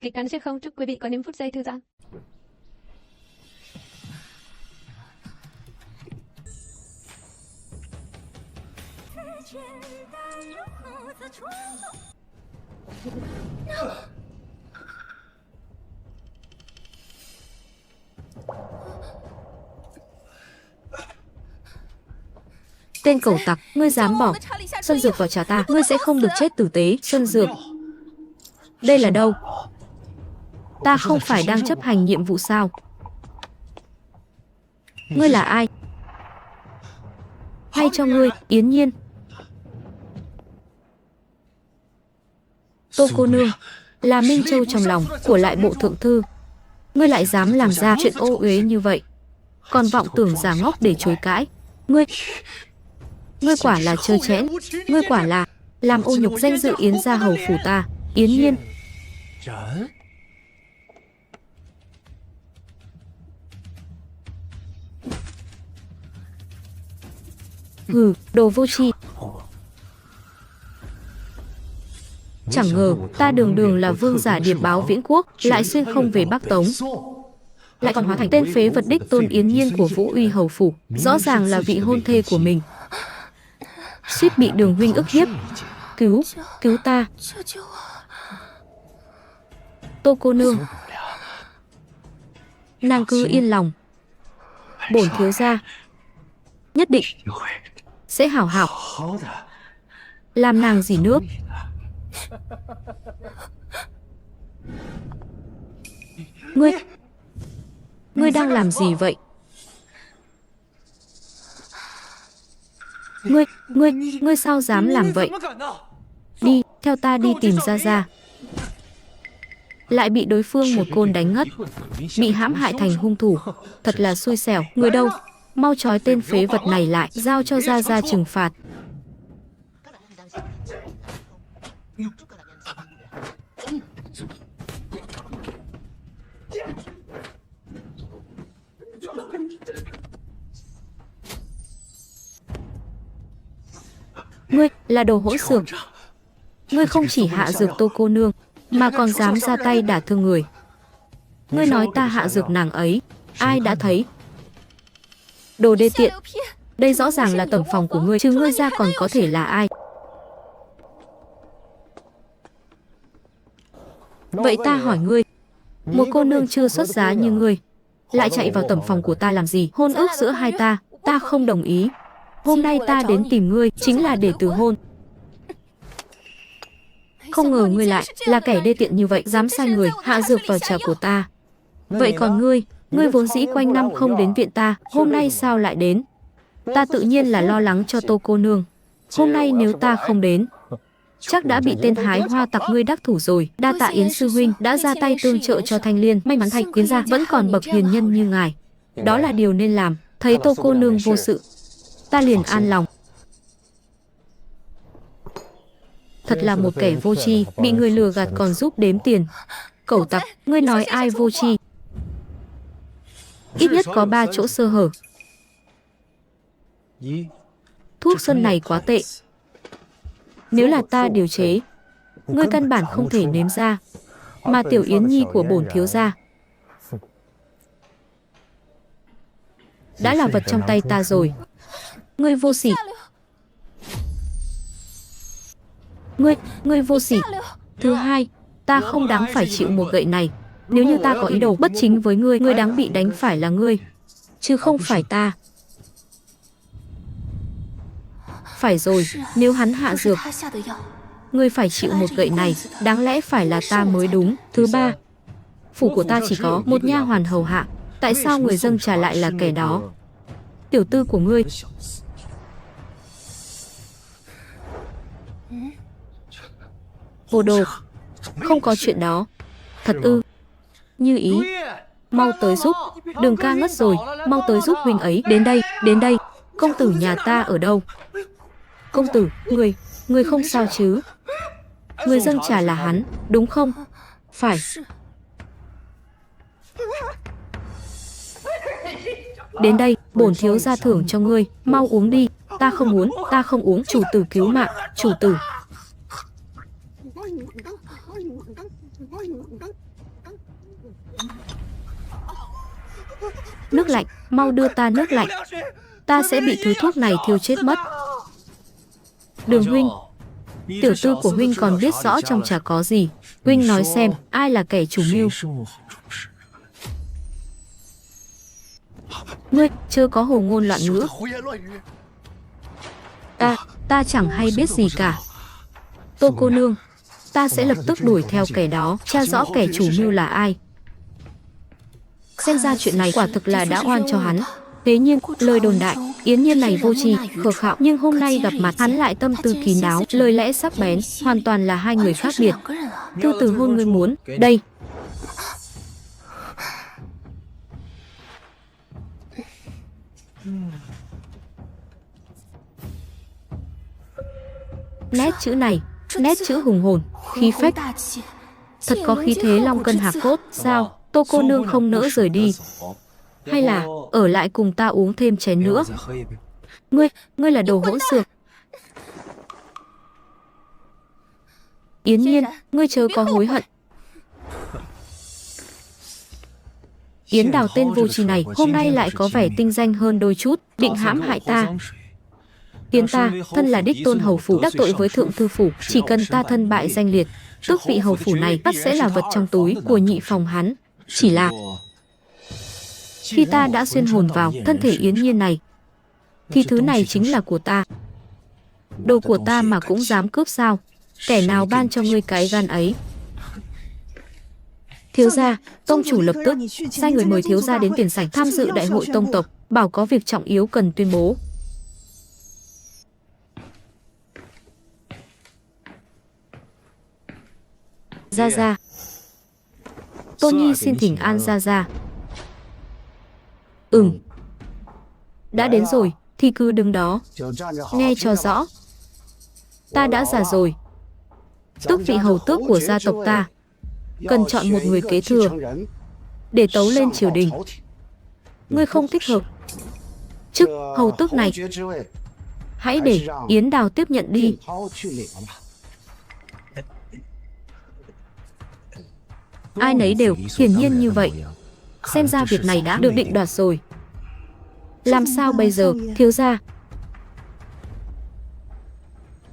Kịch cắn sẽ không, chúc quý vị có những phút giây thư giãn. Tên cẩu tặc, ngươi dám bỏ Xuân Dược vào trà ta, ngươi sẽ không được chết tử tế. Xuân Dược, đây là đâu? Ta không phải đang chấp hành nhiệm vụ sao? Ngươi là ai? Hay cho ngươi, Yến Nhiên. Tô cô nương, là Minh Châu trong lòng của lại bộ thượng thư. Ngươi lại dám làm ra chuyện ô uế như vậy, còn vọng tưởng giả ngốc để chối cãi. Ngươi quả là trơ trẽn, ngươi quả là làm ô nhục danh dự Yến gia hầu phủ ta. Yến Nhiên, hừ, đồ vô tri. Chẳng ngờ ta đường đường là vương giả điệp báo Viễn Quốc, lại xuyên không về Bắc Tống, lại còn hóa thành tên phế vật đích tôn Yến Nhiên của Vũ Uy hầu phủ. Rõ ràng là vị hôn thê của mình, suýt bị Đường huynh ức hiếp. Cứu ta. Tô cô nương, nàng cứ yên lòng, bổn thiếu gia nhất định sẽ hảo hảo làm nàng dì nước. Ngươi đang làm gì vậy? Ngươi sao dám làm vậy? Đi, theo ta đi tìm Gia Gia. Lại bị đối phương một côn đánh ngất, bị hãm hại thành hung thủ, thật là xui xẻo. Người đâu? Mau trói tên phế vật này lại, giao cho Gia Gia trừng phạt. Ngươi là đồ hỗn xược. Ngươi không chỉ hạ dược Tô cô nương, mà còn dám ra tay đả thương người. Ngươi nói ta hạ dược nàng ấy, ai đã thấy? Đồ đê tiện, đây rõ ràng là tẩm phòng của ngươi, chứ ngươi ra còn có thể là ai? Vậy ta hỏi ngươi, một cô nương chưa xuất giá như ngươi lại chạy vào tẩm phòng của ta làm gì? Hôn ước giữa hai ta không đồng ý. Hôm nay ta đến tìm ngươi chính là để từ hôn. Không ngờ ngươi lại là kẻ đê tiện như vậy, dám sai người hạ dược vào trà của ta. Vậy còn ngươi vốn dĩ quanh năm không đến viện ta, hôm nay sao lại đến? Ta tự nhiên là lo lắng cho Tô cô nương. Hôm nay nếu ta không đến, chắc đã bị tên hái hoa tặc ngươi đắc thủ rồi. Đa tạ Yến sư huynh đã ra tay tương trợ cho Thanh Liên. May mắn Thanh Yến gia vẫn còn bậc hiền nhân như ngài, đó là điều nên làm. Thấy Tô cô nương vô sự, ta liền an lòng. Thật là một kẻ vô tri, bị người lừa gạt còn giúp đếm tiền. Cẩu tặc, ngươi nói ai vô tri? Ít nhất có 3 chỗ sơ hở. Thuốc xuân này quá tệ, nếu là ta điều chế, ngươi căn bản không thể nếm ra. Mà tiểu Yến Nhi của bổn thiếu gia đã là vật trong tay ta rồi. Ngươi vô sỉ. Ngươi vô sỉ. Thứ hai, ta không đáng phải chịu một gậy này. Nếu như ta có ý đồ bất chính với ngươi, ngươi đáng bị đánh phải là ngươi, chứ không phải ta. Phải rồi, nếu hắn hạ dược, ngươi phải chịu một gậy này, đáng lẽ phải là ta mới đúng. Thứ ba, phủ của ta chỉ có một nha hoàn hầu hạ, tại sao người dâng trà lại là kẻ đó? Tiểu tư của ngươi. Vô đồ, không có chuyện đó. Thật ư? Như ý, mau tới giúp. Đường ca ngất rồi, mau tới giúp huynh ấy. Đến đây. Công tử nhà ta ở đâu? Công tử, người không sao chứ? Người dâng trà là hắn, đúng không? Phải. Đến đây, bổn thiếu gia thưởng cho ngươi, mau uống đi. Ta không uống. Chủ tử cứu mạng, chủ tử. Nước lạnh, mau đưa ta nước lạnh. Ta sẽ bị thứ thuốc này thiêu chết mất. Đường huynh, tiểu tư của huynh còn biết rõ trong trà có gì. Huynh nói xem, ai là kẻ chủ mưu? Ngươi, chớ có hồ ngôn loạn ngữ. Ta chẳng hay biết gì cả. Tô cô nương, ta sẽ lập tức đuổi theo kẻ đó, tra rõ kẻ chủ mưu là ai. Xem ra chuyện này quả thực là đã oan cho hắn. Thế nhưng, lời đồn đại, Yến Nhiên này vô tri, khờ khạo, nhưng hôm nay gặp mặt hắn lại tâm tư kín đáo, lời lẽ sắc bén, hoàn toàn là hai người khác biệt. Thư từ hôn ngươi muốn, đây. Nét chữ này, nét chữ hùng hồn, khí phách. Thật có khí thế long cân hạc cốt. Sao, Tô cô nương không nỡ rời đi? Hay là ở lại cùng ta uống thêm chén nữa? Ngươi là đồ hỗn xược. Yến Nhiên, ngươi chớ có hối hận. Yến Đào tên vô tri này hôm nay lại có vẻ tinh danh hơn đôi chút, định hãm hại ta. Yến ta, thân là đích tôn hầu phủ, đắc tội với thượng thư phủ, chỉ cần ta thân bại danh liệt, tước vị hầu phủ này tất sẽ là vật trong túi của nhị phòng hắn. Chỉ là khi ta đã xuyên hồn vào thân thể Yến Nhiên này, thì thứ này chính là của ta. Đồ của ta mà cũng dám cướp sao? Kẻ nào ban cho ngươi cái gan ấy? Thiếu gia, tông chủ lập tức sai người mời thiếu gia đến tiền sảnh tham dự đại hội tông tộc, bảo có việc trọng yếu cần tuyên bố. Gia. Tôn Nhi xin thỉnh an Gia. Đã đến rồi, thì cứ đứng đó. Nghe cho rõ. Ta đã già rồi. Tước vị hầu tước của gia tộc ta, cần chọn một người kế thừa để tấu lên triều đình. Ngươi không thích hợp chức hầu tước này, hãy để Yến Đào tiếp nhận đi. Ai nấy đều hiển nhiên như vậy. Xem ra việc này đã được định đoạt rồi. Làm sao bây giờ, thiếu gia?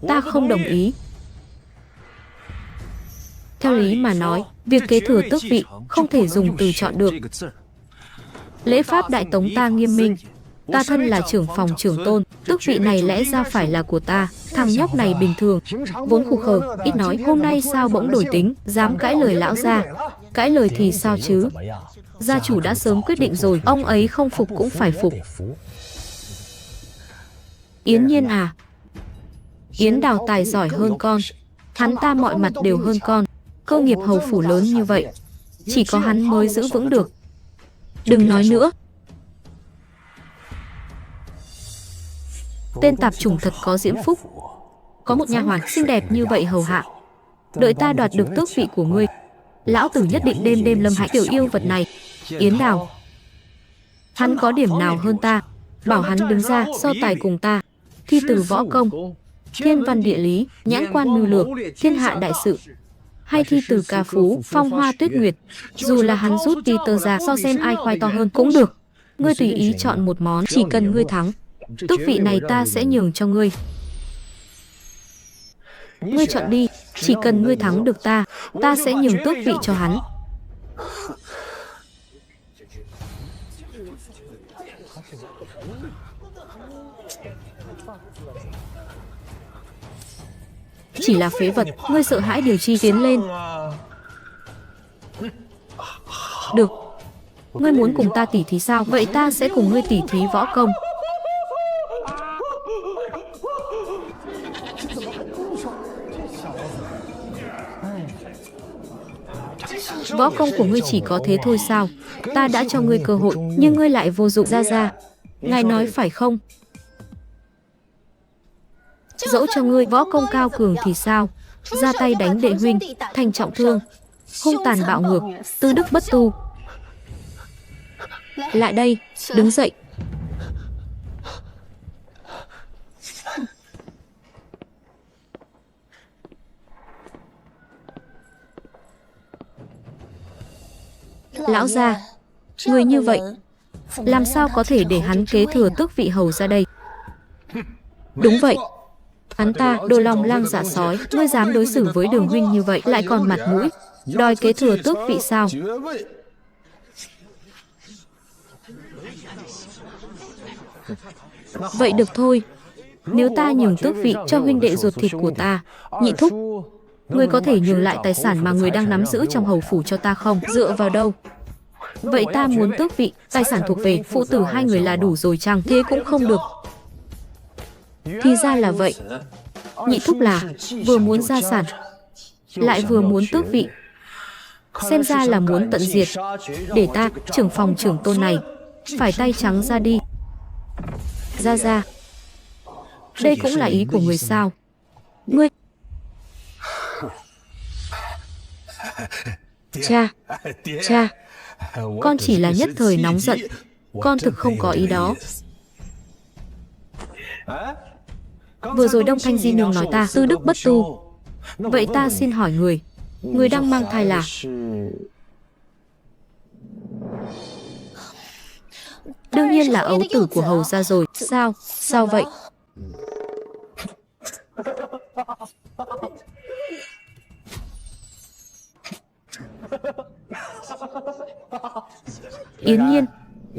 Ta không đồng ý. Theo lý mà nói, việc kế thừa tước vị không thể dùng từ chọn được. Lễ pháp Đại Tống ta nghiêm minh. Ta thân là trưởng phòng trưởng tôn, tước vị này lẽ ra phải là của ta. Thằng nhóc này bình thường, vốn khù khờ, ít nói, hôm nay sao bỗng đổi tính, dám cãi lời lão gia. Cãi lời thì sao chứ? Gia chủ đã sớm quyết định rồi, ông ấy không phục cũng phải phục. Yến Nhiên à? Yến Đào tài giỏi hơn con. Hắn ta mọi mặt đều hơn con. Cơ nghiệp hầu phủ lớn như vậy, chỉ có hắn mới giữ vững được. Đừng nói nữa. Tên tạp chủng thật có diễm phúc. Có một nha hoàn xinh đẹp như vậy hầu hạ. Đợi ta đoạt được tước vị của ngươi, lão tử nhất định đêm đêm lâm hại tiểu yêu vật này. Yến Đào, hắn có điểm nào hơn ta? Bảo hắn đứng ra so tài cùng ta. Thi từ võ công, thiên văn địa lý, nhãn quan mưu lược, thiên hạ đại sự, hay thi từ ca phú, phong hoa tuyết nguyệt. Dù là hắn rút Peter ra so xem ai khoai to hơn cũng được. Ngươi tùy ý chọn một món, chỉ cần ngươi thắng, tước vị này ta sẽ nhường cho ngươi. Ngươi chọn đi, chỉ cần ngươi thắng được ta sẽ nhường tước vị cho hắn. Chỉ là phế vật, ngươi sợ hãi điều chi? Tiến lên. Được. Ngươi muốn cùng ta tỉ thí sao? Vậy ta sẽ cùng ngươi tỉ thí võ công. Võ công của ngươi chỉ có thế thôi sao? Ta đã cho ngươi cơ hội, nhưng ngươi lại vô dụng. Ra. Ngài nói phải không? Dẫu cho ngươi võ công cao cường thì sao? Ra tay đánh đệ huynh, thành trọng thương, hung tàn bạo ngược, tư đức bất tu. Lại đây, đứng dậy. Lão gia, người như vậy, làm sao có thể để hắn kế thừa tước vị hầu ra đây? Đúng vậy. Hắn ta, đồ lòng lang dạ sói, ngươi dám đối xử với Đường huynh như vậy, lại còn mặt mũi đòi kế thừa tước vị sao? Vậy được thôi, nếu ta nhường tước vị cho huynh đệ ruột thịt của ta, Nhị thúc, ngươi có thể nhường lại tài sản mà người đang nắm giữ trong hầu phủ cho ta không? Dựa vào đâu? Vậy ta muốn tước vị, tài sản thuộc về phụ tử hai người là đủ rồi chăng? Thế cũng không được. Thì ra là vậy. Nhị thúc là vừa muốn gia sản, lại vừa muốn tước vị. Xem ra là muốn tận diệt, để ta, trưởng phòng trưởng tôn này, phải tay trắng ra đi. Ra. Đây cũng là ý của người sao? Ngươi... Cha, con chỉ là nhất thời nóng giận, con thực không có ý đó. Vừa rồi Đông Thanh Di Nương nói ta tư đức bất tu. Vậy ta xin hỏi người đang mang thai là? Đương nhiên là ấu tử của hầu gia rồi. Sao vậy? Yến Nhiên,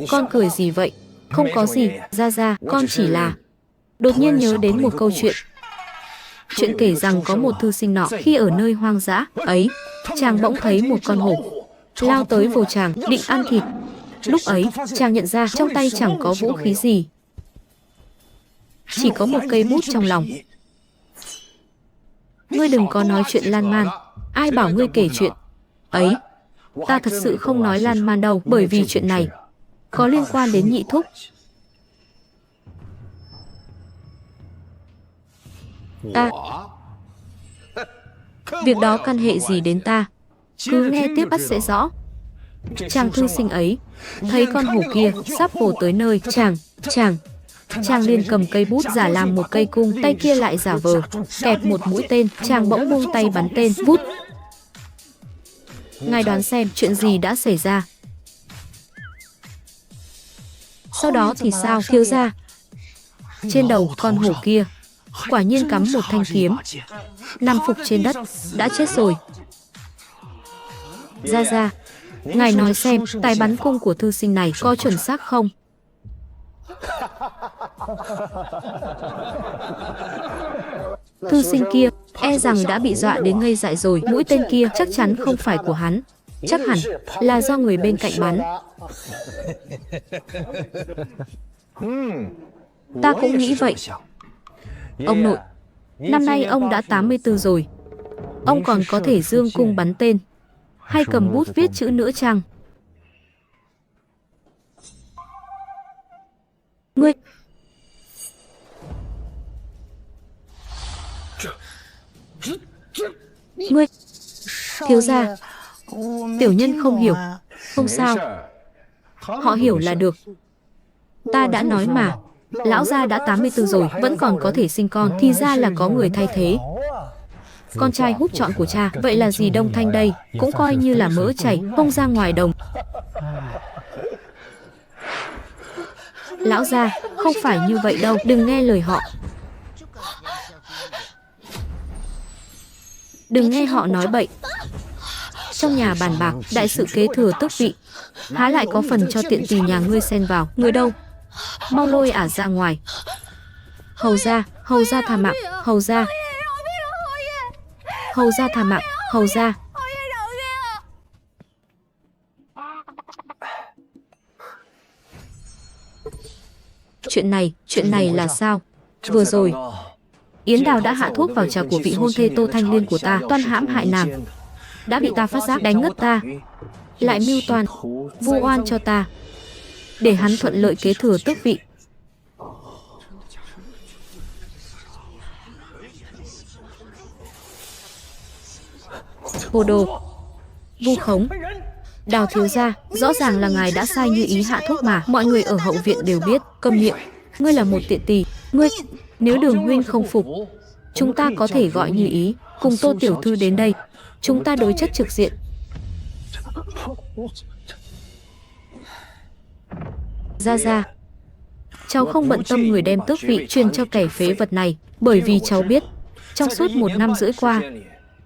con cười gì vậy? Không có gì, ra, con chỉ là... Đột nhiên nhớ đến một câu chuyện. Chuyện kể rằng có một thư sinh nọ khi ở nơi hoang dã ấy, chàng bỗng thấy một con hổ lao tới vồ chàng, định ăn thịt. Lúc ấy, chàng nhận ra trong tay chẳng có vũ khí gì, chỉ có một cây bút trong lòng. Ngươi đừng có nói chuyện lan man. Ai bảo ngươi kể chuyện ấy? Ta thật sự không nói lan man đâu, bởi vì chuyện này có liên quan đến Nhị thúc. Việc đó căn hệ gì đến ta? Cứ nghe tiếp ắt sẽ rõ. Chàng thư sinh ấy thấy con hổ kia sắp vồ tới nơi chàng liền cầm cây bút giả làm một cây cung, tay kia lại giả vờ kẹp một mũi tên. Chàng bỗng buông tay bắn tên, vút. Ngài đoán xem chuyện gì đã xảy ra? Sau đó thì sao, thiếu gia? Trên đầu con hổ kia quả nhiên cắm một thanh kiếm, nằm phục trên đất, đã chết rồi. Ra, ngài nói xem, tài bắn cung của thư sinh này có chuẩn xác không? Thư sinh kia e rằng đã bị dọa đến ngây dại rồi. Mũi tên kia chắc chắn không phải của hắn, chắc hẳn là do người bên cạnh bắn. Ta cũng nghĩ vậy. Ông nội, năm nay ông đã 84 rồi. Ông còn có thể dương cung bắn tên hay cầm bút viết chữ nữa chăng? Ngươi... Thiếu gia, tiểu nhân không hiểu. Không sao, họ hiểu là được. Ta đã nói mà, lão gia đã 84 rồi, vẫn còn có thể sinh con, thì ra là có người thay thế. Con trai hút chọn của cha, vậy là gì Đông Thanh đây, cũng coi như là mỡ chảy, không ra ngoài đồng. Lão gia, không phải như vậy đâu, đừng nghe lời họ. Đừng nghe họ nói bậy. Trong nhà bàn bạc, đại sự kế thừa tước vị, há lại có phần cho tiện tỳ nhà ngươi xen vào. Người đâu? Mau lôi ả ra ngoài. Hầu gia thà mạng, hầu gia thà mạng, hầu gia. Chuyện này là sao? Vừa rồi Yến Đào đã hạ thuốc vào trà của vị hôn thê Tô Thanh Liên của ta, toan hãm hại nàng. Đã bị ta phát giác, đánh ngất ta, lại mưu toan vu oan cho ta, để hắn thuận lợi kế thừa tước vị. Hồ đồ, vu khống. Đào thiếu gia, rõ ràng là ngài đã sai như ý hạ thuốc mà, mọi người ở hậu viện đều biết. Câm miệng, ngươi là một tiện tỳ. Ngươi, nếu Đường huynh không phục, chúng ta có thể gọi Như ý cùng Tô tiểu thư đến đây, chúng ta đối chất trực diện. Ra, cháu không bận tâm người đem tước vị truyền cho kẻ phế vật này, bởi vì cháu biết, trong suốt 1 năm rưỡi qua,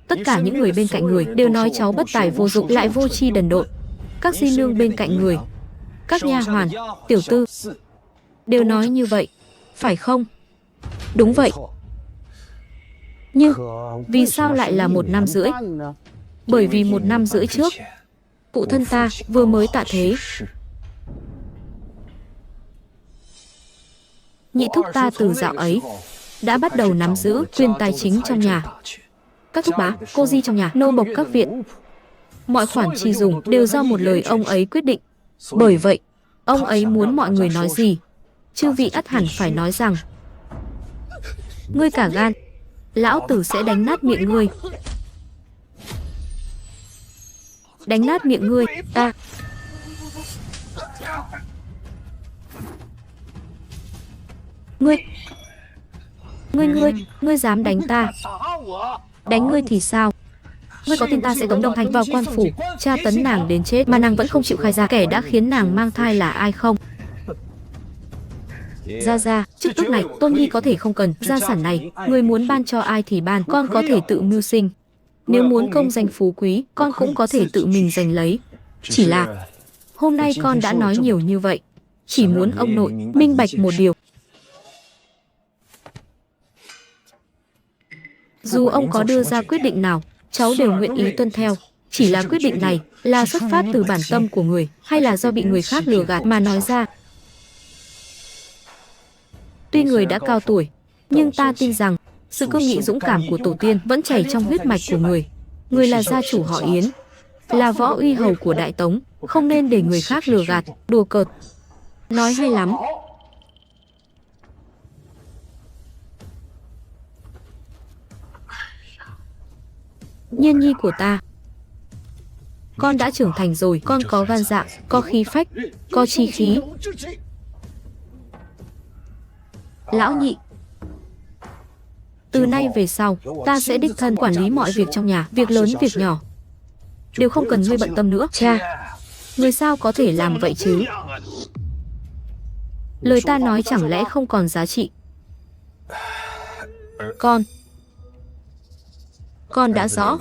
tất cả những người bên cạnh người đều nói cháu bất tài vô dụng lại vô tri đần độn. Các di nương bên cạnh người, các nha hoàn, tiểu tư đều nói như vậy, phải không? Đúng vậy. Nhưng vì sao lại là 1 năm rưỡi? Bởi vì 1 năm rưỡi trước, phụ thân ta vừa mới tạ thế. Nhị thúc ta từ dạo ấy đã bắt đầu nắm giữ quyền tài chính trong nhà. Các thúc bá, cô di trong nhà, nô bộc các viện, mọi khoản chi dùng đều do một lời ông ấy quyết định. Bởi vậy, ông ấy muốn mọi người nói gì, chư vị ắt hẳn phải nói rằng: ngươi cả gan, lão tử sẽ đánh nát miệng ngươi. Đánh nát miệng ngươi, ta. Ngươi dám đánh ta? Đánh ngươi thì sao? Ngươi có tin ta sẽ tống Đông Thanh vào quan phủ, tra tấn nàng đến chết mà nàng vẫn không chịu khai ra kẻ đã khiến nàng mang thai là ai không? Ra, chức tước này Tôn Nhi có thể không cần, gia sản này người muốn ban cho ai thì ban, con có thể tự mưu sinh. Nếu muốn công danh phú quý, con cũng có thể tự mình giành lấy. Chỉ là hôm nay con đã nói nhiều như vậy, chỉ muốn ông nội minh bạch một điều. Dù ông có đưa ra quyết định nào, cháu đều nguyện ý tuân theo. Chỉ là quyết định này là xuất phát từ bản tâm của người, hay là do bị người khác lừa gạt mà nói ra. Tuy người đã cao tuổi, nhưng ta tin rằng sự cương nghị dũng cảm của tổ tiên vẫn chảy trong huyết mạch của người. Người là gia chủ họ Yến, là võ uy hầu của Đại Tống, không nên để người khác lừa gạt, đùa cợt. Nói hay lắm. Nhiên nhi của ta, con đã trưởng thành rồi, con có gan dạ, có khí phách, có chi khí. Lão nhị, từ nay về sau, ta sẽ đích thân quản lý mọi việc trong nhà, việc lớn việc nhỏ đều không cần ngươi bận tâm nữa. Cha, ngươi sao có thể làm vậy chứ? Lời ta nói chẳng lẽ không còn giá trị? Con đã rõ.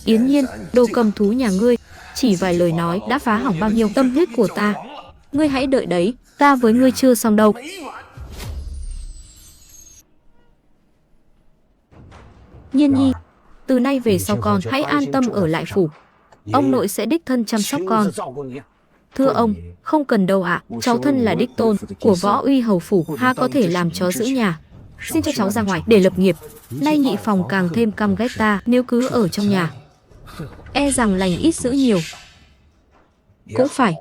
Yến Nhiên, đồ cầm thú nhà ngươi, chỉ vài lời nói đã phá hỏng bao nhiêu tâm huyết của ta. Ngươi hãy đợi đấy, ta với ngươi chưa xong đâu. Nhiên nhi, từ nay về sau con hãy an tâm ở lại phủ. Ông nội sẽ đích thân chăm sóc con. Thưa ông, không cần đâu ạ. Cháu thân là đích tôn của võ uy hầu phủ, ha có thể làm chó giữ nhà. Xin cho cháu ra ngoài để lập nghiệp. Nay nhị phòng càng thêm căm ghét ta, nếu cứ ở trong nhà, e rằng lành ít dữ nhiều. Cũng phải.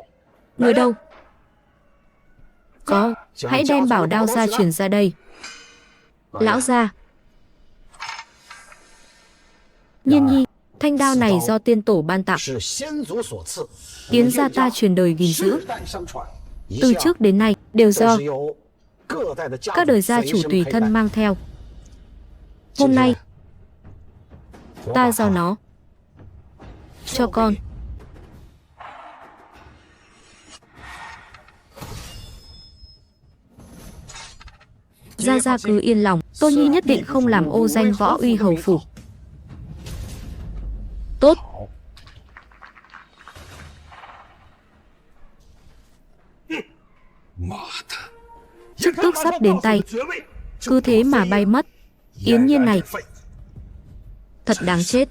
Người đâu? Có, hãy đem bảo đao ra truyền ra đây. Lão gia. Nhiên nhi, thanh đao này do tiên tổ ban tặng. Yến gia ta truyền đời gìn giữ. Từ trước đến nay đều do các đời gia chủ tùy thân mang theo. Hôm nay ta giao nó cho con. Gia cứ yên lòng, Tôn Nhi nhất định không làm ô danh võ uy hầu phủ. Tốt. Chức tước sắp đến tay, cứ thế mà bay mất. Yến Nhiên này thật đáng chết.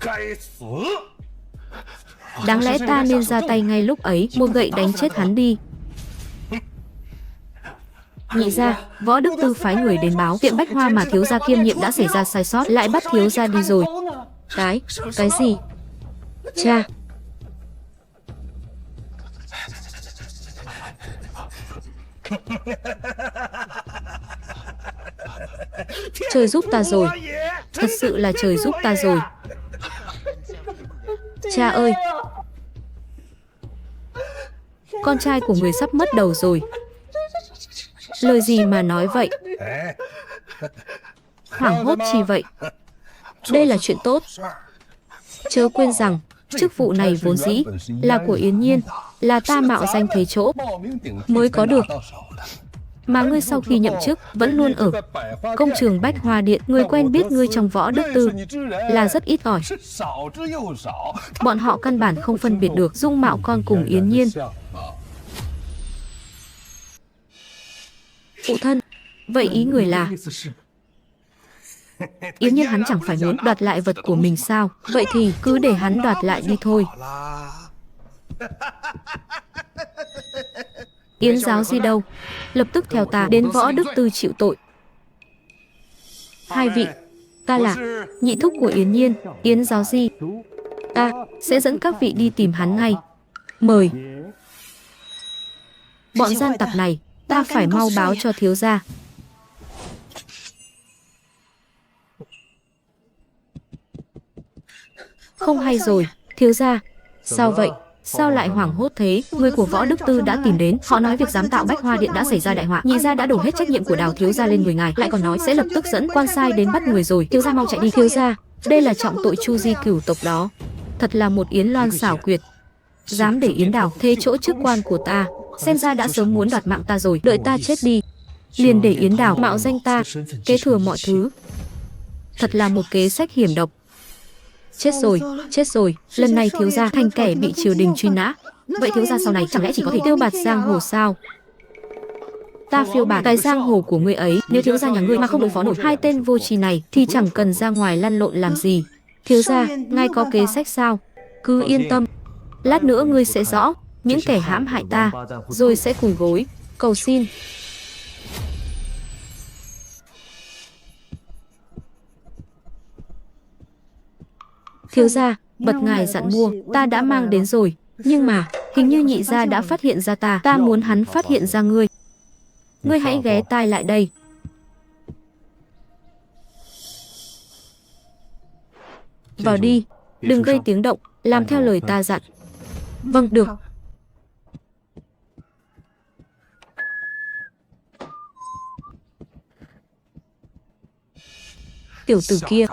Đáng lẽ ta nên ra tay ngay lúc ấy, một gậy đánh chết hắn đi. Nhị gia, Võ Đức Tư phái người đến báo tiệm bách hoa mà thiếu gia kiêm nhiệm đã xảy ra sai sót, lại bắt thiếu gia đi rồi. Cái gì? Cha. Trời giúp ta rồi. Thật sự là trời giúp ta rồi. Cha ơi, con trai của người sắp mất đầu rồi. Lời gì mà nói vậy? Hoảng hốt chi vậy? Đây là chuyện tốt. Chớ quên rằng Chức vụ này vốn dĩ là của Yến Nhiên, là ta mạo danh thế chỗ mới có được. Mà ngươi sau khi nhậm chức vẫn luôn ở công trường Bách Hoa Điện, người quen biết ngươi trong Võ Đức Tư là rất ít ỏi. Bọn họ căn bản không phân biệt được dung mạo con cùng Yến Nhiên. Phụ thân, vậy ý người là Yến Nhiên hắn chẳng phải muốn đoạt lại vật của mình sao? Vậy thì cứ để hắn đoạt lại đi thôi. Yến Giáo Di đâu? Lập tức theo ta đến Võ Đức Tư chịu tội. Hai vị, ta là nhị thúc của Yến Nhiên, Yến Giáo Di. Ta sẽ dẫn các vị đi tìm hắn ngay. Mời. Bọn gian tặc này, ta phải mau báo cho thiếu gia. Không hay rồi, thiếu gia. Sao vậy? Sao lại hoảng hốt thế? Người của Võ Đức Tư đã tìm đến. Họ nói việc giám tạo Bách Hoa Điện đã xảy ra đại họa. Nhị gia đã đổ hết trách nhiệm của Đào thiếu gia lên người ngài, lại còn nói sẽ lập tức dẫn quan sai đến bắt người rồi. Thiếu gia mau chạy đi. Thiếu gia, đây là trọng tội Chu Di cửu tộc đó. Thật là một Yến Loan xảo quyệt. Dám để Yến Đào thế chỗ chức quan của ta, xem ra đã sớm muốn đoạt mạng ta rồi. Đợi ta chết đi, liền để Yến Đào mạo danh ta, kế thừa mọi thứ. Thật là một kế sách hiểm độc. Chết rồi, lần này thiếu gia thành kẻ bị triều đình truy nã. Vậy thiếu gia sau này chẳng lẽ chỉ có thể tiêu bạt giang hồ sao? Ta phiêu bạt cái giang hồ của ngươi ấy, nếu thiếu gia nhà ngươi mà không đối phó nổi hai tên vô tri này thì chẳng cần ra ngoài lăn lộn làm gì. Thiếu gia, ngài có kế sách sao? Cứ yên tâm, lát nữa ngươi sẽ rõ, những kẻ hãm hại ta, rồi sẽ quỳ gối cầu xin. Thiếu gia, bật ngài dặn mua, ta đã mang đến rồi. Nhưng mà, hình như nhị gia đã phát hiện ra ta muốn hắn phát hiện ra ngươi. Ngươi hãy ghé tai lại đây. Vào đi, đừng gây tiếng động, làm theo lời ta dặn. Vâng, được. Tiểu tử kia,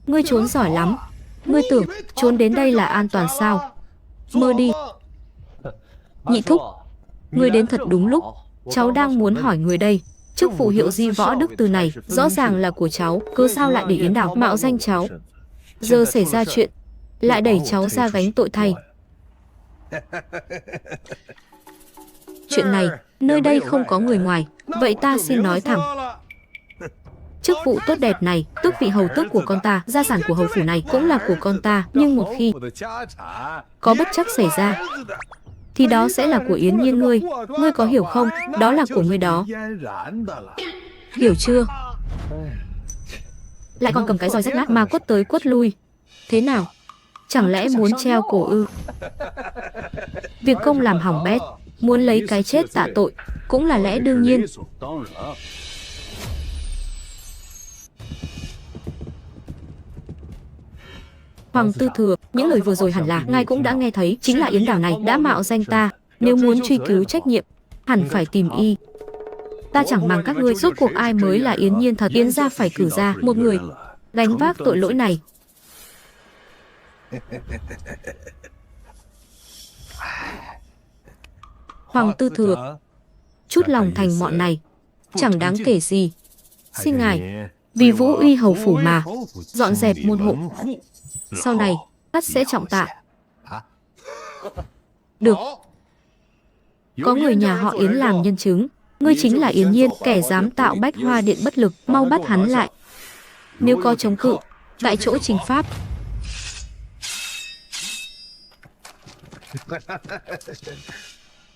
ngươi trốn giỏi lắm. Ngươi tưởng trốn đến đây là an toàn sao? Mơ đi. Nhị thúc, ngươi đến thật đúng lúc. Cháu đang muốn hỏi người đây. Chức vụ hiệu di Võ Đức Tư này rõ ràng là của cháu, cứ sao lại để Yến Đào mạo danh cháu? Giờ xảy ra chuyện, lại đẩy cháu ra gánh tội thay. Chuyện này, nơi đây không có người ngoài. Vậy ta xin nói thẳng. Chức vụ tốt đẹp này, tước vị hầu tước của con ta, gia sản của hầu phủ này cũng là của con ta. Nhưng một khi có bất trắc xảy ra, thì đó sẽ là của Yến Nhiên ngươi. Ngươi có hiểu không? Đó là của ngươi đó. Hiểu chưa? Lại còn cầm cái roi rách nát mà quất tới quất lui. Thế nào? Chẳng lẽ muốn treo cổ ư? Việc công làm hỏng bét, muốn lấy cái chết tạ tội, cũng là lẽ đương nhiên. Hoàng Tư Thừa, những lời vừa rồi hẳn là ngài cũng đã nghe thấy. Chính là Yến Đào này đã mạo danh ta. Nếu muốn truy cứu trách nhiệm, hẳn phải tìm y. Ta chẳng màng các ngươi, rốt cuộc ai mới là Yến Nhiên thật. Yến gia phải cử ra một người gánh vác tội lỗi này. Hoàng Tư Thừa, chút lòng thành mọn này chẳng đáng kể gì. Xin ngài vì Vũ Uy hầu phủ mà dọn dẹp môn hộ. Sau này ắt sẽ trọng tạ. Được. Có người nhà họ Yến làm nhân chứng. Ngươi chính là Yến Nhiên, kẻ dám tạo Bách Hoa Điện bất lực. Mau bắt hắn lại. Nếu có chống cự, tại chỗ trình pháp.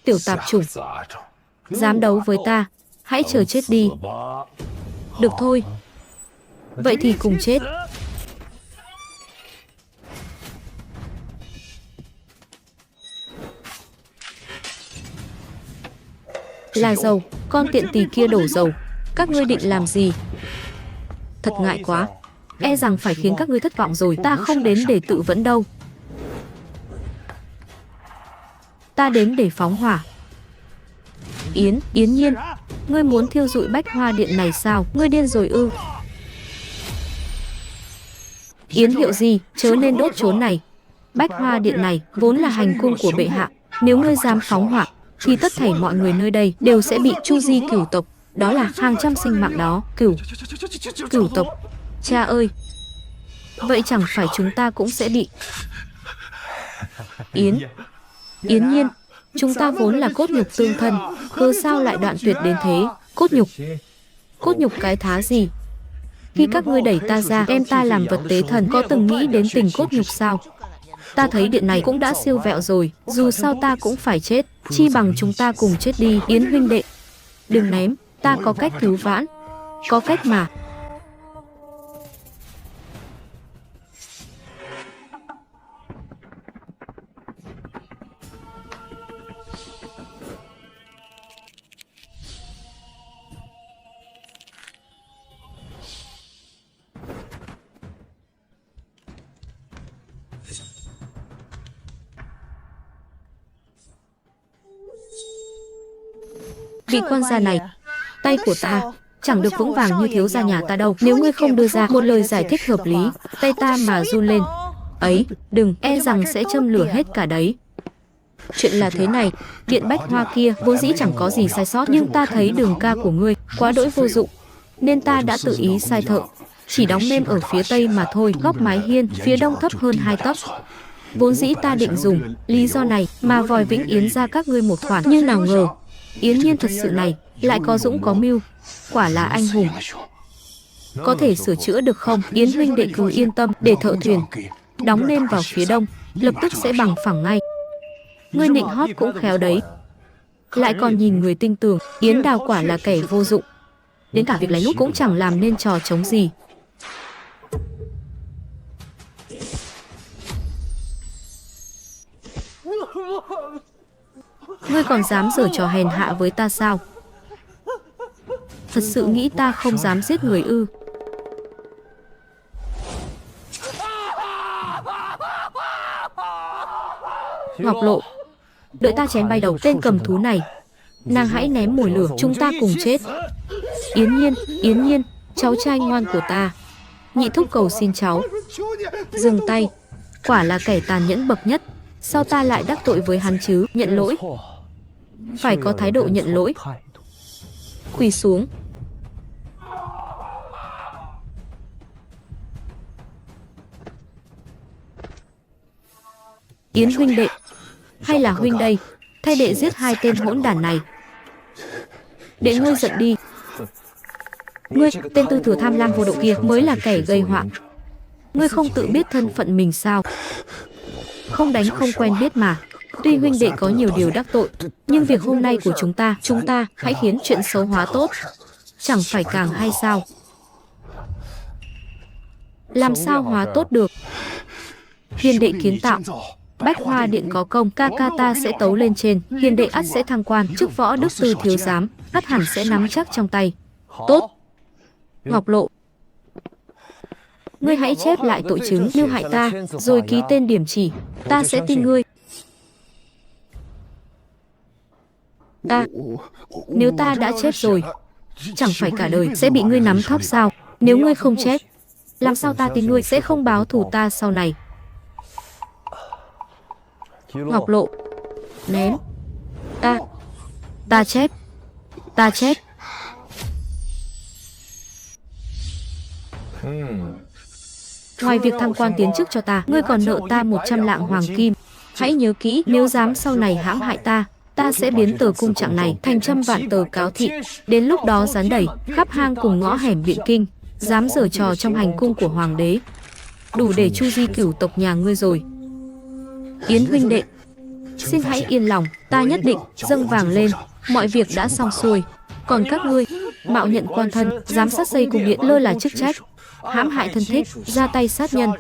Tiểu tạp chủng, dám đấu với ta, hãy chờ chết đi. Được thôi. Vậy thì cùng chết. Là dầu, con tiện tỳ kia đổ dầu. Các ngươi định làm gì? Thật ngại quá. E rằng phải khiến các ngươi thất vọng rồi. Ta không đến để tự vẫn đâu. Ta đến để phóng hỏa. Yến Nhiên, ngươi muốn thiêu rụi Bách Hoa Điện này sao? Ngươi điên rồi ư? Yến hiệu gì, chớ nên đốt chốn này. Bách Hoa Điện này vốn là hành cung của bệ hạ, nếu ngươi dám phóng hỏa, thì tất thảy mọi người nơi đây đều sẽ bị chu di cửu tộc. Đó là hàng trăm sinh mạng đó. Cửu tộc. Cha ơi! Vậy chẳng phải chúng ta cũng sẽ bị... Yến Nhiên, chúng ta vốn là cốt nhục tương thân, cơ sao lại đoạn tuyệt đến thế? Cốt nhục cái thá gì? Khi các ngươi đẩy ta ra, đem ta làm vật tế thần, có từng nghĩ đến tình cốt nhục sao? Ta thấy điện này cũng đã siêu vẹo rồi, dù sao ta cũng phải chết, chi bằng chúng ta cùng chết đi. Yến huynh đệ, đừng ném, ta có cách cứu vãn. Có cách mà. Vị quan gia này, tay của ta chẳng được vững vàng như thiếu gia nhà ta đâu. Nếu ngươi không đưa ra một lời giải thích hợp lý, tay ta mà run lên, ấy, đừng, e rằng sẽ châm lửa hết cả đấy. Chuyện là thế này, điện Bách Hoa kia vốn dĩ chẳng có gì sai sót, nhưng ta thấy đường ca của ngươi quá đỗi vô dụng, nên ta đã tự ý sai thợ, chỉ đóng nêm ở phía tây mà thôi, góc mái hiên phía đông thấp hơn 2 tấc. Vốn dĩ ta định dùng lý do này mà vòi Vĩnh Yến ra các ngươi một khoản, nhưng nào ngờ Yến Nhiên thật sự này lại có dũng có mưu, quả là anh hùng. Có thể sửa chữa được không? Yến huynh đệ cứ yên tâm, để thợ thuyền đóng nêm vào phía đông, lập tức sẽ bằng phẳng ngay. Ngươi nịnh hót cũng khéo đấy, lại còn nhìn người tinh tường. Yến Đào quả là kẻ vô dụng, đến cả việc lén lút cũng chẳng làm nên trò trống gì. Ngươi còn dám giở trò hèn hạ với ta sao? Thật sự nghĩ ta không dám giết người ư? Ngọc Lộ, đợi ta chém bay đầu tên cầm thú này. Nàng hãy ném mồi lửa, chúng ta cùng chết. Yến Nhiên, cháu trai ngoan của ta. Nhị thúc cầu xin cháu dừng tay, quả là kẻ tàn nhẫn bậc nhất. Sao ta lại đắc tội với hắn chứ? Nhận lỗi, phải có thái độ nhận lỗi. Quỳ xuống. Yến huynh đệ, hay là huynh đây, thay đệ giết 2 tên hỗn đản này. Đệ ngươi giận đi. Ngươi, tên tư thừa tham lam vô độ kia mới là kẻ gây họa. Ngươi không tự biết thân phận mình sao? Không đánh không quen biết mà. Tuy huynh đệ có nhiều điều đắc tội, nhưng việc hôm nay của chúng ta hãy khiến chuyện xấu hóa tốt, chẳng phải càng hay sao? Làm sao hóa tốt được? Hiền đệ kiến tạo Bách Hoa Điện có công, ca ca ta sẽ tấu lên trên, hiền đệ ắt sẽ thăng quan, chức võ đức tư thiếu giám, ắt hẳn sẽ nắm chắc trong tay. Tốt. Ngọc Lộ, ngươi hãy chép lại tội chứng mưu hại ta, rồi ký tên điểm chỉ, ta sẽ tin ngươi. Nếu ta đã chết rồi, chẳng phải cả đời sẽ bị ngươi nắm thóp sao? Nếu ngươi không chết, làm sao ta tin ngươi sẽ không báo thù ta sau này? Ngọc Lộ, ném. Ta chết. Ngoài việc thăng quan tiến chức cho ta, ngươi còn nợ ta 100 lạng hoàng kim. Hãy nhớ kỹ, nếu dám sau này hãm hại ta, ta sẽ biến tờ cung trạng này thành trăm vạn tờ cáo thị. Đến lúc đó dán đẩy khắp hang cùng ngõ hẻm Biện Kinh. Dám giở trò trong hành cung của hoàng đế, đủ để chu di cửu tộc nhà ngươi rồi. Yến huynh đệ, xin hãy yên lòng, ta nhất định dâng vàng lên. Mọi việc đã xong xuôi. Còn các ngươi, mạo nhận quan thân, dám sát xây cung điện, lơ là chức trách, hãm hại thân thích, ra tay sát nhân,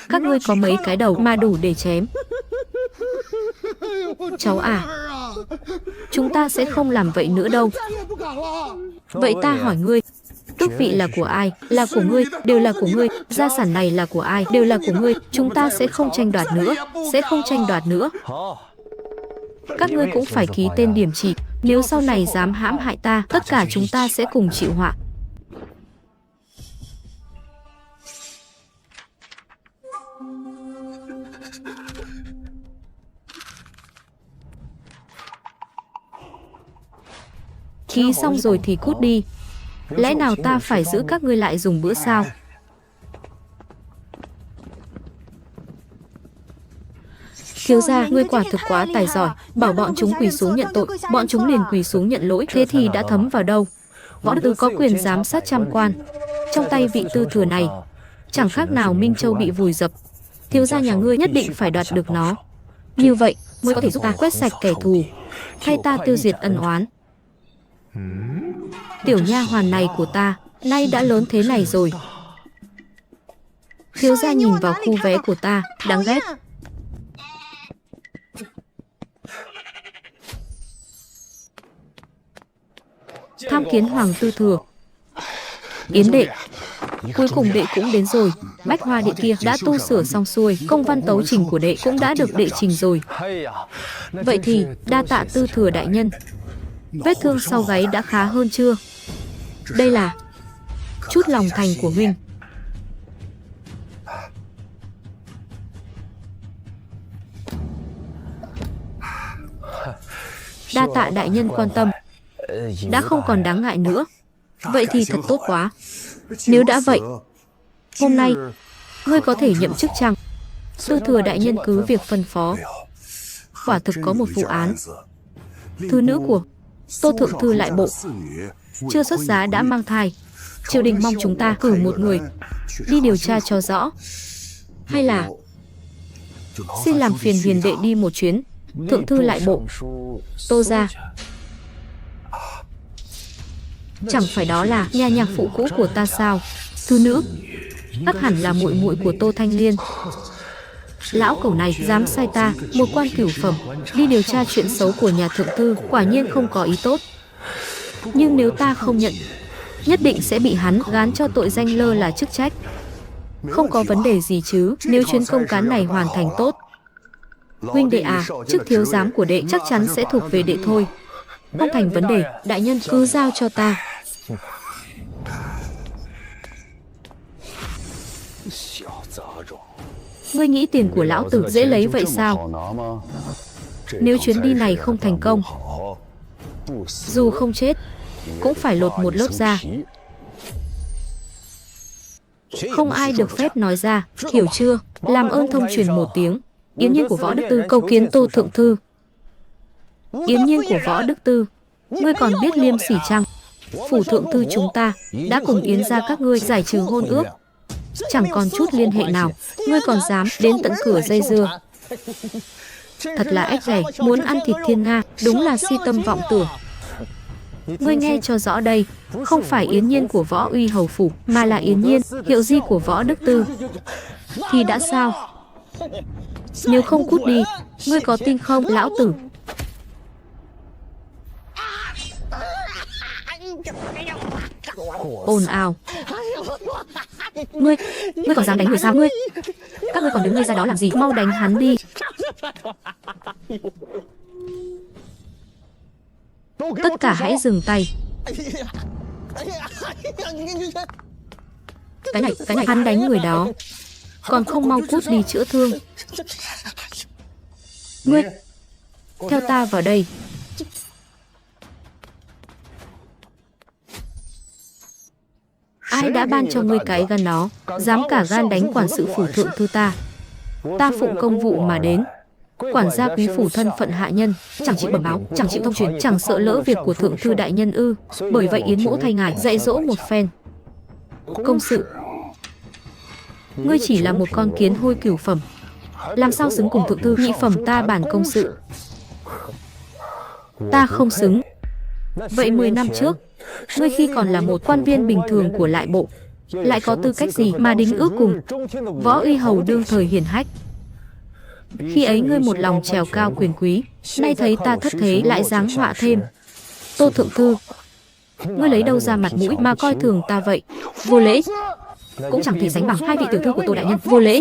các ngươi có mấy cái đầu mà đủ để chém? Cháu à, chúng ta sẽ không làm vậy nữa đâu. Vậy ta hỏi ngươi, tước vị là của ai? Là của ngươi, đều là của ngươi. Gia sản này là của ai? Đều là của ngươi. Chúng ta sẽ không tranh đoạt nữa. Các ngươi cũng phải ký tên điểm chỉ. Nếu sau này dám hãm hại ta, tất cả chúng ta sẽ cùng chịu họa. Ký xong rồi thì cút đi. Lẽ nào ta phải giữ các ngươi lại dùng bữa sao? Thiếu gia, ngươi quả thực quá tài giỏi, bảo bọn chúng quỳ xuống nhận tội, bọn chúng liền quỳ xuống nhận lỗi, thế thì đã thấm vào đâu? Võ Đức Tư có quyền giám sát trăm quan, trong tay vị tư thừa này, chẳng khác nào Minh Châu bị vùi dập. Thiếu gia nhà ngươi nhất định phải đoạt được nó. Như vậy mới có thể giúp ta quét sạch kẻ thù, thay ta tiêu diệt ân oán. Tiểu nha hoàn này của ta, nay đã lớn thế này rồi. Thiếu gia nhìn vào khu vé của ta, đáng ghét. Tham kiến hoàng tư thừa. Yến đệ, cuối cùng đệ cũng đến rồi. Bách Hoa Điện kia đã tu sửa xong xuôi, công văn tấu trình của đệ cũng đã được đệ trình rồi. Vậy thì đa tạ tư thừa đại nhân. Vết thương sau gáy đã khá hơn chưa? Đây là chút lòng thành của huynh. Đa tạ đại nhân quan tâm, đã không còn đáng ngại nữa. Vậy thì thật tốt quá. Nếu đã vậy, hôm nay ngươi có thể nhậm chức chăng? Tư thừa đại nhân cứ việc phân phó. Quả thực có một vụ án. Thứ nữ của Tô thượng thư lại bộ chưa xuất giá đã mang thai. Triều đình mong chúng ta cử một người đi điều tra cho rõ. Hay là xin làm phiền hiền đệ đi một chuyến. Thượng thư lại bộ Tô gia. Chẳng phải đó là nhà nhạc phụ cũ của ta sao? Thứ nữ ắt hẳn là muội muội của Tô Thanh Liên. Lão cẩu này dám sai ta, một quan cửu phẩm, đi điều tra chuyện xấu của nhà thượng thư, quả nhiên không có ý tốt. Nhưng nếu ta không nhận, nhất định sẽ bị hắn gán cho tội danh lơ là chức trách. Không có vấn đề gì chứ, nếu chuyến công cán này hoàn thành tốt. Huynh đệ à, chức thiếu giám của đệ chắc chắn sẽ thuộc về đệ thôi. Không thành vấn đề, đại nhân cứ giao cho ta. Ngươi nghĩ tiền của lão tử dễ lấy vậy sao? Nếu chuyến đi này không thành công, dù không chết, cũng phải lột một lớp da. Không ai được phép nói ra, hiểu chưa? Làm ơn thông truyền một tiếng. Yến Nhiên của Võ Đức Tư cầu kiến Tô thượng thư. Yến Nhiên của Võ Đức Tư, ngươi còn biết liêm sỉ chăng? Phủ thượng thư chúng ta đã cùng Yến gia các ngươi giải trừ hôn ước, chẳng còn chút liên hệ nào. Ngươi còn dám đến tận cửa dây dưa. Thật là ếch ghẻ, muốn ăn thịt thiên nga, đúng là si tâm vọng tưởng. Ngươi nghe cho rõ đây, không phải Yến Nhiên của Võ Uy hầu phủ, mà là Yến Nhiên, hiệu di của Võ Đức Tư. Thì đã sao? Nếu không cút đi, ngươi có tin không lão tử? Ồn ào. Ngươi còn dám đánh người sao ngươi? Các ngươi còn đứng ngây ra đó làm gì? Mau đánh hắn đi. Tất cả hãy dừng tay. Cái này hắn đánh người đó, còn không mau cút đi chữa thương. Ngươi, theo ta vào đây. Ai đã ban cho ngươi cái gan đó, dám cả gan đánh quản sự phủ thượng thư ta? Ta phụng công vụ mà đến. Quản gia quý phủ thân phận hạ nhân, chẳng chịu bẩm báo, chẳng chịu thông truyền, chẳng sợ lỡ việc của thượng thư đại nhân ư? Bởi vậy Yến mỗ thay ngài dạy dỗ một phen. Công sự, ngươi chỉ là một con kiến hôi cửu phẩm, làm sao xứng cùng thượng thư nhị phẩm ta bản công sự? Ta không xứng. Vậy 10 năm trước, ngươi khi còn là một quan viên bình thường của lại bộ, lại có tư cách gì mà đính ước cùng Võ Uy hầu đương thời hiển hách? Khi ấy ngươi một lòng trèo cao quyền quý, nay thấy ta thất thế lại giáng họa thêm. Tô thượng thư, ngươi lấy đâu ra mặt mũi mà coi thường ta vậy? Vô lễ. Cũng chẳng thể sánh bằng hai vị tiểu thư của Tô đại nhân. Vô lễ.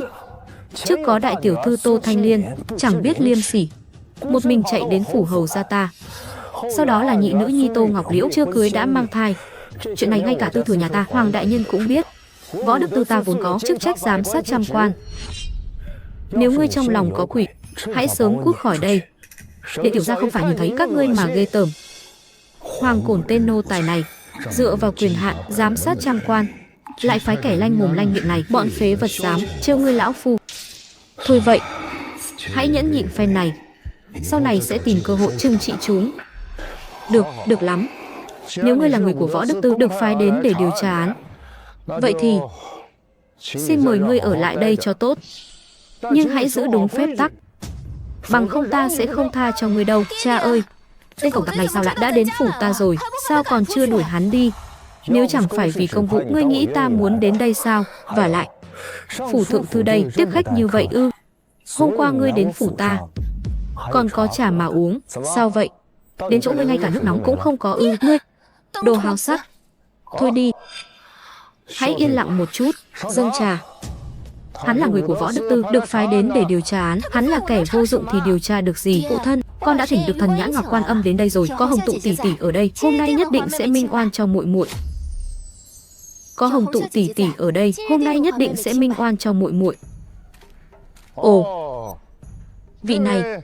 Trước có đại tiểu thư Tô Thanh Liên, chẳng biết liêm sỉ, một mình chạy đến phủ hầu gia ta. Sau đó là nhị nữ nhi Tô Ngọc Liễu chưa cưới đã mang thai. Chuyện này ngay cả tư thừa nhà ta, Hoàng đại nhân cũng biết. Võ Đức Tư ta vốn có chức trách giám sát trăm quan. Nếu ngươi trong lòng có quỷ, hãy sớm cút khỏi đây, để tiểu gia không phải nhìn thấy các ngươi mà ghê tởm. Hoàng Cổn tên nô tài này, dựa vào quyền hạn giám sát trang quan, lại phái kẻ lanh mồm lanh miệng này, bọn phế vật dám trêu ngươi lão phu. Thôi vậy, hãy nhẫn nhịn phen này, sau này sẽ tìm cơ hội trừng trị chúng. Được lắm. Nếu ngươi là người của Võ Đức Tư được phái đến để điều tra án, vậy thì xin mời ngươi ở lại đây cho tốt. Nhưng hãy giữ đúng phép tắc, bằng không ta sẽ không tha cho ngươi đâu. Cha ơi, tên cẩu tặc này sao lại đã đến phủ ta rồi, sao còn chưa đuổi hắn đi? Nếu chẳng phải vì công vụ, ngươi nghĩ ta muốn đến đây sao? Và lại, phủ thượng thư đây tiếp khách như vậy ư? Hôm qua ngươi đến phủ ta, còn có trà mà uống, sao vậy? Đến chỗ ngươi ngay cả nước nóng cũng không có ư? Ngươi, đồ háo sắc. Thôi đi, hãy yên lặng một chút, dâng trà. Hắn là người của Võ Đức Tư, được phái đến để điều tra án. Hắn là kẻ vô dụng thì điều tra được gì? Phụ thân, con đã thỉnh được thần nhãn Ngọc Quan Âm đến đây rồi. Có Hồng Tụ tỷ tỷ ở đây, hôm nay nhất định sẽ minh oan cho muội muội. Có Hồng Tụ tỷ tỷ ở đây, hôm nay nhất định sẽ minh oan cho muội muội. Ồ, vị này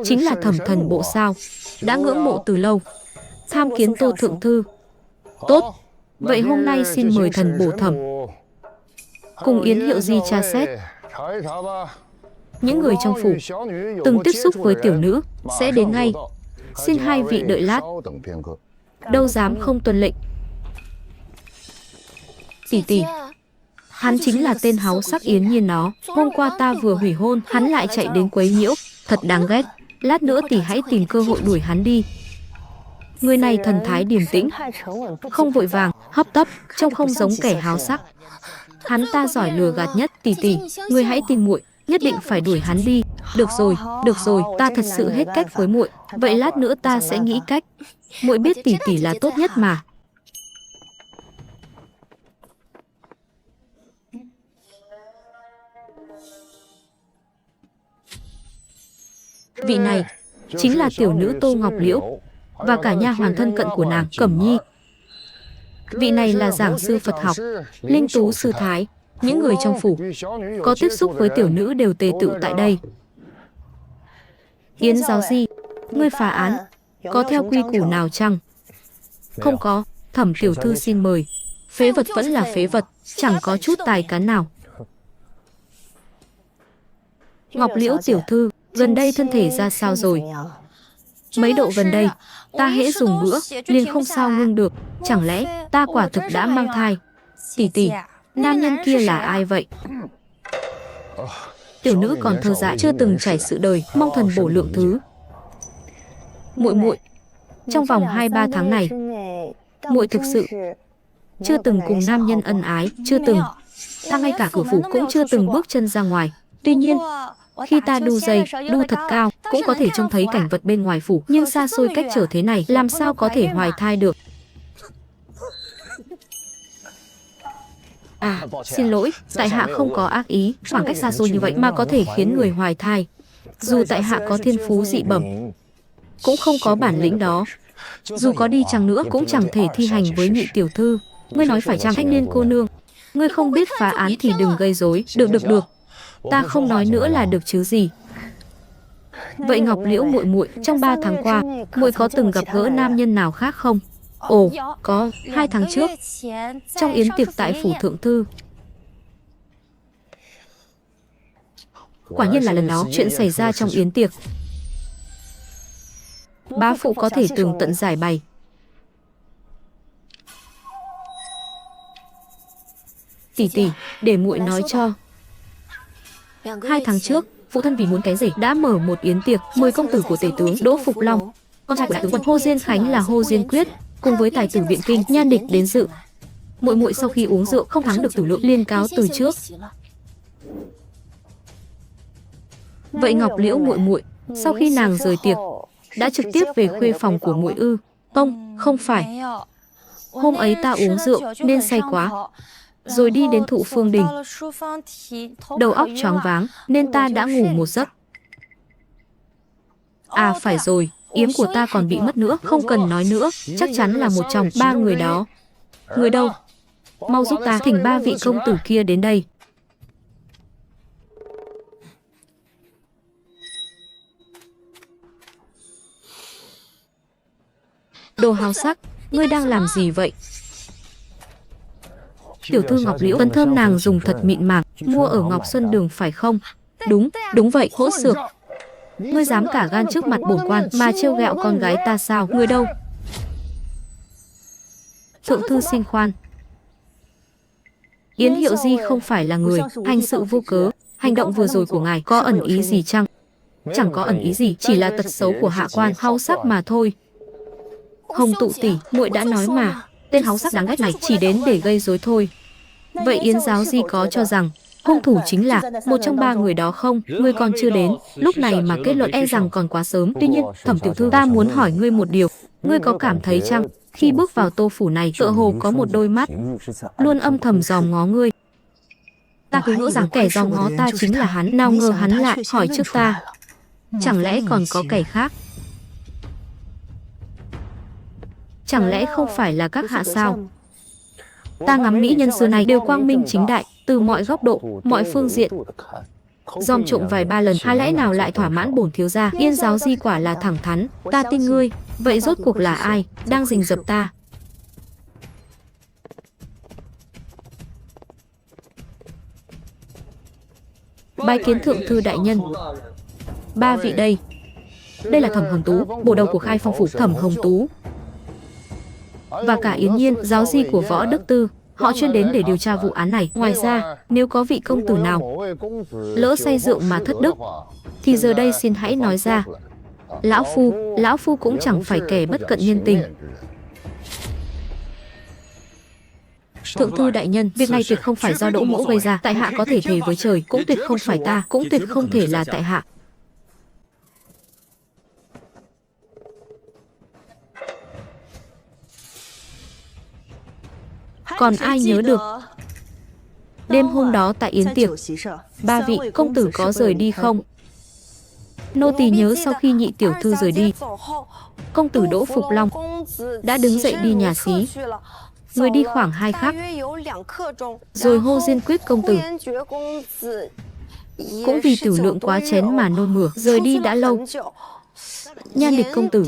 chính là Thẩm Thần Bộ sao? Đã ngưỡng mộ từ lâu, tham kiến Tô thượng thư. Tốt, vậy hôm nay xin mời thần bổ thẩm cùng Yến Hiệu Di tra xét. Những người trong phủ từng tiếp xúc với tiểu nữ sẽ đến ngay. Xin hai vị đợi lát. Đâu dám không tuân lệnh. Tỷ tỷ, hắn chính là tên háu sắc Yến Nhiên nó. Hôm qua ta vừa hủy hôn, hắn lại chạy đến quấy nhiễu, thật đáng ghét. Lát nữa tỷ hãy tìm cơ hội đuổi hắn đi. Người này thần thái điềm tĩnh, không vội vàng, hấp tấp, trông không giống kẻ háo sắc. Hắn ta giỏi lừa gạt nhất. Tỷ tỷ, người hãy tìm muội, nhất định phải đuổi hắn đi. Được rồi, ta thật sự hết cách với muội. Vậy lát nữa ta sẽ nghĩ cách. Muội biết tỷ tỷ là tốt nhất mà. Vị này chính là tiểu nữ Tô Ngọc Liễu và cả nha hoàn thân cận của nàng, Cẩm Nhi. Vị này là giảng sư Phật học, Linh Tú sư thái. Những người trong phủ có tiếp xúc với tiểu nữ đều tề tựu tại đây. Yến giáo di, ngươi phá án có theo quy củ nào chăng? Không có. Thẩm tiểu thư xin mời. Phế vật vẫn là phế vật, chẳng có chút tài cán nào. Ngọc Liễu tiểu thư, gần đây thân thể ra sao rồi? Mấy độ gần đây, ta hễ dùng bữa, liền không sao ngưng được. Chẳng lẽ ta quả thực đã mang thai? Tỷ tỷ, nam nhân kia là ai vậy? Tiểu nữ còn thơ dại, chưa từng trải sự đời, mong thần bổ lượng thứ. Muội, trong vòng 2-3 tháng này, muội thực sự chưa từng cùng nam nhân ân ái, chưa từng. Ta ngay cả cửa phủ cũng chưa từng bước chân ra ngoài. Tuy nhiên, khi ta đu dây, đu thật cao, cũng có thể trông thấy cảnh vật bên ngoài phủ. Nhưng xa xôi cách trở thế này, làm sao có thể hoài thai được? À, xin lỗi, tại hạ không có ác ý. Khoảng cách xa xôi như vậy mà có thể khiến người hoài thai. Dù tại hạ có thiên phú dị bẩm, cũng không có bản lĩnh đó. Dù có đi chăng nữa cũng chẳng thể thi hành với nhị tiểu thư. Ngươi nói phải chăng? Thanh niên cô nương, ngươi không biết phá án thì đừng gây rối. Được. Ta không nói nữa là được chứ gì. Vậy Ngọc Liễu muội, trong 3 tháng qua, muội có từng gặp gỡ nam nhân nào khác không? Ồ, có, 2 tháng trước, trong yến tiệc tại phủ thượng thư. Quả nhiên là lần đó, chuyện xảy ra trong yến tiệc. Bá phụ có thể tường tận giải bày. Tỷ, để muội nói cho. 2 tháng trước, phụ thân vì muốn cái gì đã mở một yến tiệc, mời công tử của tể tướng Đỗ Phục Long, con trai của đại tướng quân Hồ Diên Khánh là Hồ Diên Quyết, cùng với tài tử Biện Kinh Nhan Địch đến dự. Muội sau khi uống rượu không thắng được tử lượng, liền cáo từ trước. Vậy Ngọc Liễu muội, sau khi nàng rời tiệc, đã trực tiếp về khuê phòng của muội ư? Không phải. Hôm ấy ta uống rượu nên say quá, rồi đi đến Thụ Phương Đình, đầu óc choáng váng nên ta đã ngủ một giấc. À phải rồi, yếm của ta còn bị mất nữa. Không cần nói nữa, chắc chắn là một trong 3 người đó. Người đâu? Mau giúp ta thỉnh 3 vị công tử kia đến đây. Đồ háo sắc, ngươi đang làm gì vậy? Tiểu thư Ngọc Liễu, phấn thơm nàng dùng thật mịn màng, mua ở Ngọc Xuân Đường phải không? Đúng, đúng vậy, hỗn xược. Ngươi dám cả gan trước mặt bổn quan mà trêu ghẹo con gái ta sao? Ngươi đâu? Thượng thư xin khoan. Yến Hiệu Di không phải là người hành sự vô cớ. Hành động vừa rồi của ngài có ẩn ý gì chăng? Chẳng có ẩn ý gì, chỉ là tật xấu của hạ quan háo sắc mà thôi. Hồng tụ tỷ, muội đã nói mà, tên háo sắc đáng ghét này chỉ đến để gây rối thôi. Vậy Yến giáo Di có cho rằng hung thủ chính là một trong ba người đó không? Ngươi còn chưa đến, lúc này mà kết luận e rằng còn quá sớm. Tuy nhiên, Thẩm tiểu thư, ta muốn hỏi ngươi một điều. Ngươi có cảm thấy chăng, khi bước vào Tô phủ này, tựa hồ có một đôi mắt luôn âm thầm dòm ngó ngươi? Ta cứ ngỡ rằng kẻ dòm ngó ta chính là hắn, nào ngờ hắn lại hỏi trước ta. Chẳng lẽ còn có kẻ khác? Chẳng lẽ không phải là các hạ sao? Ta ngắm mỹ nhân xưa này đều quang minh chính đại, từ mọi góc độ, mọi phương diện. Dòm trộm vài ba lần, há lẽ nào lại thỏa mãn bổn thiếu gia? Yên giáo Di quả là thẳng thắn, ta tin ngươi. Vậy rốt cuộc là ai đang rình rập ta? Bái kiến thượng thư đại nhân. Ba vị đây. Đây là Thẩm Hồng Tú, bổ đầu của Khai Phong phủ. Thẩm Hồng Tú và cả Yến Nhiên, giáo Di của Võ Đức Tư. Họ chuyên đến để điều tra vụ án này. Ngoài ra, nếu có vị công tử nào lỡ say rượu mà thất đức, thì giờ đây xin hãy nói ra. Lão Phu cũng chẳng phải kẻ bất cận nhân tình. Thượng thư đại nhân, việc này tuyệt không phải do Đỗ Mỗ gây ra. Tại hạ có thể thề với trời, cũng tuyệt không phải ta, cũng tuyệt không thể là tại hạ. Còn ai nhớ được đêm hôm đó tại yến tiệc, ba vị công tử có rời đi không? Nô tỳ nhớ sau khi nhị tiểu thư rời đi, công tử Đỗ Phục Long đã đứng dậy đi nhà xí. Người đi khoảng 2 khắc, rồi hô Diên Quyết công tử cũng vì tiểu lượng quá chén mà nôn mửa, rời đi đã lâu. Nhan Địch công tử,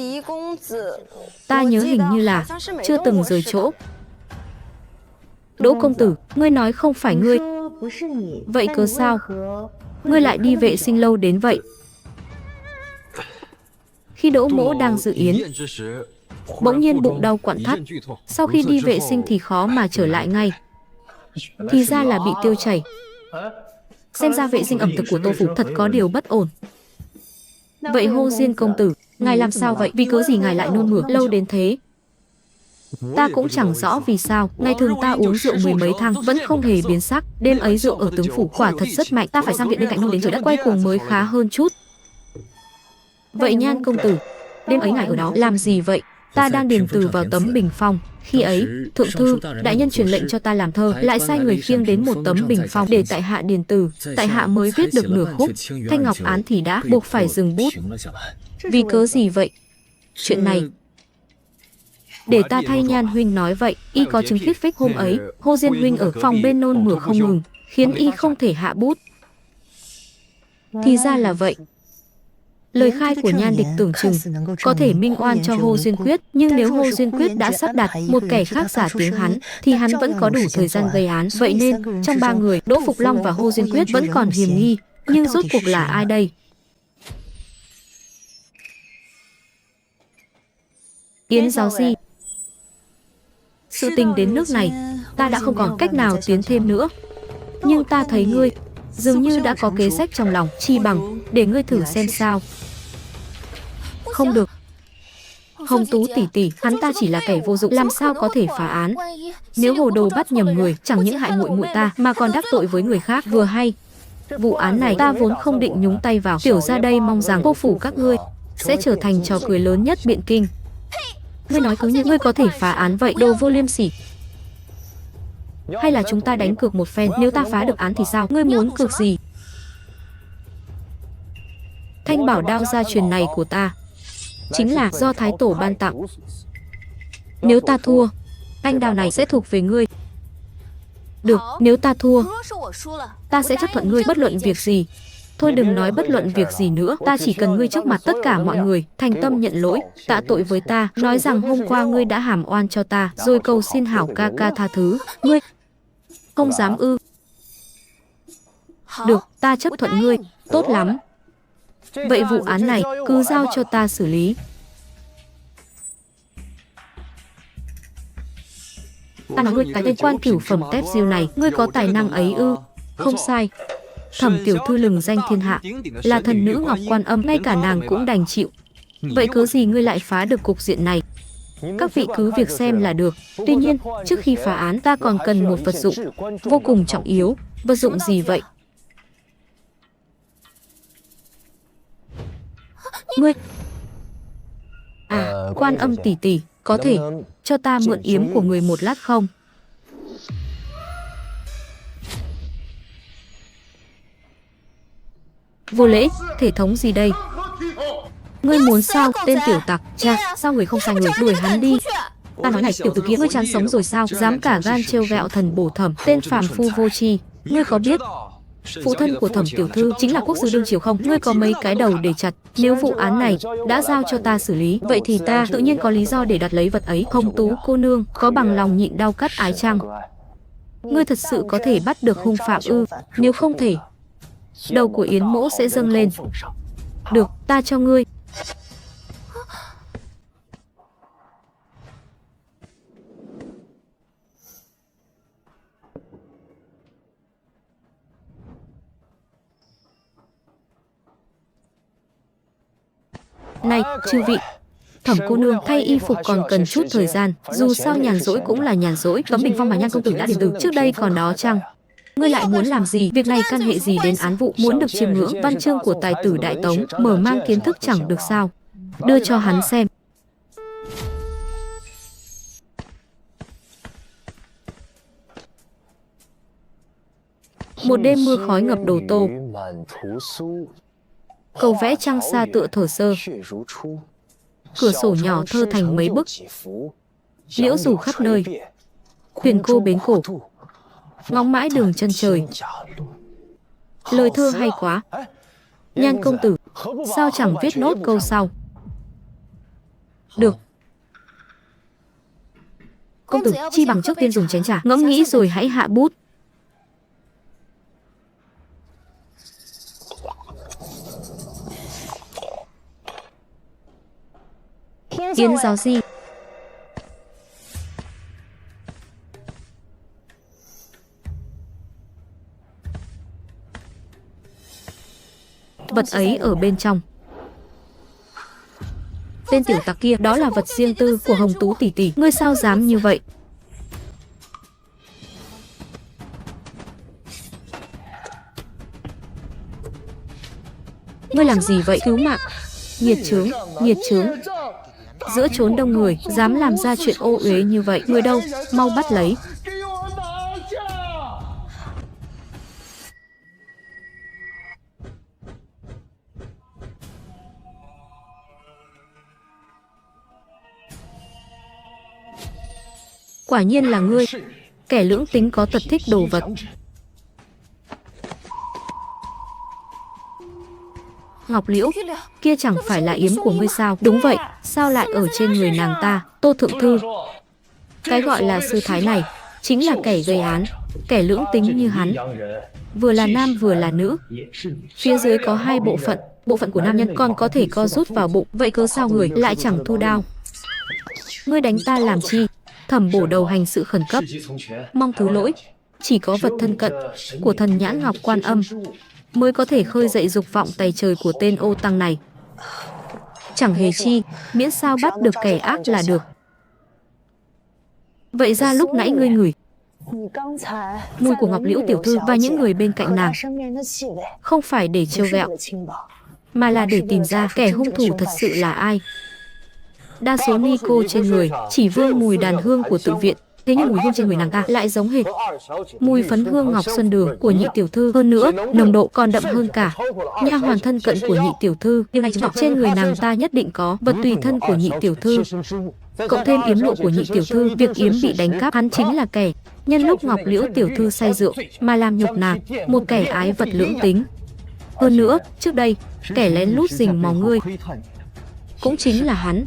ta nhớ hình như là chưa từng rời chỗ. Đỗ công tử, ngươi nói không phải ngươi. Vậy cớ sao ngươi lại đi vệ sinh lâu đến vậy? Khi Đỗ Mỗ đang dự yến, bỗng nhiên bụng đau quặn thắt. Sau khi đi vệ sinh thì khó mà trở lại ngay. Thì ra là bị tiêu chảy. Xem ra vệ sinh ẩm thực của Tô phủ thật có điều bất ổn. Vậy hô Diên công tử, ngài làm sao vậy? Vì cớ gì ngài lại nôn mửa lâu đến thế? Ta cũng chẳng rõ vì sao. Ngày thường ta uống rượu 10 mấy thang vẫn không hề biến sắc. Đêm ấy rượu ở tướng phủ quả thật rất mạnh. Ta phải sang viện bên cạnh nôn đến trời đất quay cuồng mới khá hơn chút. Vậy Nhan công tử, đêm ấy ngài ở đó làm gì vậy? Ta đang điền từ vào tấm bình phong. Khi ấy, thượng thư đại nhân truyền lệnh cho ta làm thơ, lại sai người khiêng đến một tấm bình phong để tại hạ điền từ. Tại hạ mới viết được nửa khúc, thanh ngọc án thì đã buộc phải dừng bút. Vì cớ gì vậy? Chuyện này để ta thay Nhan huynh nói vậy. Y có chứng thuyết phích hôm ấy Hồ Diên huynh ở phòng bên nôn mửa không ngừng, khiến y không thể hạ bút. Thì ra là vậy. Lời khai của Nhan Địch tưởng chừng có thể minh oan cho Hồ Duyên Quyết, nhưng nếu Hồ Duyên Quyết đã sắp đặt một kẻ khác giả tiếng hắn, thì hắn vẫn có đủ thời gian gây án. Vậy nên, trong ba người, Đỗ Phục Long và Hồ Duyên Quyết vẫn còn hiềm nghi. Nhưng rốt cuộc là ai đây? Yến giáo Di, sự tình đến nước này, ta đã không còn cách nào tiến thêm nữa. Nhưng ta thấy ngươi dường như đã có kế sách trong lòng, chi bằng để ngươi thử xem sao. Không được. Hồng Tú tỷ tỷ, hắn ta chỉ là kẻ vô dụng, làm sao có thể phá án? Nếu hồ đồ bắt nhầm người, chẳng những hại muội muội ta mà còn đắc tội với người khác. Vừa hay, vụ án này ta vốn không định nhúng tay vào. Tiểu ra đây mong rằng cô phủ các ngươi sẽ trở thành trò cười lớn nhất Biện Kinh. Ngươi nói cứ như ngươi có thể phá án vậy, đồ vô liêm sỉ. Hay là chúng ta đánh cược một phen, nếu ta phá được án thì sao? Ngươi muốn cược gì? Thanh bảo đao gia truyền này của ta chính là do Thái Tổ ban tặng. Nếu ta thua, thanh đao này sẽ thuộc về ngươi. Được, nếu ta thua, ta sẽ chấp thuận ngươi bất luận việc gì. Thôi đừng nói bất luận việc gì nữa, ta chỉ cần ngươi trước mặt tất cả mọi người, thành tâm nhận lỗi, tạ tội với ta, nói rằng hôm qua ngươi đã hàm oan cho ta, rồi cầu xin hảo ca ca tha thứ. Ngươi không dám ư? Được, ta chấp thuận ngươi, tốt lắm. Vậy vụ án này cứ giao cho ta xử lý. Ta nói ngươi, cái tên quan cửu phẩm tép diêu này, ngươi có tài năng ấy ư? Không sai. Thẩm tiểu thư lừng danh thiên hạ, là thần nữ Ngọc Quan Âm, ngay cả nàng cũng đành chịu. Vậy cớ gì ngươi lại phá được cục diện này? Các vị cứ việc xem là được. Tuy nhiên, trước khi phá án ta còn cần một vật dụng vô cùng trọng yếu. Vật dụng gì vậy? Ngươi... À, Quan Âm tỷ tỷ, có thể cho ta mượn yếm của người một lát không? Vô lễ, thể thống gì đây? Ngươi muốn sao, tên tiểu tặc? Cha, sao người không sai người, đuổi hắn đi. Ta nói này, tiểu tử kia, ngươi chán sống rồi sao? Dám cả gan trêu ghẹo thần bổ Thẩm, tên phàm phu vô tri. Ngươi có biết phụ thân của Thẩm tiểu thư chính là quốc sư đương triều không? Ngươi có mấy cái đầu để chặt. Nếu vụ án này đã giao cho ta xử lý, vậy thì ta tự nhiên có lý do để đoạt lấy vật ấy. Hồng Tú cô nương có bằng lòng nhịn đau cắt ái chăng? Ngươi thật sự có thể bắt được hung phạm ư? Nếu không thể, đầu của Yến mỗ sẽ dâng lên. Được, ta cho ngươi. Này, chư vị, Thẩm cô nương thay y phục còn cần chút thời gian. Dù sao nhàn rỗi cũng là nhàn rỗi. Cấm Bình Phong mà Nhan công tử đã điền từ trước đây còn đó chăng? Ngươi lại muốn làm gì? Việc này can hệ gì đến án vụ? Muốn được chiêm ngưỡng văn chương của tài tử Đại Tống, mở mang kiến thức chẳng được sao? Đưa cho hắn xem. Một đêm mưa khói ngập đồ tô, cầu vẽ trăng xa tựa thở sơ, cửa sổ nhỏ thơ thành mấy bức, liễu rủ khắp nơi, thuyền cô bến cổ, ngóng mãi đường chân trời. Lời thơ hay quá. Nhan công tử, sao chẳng viết nốt câu sau? Được. Công tử, chi bằng trước tiên dùng chén trà, ngẫm nghĩ rồi hãy hạ bút. Yến giáo di. Vật ấy ở bên trong. Tên tiểu tặc kia, đó là vật riêng tư của Hồng Tú tỷ tỷ. Ngươi sao dám như vậy? Ngươi làm gì vậy? Cứu mạng! Nghiệt chướng, nghiệt chướng! Giữa chốn đông người, dám làm ra chuyện ô uế như vậy. Người đâu? Mau bắt lấy! Quả nhiên là ngươi, kẻ lưỡng tính có tật thích đồ vật. Ngọc Liễu, kia chẳng phải là yếm của ngươi sao? Đúng vậy, sao lại ở trên người nàng ta? Tô thượng thư, cái gọi là sư thái này chính là kẻ gây án, kẻ lưỡng tính như hắn, vừa là nam vừa là nữ. Phía dưới có hai bộ phận của nam nhân còn có thể co rút vào bụng. Vậy cớ sao người lại chẳng thu đao? Ngươi đánh ta làm chi? Thẩm bổ đầu hành sự khẩn cấp, mong thứ lỗi. Chỉ có vật thân cận của thần nhãn Ngọc Quan Âm mới có thể khơi dậy dục vọng tày trời của tên ô tăng này. Chẳng hề chi, miễn sao bắt được kẻ ác là được. Vậy ra lúc nãy ngươi ngửi mùi của Ngọc Liễu tiểu thư và những người bên cạnh nàng không phải để trêu ghẹo, mà là để tìm ra kẻ hung thủ thật sự là ai. Đa số ni cô trên người chỉ vương mùi đàn hương của tự viện, thế nhưng mùi hương trên người nàng ta lại giống hệt mùi phấn hương Ngọc Xuân Đường của nhị tiểu thư. Hơn nữa, nồng độ còn đậm hơn cả nha hoàn thân cận của nhị tiểu thư. Điều này chứng tỏ trên người nàng ta nhất định có vật tùy thân của nhị tiểu thư. Cộng thêm yếm lộ của nhị tiểu thư, việc yếm bị đánh cắp, hắn chính là kẻ nhân lúc Ngọc Liễu tiểu thư say rượu mà làm nhục nàng, một kẻ ái vật lưỡng tính. Hơn nữa, trước đây, kẻ lén lút rình mò ngươi cũng chính là hắn.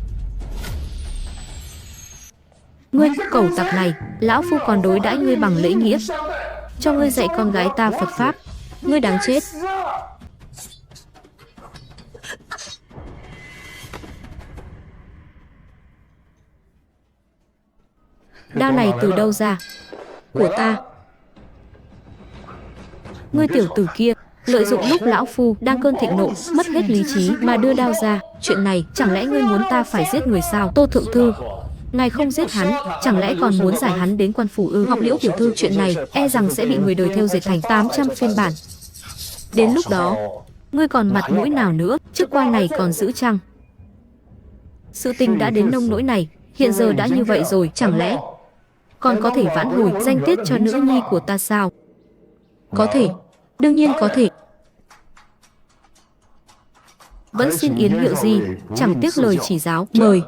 Ngươi cẩu tặc này, lão phu còn đối đãi ngươi bằng lễ nghĩa, cho ngươi dạy con gái ta Phật pháp, ngươi đáng chết. Đao này từ đâu ra? Của ta. Ngươi tiểu tử kia, lợi dụng lúc lão phu đang cơn thịnh nộ, mất hết lý trí mà đưa đao ra. Chuyện này, chẳng lẽ ngươi muốn ta phải giết người sao? Tô thượng thư, ngài không giết hắn, chẳng lẽ còn muốn giải hắn đến quan phủ ư? Ngọc Liễu tiểu thư, chuyện này e rằng sẽ bị người đời theo dệt thành 800 phiên bản. Đến lúc đó, ngươi còn mặt mũi nào nữa, chức quan này còn giữ chăng? Sự tình đã đến nông nỗi này, hiện giờ đã như vậy rồi, chẳng lẽ còn có thể vãn hồi danh tiết cho nữ nhi của ta sao? Có thể, đương nhiên có thể. Vẫn xin yến hiệu gì, chẳng tiếc lời chỉ giáo, mời.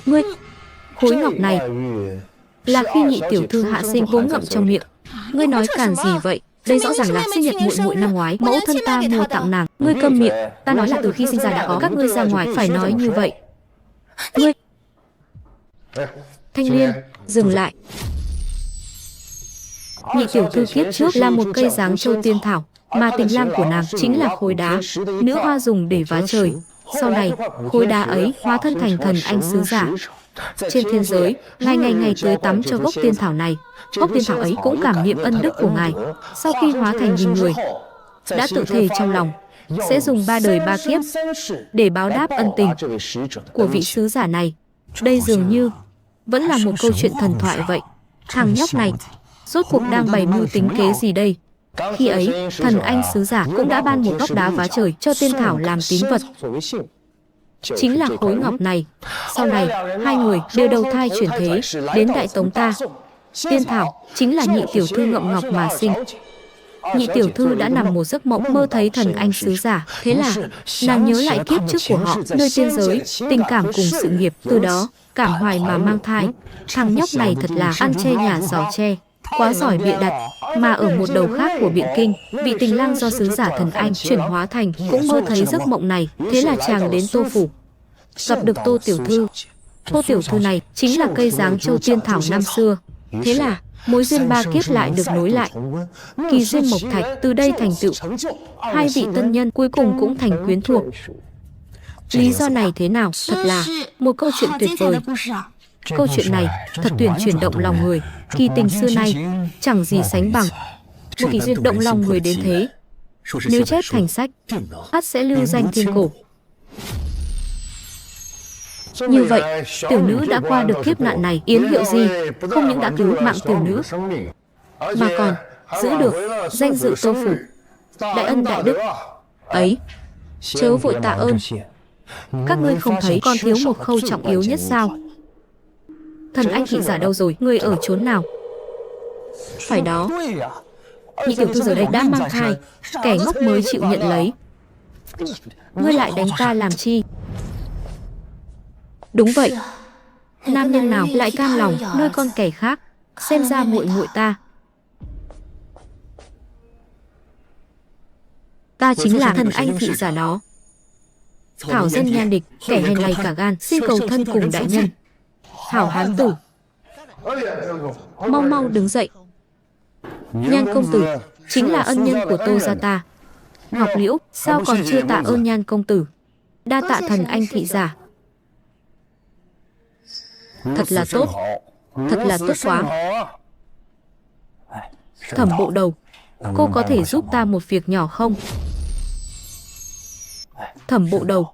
Ngươi, khối ngọc này là khi nhị tiểu thư hạ sinh vốn ngậm trong miệng. Ngươi nói càn gì vậy? Đây rõ ràng là sinh nhật muội muội năm ngoái, mẫu thân ta mua tặng nàng. Ngươi câm miệng, ta nói là từ khi sinh ra đã có, các ngươi ra ngoài phải nói như vậy. Ngươi, Thanh Liên, dừng lại. Nhị tiểu thư kiếp trước là một cây giáng châu tiên thảo, mà tình lang của nàng chính là khối đá nữ hoa dùng để vá trời. Sau này, khối đá ấy hóa thân thành thần anh sứ giả. Trên thiên giới, ngài ngày ngày tưới tắm cho gốc tiên thảo này. Gốc tiên thảo ấy cũng cảm niệm ân đức của ngài. Sau khi hóa thành hình người, đã tự thề trong lòng sẽ dùng 3 đời 3 kiếp để báo đáp ân tình của vị sứ giả này. Đây dường như vẫn là một câu chuyện thần thoại vậy. Thằng nhóc này rốt cuộc đang bày mưu tính kế gì đây? Khi ấy, thần anh sứ giả cũng đã ban một góc đá vá trời cho tiên thảo làm tín vật. Chính là khối ngọc này. Sau này, hai người đều đầu thai chuyển thế đến Đại Tống ta. Tiên thảo chính là nhị tiểu thư ngậm ngọc mà sinh. Nhị tiểu thư đã nằm một giấc mộng mơ thấy thần anh sứ giả. Thế là nàng nhớ lại kiếp trước của họ, nơi tiên giới, tình cảm cùng sự nghiệp. Từ đó, cảm hoài mà mang thai. Thằng nhóc này thật là ăn chê nhà giò tre, quá giỏi bịa đặt. Mà ở một đầu khác của Biện Kinh, vị tình lang do sứ giả thần anh chuyển hóa thành cũng mơ thấy giấc mộng này. Thế là chàng đến Tô phủ, gặp được Tô tiểu thư. Tô tiểu thư này chính là cây giáng châu tiên thảo năm xưa. Thế là mối duyên 3 kiếp lại được nối lại. Kỳ duyên mộc thạch từ đây thành tựu. Hai vị tân nhân cuối cùng cũng thành quyến thuộc. Lý do này thế nào? Thật là một câu chuyện tuyệt vời. Câu chuyện này thật tuyển chuyển động lòng người. Kỳ tình xưa nay chẳng gì sánh bằng. Một kỳ duyên động lòng người đến thế, nếu chép thành sách, ắt sẽ lưu danh thiên cổ. Như vậy, tiểu nữ đã qua được kiếp nạn này. Yến Hiệu Di không những đã cứu mạng tiểu nữ, mà còn giữ được danh dự Tô phủ. Đại ân đại đức ấy, chớ vội tạ ơn. Các ngươi không thấy còn thiếu một khâu trọng yếu nhất sao? Thần anh thị giả đâu rồi? Ngươi ở chốn nào? Phải đó, nhị tiểu thư giờ đây đã mang thai, kẻ ngốc mới chịu nhận lấy. Ngươi lại đánh ta làm chi? Đúng vậy, nam nhân nào lại cam lòng nuôi con kẻ khác? Xem ra muội muội ta chính là thần anh thị giả đó. Thảo dân nhan địch, kẻ hành lầy cả gan, xin cầu thân cùng đại nhân. Hảo hán tử, mau mau đứng dậy. Nhan công tử chính là ân nhân của Tô gia ta. Ngọc Liễu, sao còn chưa tạ ơn Nhan công tử? Đa tạ thần anh thị giả. Thật là tốt, thật là tốt quá. Thẩm bộ đầu, cô có thể giúp ta một việc nhỏ không? Thẩm bộ đầu,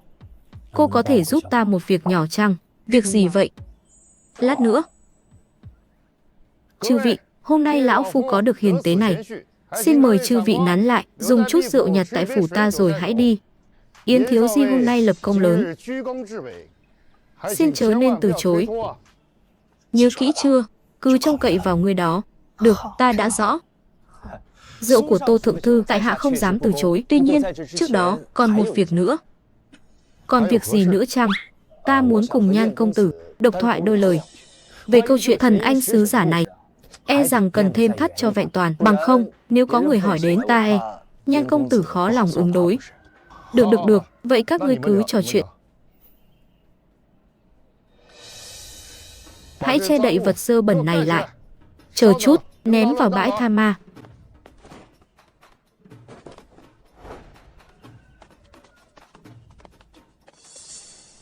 cô có thể giúp ta một việc nhỏ chăng? Việc gì vậy? Lát nữa. Chư vị, hôm nay lão phu có được hiền tế này, xin mời chư vị nán lại, dùng chút rượu nhặt tại phủ ta rồi hãy đi. Yến thiếu di hôm nay lập công lớn, xin chớ nên từ chối. Nhớ kỹ chưa? Cứ trông cậy vào người đó. Được, ta đã rõ. Rượu của Tô thượng thư tại hạ không dám từ chối. Tuy nhiên, trước đó còn một việc nữa. Còn việc gì nữa chăng? Ta muốn cùng Nhan công tử độc thoại đôi lời về câu chuyện thần anh sứ giả này. E rằng cần thêm thắt cho vẹn toàn, bằng không, nếu có người hỏi đến ta Nhan công tử khó lòng ứng đối. Được, vậy các ngươi cứ trò chuyện. Hãy che đậy vật dơ bẩn này lại. Chờ chút, ném vào bãi tha ma.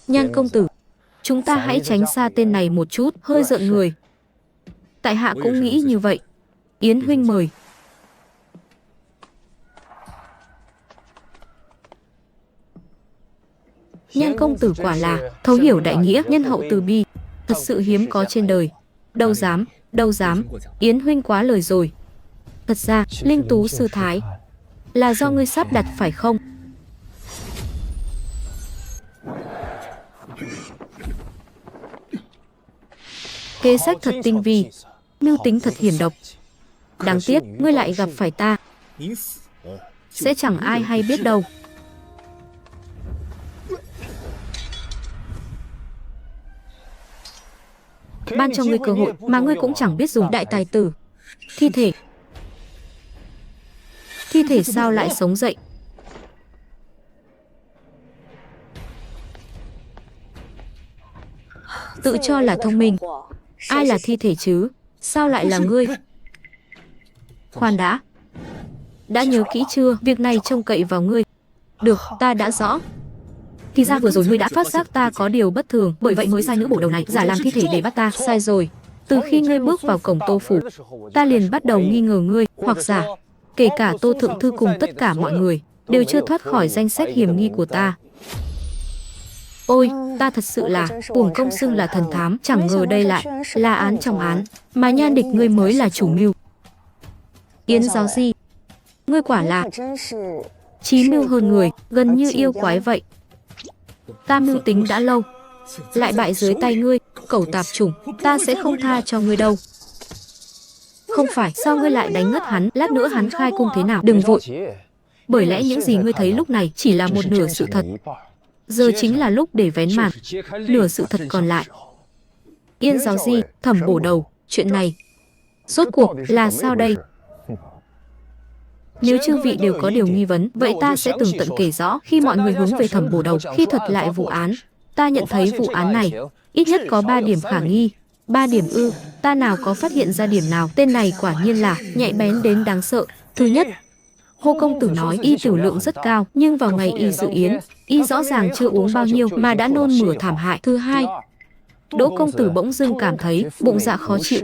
Nhan công tử, chúng ta hãy tránh xa tên này một chút, hơi giận người. Tại hạ cũng nghĩ như vậy. Yến huynh mời. Nhan công tử quả là thấu hiểu đại nghĩa, nhân hậu từ bi, thật sự hiếm có trên đời. Đâu dám, Yến huynh quá lời rồi. Thật ra, Linh Tú sư thái là do ngươi sắp đặt phải không? Kế sách thật tinh vi, mưu tính thật hiểm độc. Đáng tiếc, ngươi lại gặp phải ta. Sẽ chẳng ai hay biết đâu. Ban cho ngươi cơ hội mà ngươi cũng chẳng biết dùng. Đại tài tử. Thi thể sao lại sống dậy? Tự cho là thông minh. Ai là thi thể chứ? Sao lại là ngươi? Khoan đã nhớ kỹ chưa? Việc này trông cậy vào ngươi. Được, ta đã rõ. Thì ra vừa rồi ngươi đã phát giác ta có điều bất thường, bởi vậy mới sai nữ bổ đầu này giả làm thi thể để bắt ta. Sai rồi. Từ khi ngươi bước vào cổng Tô phủ, ta liền bắt đầu nghi ngờ ngươi, hoặc giả kể cả Tô thượng thư cùng tất cả mọi người đều chưa thoát khỏi danh sách hiểm nghi của ta. Ôi, ta thật sự là uổng công xưng là thần thám, chẳng ngờ đây lại là án trong án, mà Nhan địch ngươi mới là chủ mưu. Yến giáo di, ngươi quả là trí mưu hơn người, gần như yêu quái vậy. Ta mưu tính đã lâu, lại bại dưới tay ngươi, cẩu tạp chủng, ta sẽ không tha cho ngươi đâu. Không phải, sao ngươi lại đánh ngất hắn, lát nữa hắn khai cung thế nào? Đừng vội, bởi lẽ những gì ngươi thấy lúc này chỉ là một nửa sự thật. Giờ chính là lúc để vén màn nửa sự thật còn lại. Yên giáo di, Thẩm bổ đầu, chuyện này rốt cuộc là sao đây? Nếu chư vị đều có điều nghi vấn, vậy ta sẽ tường tận kể rõ. Khi mọi người hướng về Thẩm bổ đầu, khi thuật lại vụ án, ta nhận thấy vụ án này ít nhất có 3 điểm khả nghi. 3 điểm ư? Ta nào có phát hiện ra điểm nào? Tên này quả nhiên là nhạy bén đến đáng sợ. Thứ nhất, Hồ công tử nói y tiểu lượng rất cao, nhưng vào ngày y dự yến, y rõ ràng chưa uống bao nhiêu mà đã nôn mửa thảm hại. Thứ hai, Đỗ công tử bỗng dưng cảm thấy bụng dạ khó chịu.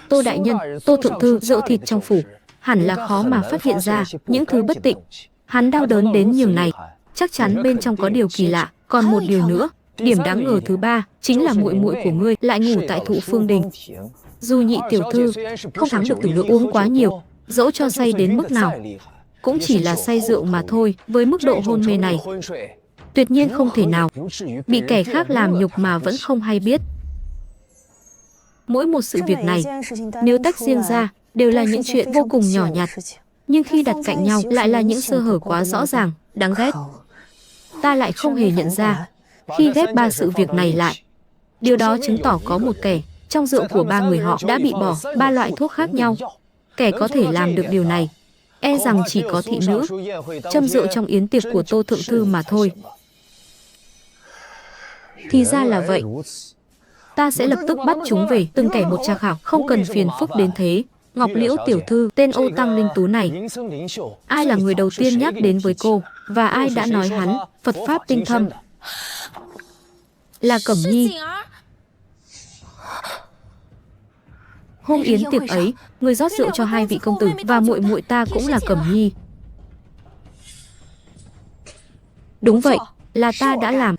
Tô đại nhân, Tô thượng thư rượu thịt trong phủ, hẳn là khó mà phát hiện ra những thứ bất tịnh. Hắn đau đớn đến nhường này, chắc chắn bên trong có điều kỳ lạ. Còn một điều nữa, điểm đáng ngờ thứ ba chính là muội muội của ngươi lại ngủ tại Thụ Phương Đình. Dù nhị tiểu thư không thắng được tiểu lượng uống quá nhiều, dẫu cho say đến mức nào cũng chỉ là say rượu mà thôi. Với mức độ hôn mê này, tuyệt nhiên không thể nào bị kẻ khác làm nhục mà vẫn không hay biết. Mỗi một sự việc này, nếu tách riêng ra, đều là những chuyện vô cùng nhỏ nhặt, nhưng khi đặt cạnh nhau lại là những sơ hở quá rõ ràng, đáng ghét. Ta lại không hề nhận ra khi ghép 3 sự việc này lại. Điều đó chứng tỏ có một kẻ trong rượu của 3 người họ đã bị bỏ 3 loại thuốc khác nhau. Kẻ có thể làm được điều này e rằng chỉ có thị nữ châm rượu trong yến tiệc của Tô thượng thư mà thôi. Thì ra là vậy. Ta sẽ lập tức bắt chúng về, từng kẻ một tra khảo, không cần phiền phức đến thế. Ngọc Liễu tiểu thư, tên ô tăng Linh Tú này, ai là người đầu tiên nhắc đến với cô, và ai đã nói hắn Phật pháp tinh thâm? Là Cẩm Nhi. Hôm yến tiệc ấy, người rót rượu cho 2 vị công tử và muội muội ta cũng là Cẩm Nhi. Đúng vậy, là ta đã làm.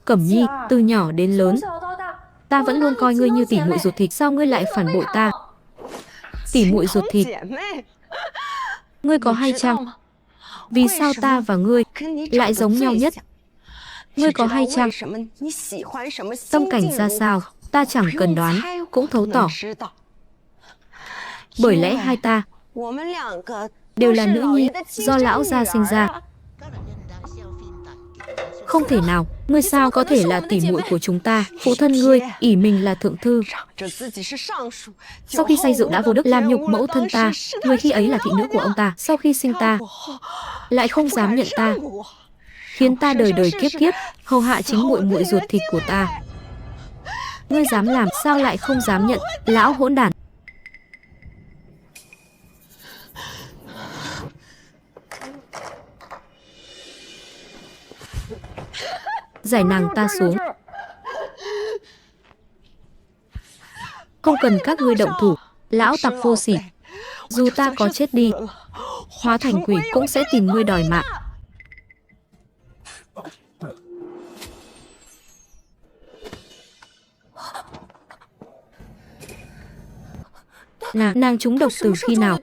Cẩm Nhi, từ nhỏ đến lớn, ta vẫn luôn coi ngươi như tỉ muội ruột thịt, sao ngươi lại phản bội ta? Tỉ muội ruột thịt? Ngươi có hay chăng? Vì sao ta và ngươi lại giống nhau nhất? Ngươi có hay chăng? Tâm cảnh ra sao, ta chẳng cần đoán, cũng thấu tỏ. Bởi lẽ hai ta đều là nữ nhi do lão gia sinh ra. Không thể nào, ngươi sao có thể là tỷ muội của chúng ta? Phụ thân ngươi, ỷ mình là thượng thư. Sau khi say rượu đã vô đức làm nhục mẫu thân ta, người khi ấy là thị nữ của ông ta. Sau khi sinh ta, lại không dám nhận ta, khiến ta đời đời kiếp kiếp hầu hạ chính muội muội ruột thịt của ta. Ngươi dám làm, sao lại không dám nhận? Lão hỗn đản! Giải nàng ta xuống. Không cần các ngươi động thủ, lão tặc vô sỉ. Dù ta có chết đi, hóa thành quỷ cũng sẽ tìm ngươi đòi mạng. Nàng trúng độc từ khi nào?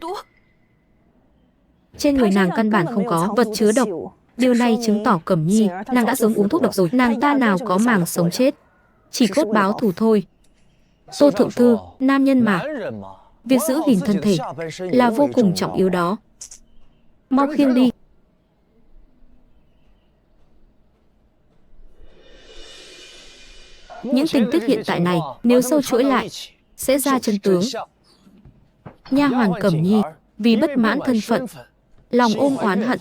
Trên người nàng căn bản không có vật chứa độc. Điều này chứng tỏ Cẩm Nhi, nàng đã sớm uống thuốc độc rồi. Nàng ta nào có màng sống chết, chỉ cốt báo thù thôi. Tô thượng thư, nam nhân mà, việc giữ gìn thân thể là vô cùng trọng yếu đó. Mau khiêng đi. Những tình tiết hiện tại này, nếu sâu chuỗi lại, sẽ ra chân tướng. Nha hoàn Cẩm Nhi, vì bất mãn thân phận, lòng ôm oán hận,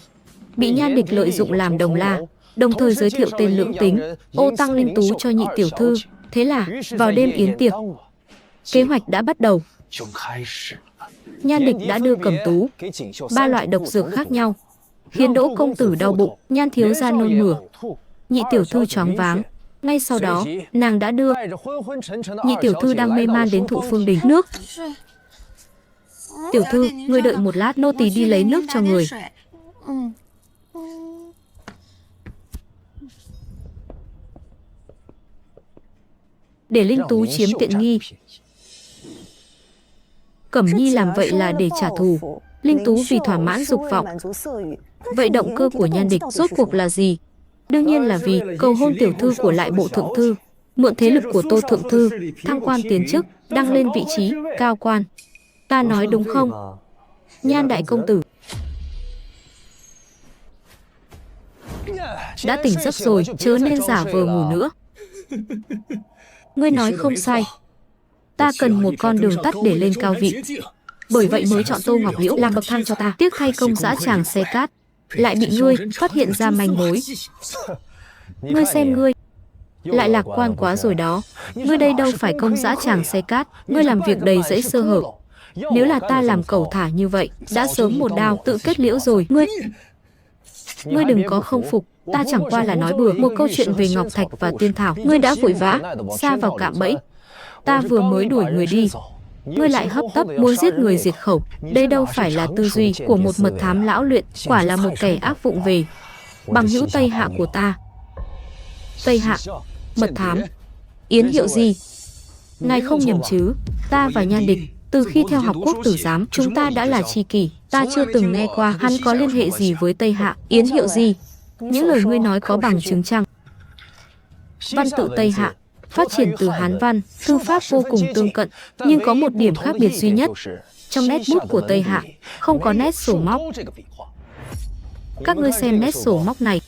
bị Nhan Địch lợi dụng làm đồng la, đồng thời giới thiệu tên lưỡng tính, ô tăng linh tú cho nhị tiểu thư. Thế là, vào đêm yến tiệc, kế hoạch đã bắt đầu. Nhan Địch đã đưa Cẩm Tú 3 loại độc dược khác nhau, khiến Đỗ công tử đau bụng, Nhan thiếu gia nôn mửa, nhị tiểu thư choáng váng. Ngay sau đó, nàng đã đưa nhị tiểu thư đang mê man đến Thụ Phương Đình. Nước. Tiểu thư, ngươi đợi một lát, nô tỳ đi lấy nước cho người. Để Linh Tú chiếm tiện nghi. Cẩm Nhi làm vậy là để trả thù. Linh Tú vì thỏa mãn dục vọng. Vậy động cơ của Nhan Địch rốt cuộc là gì? Đương nhiên là vì cầu hôn tiểu thư của lại bộ thượng thư, mượn thế lực của Tô thượng thư, thăng quan tiến chức, đăng lên vị trí cao quan. Ta nói đúng không? Nhan đại công tử đã tỉnh giấc rồi, chớ nên giả vờ ngủ nữa. Ngươi nói không sai. Ta cần một con đường tắt để lên cao vị. Bởi vậy mới chọn Tô Ngọc Liễu làm bậc thang cho ta. Tiếc thay công dã tràng xe cát, lại bị ngươi phát hiện ra manh mối. Ngươi xem ngươi, lại lạc quan quá rồi đó. Ngươi đây đâu phải công dã tràng xe cát, ngươi làm việc đầy dẫy sơ hở. Nếu là ta làm cẩu thả như vậy, đã sớm một đao tự kết liễu rồi. Ngươi đừng có không phục, ta chẳng qua là nói bừa một câu chuyện về Ngọc Thạch và Tiên Thảo. Ngươi đã vội vã sa vào cạm bẫy. Ta vừa mới đuổi người đi, ngươi lại hấp tấp muốn giết người diệt khẩu. Đây đâu phải là tư duy của một mật thám lão luyện, quả là một kẻ ác vụng về. Bằng hữu Tây Hạ của ta. Tây Hạ, mật thám, yến hiệu gì? Ngài không nhầm chứ? Ta và Nhan Địch, từ khi theo học quốc tử giám, chúng ta đã là tri kỷ. Ta chưa từng nghe qua hắn có liên hệ gì với Tây Hạ. Yến hiệu gì? Những lời ngươi nói có bằng chứng chăng? Văn tự Tây Hạ phát triển từ Hán văn, thư pháp vô cùng tương cận, nhưng có một điểm khác biệt duy nhất. Trong nét bút của Tây Hạ, không có nét sổ móc. Các ngươi xem nét sổ móc này.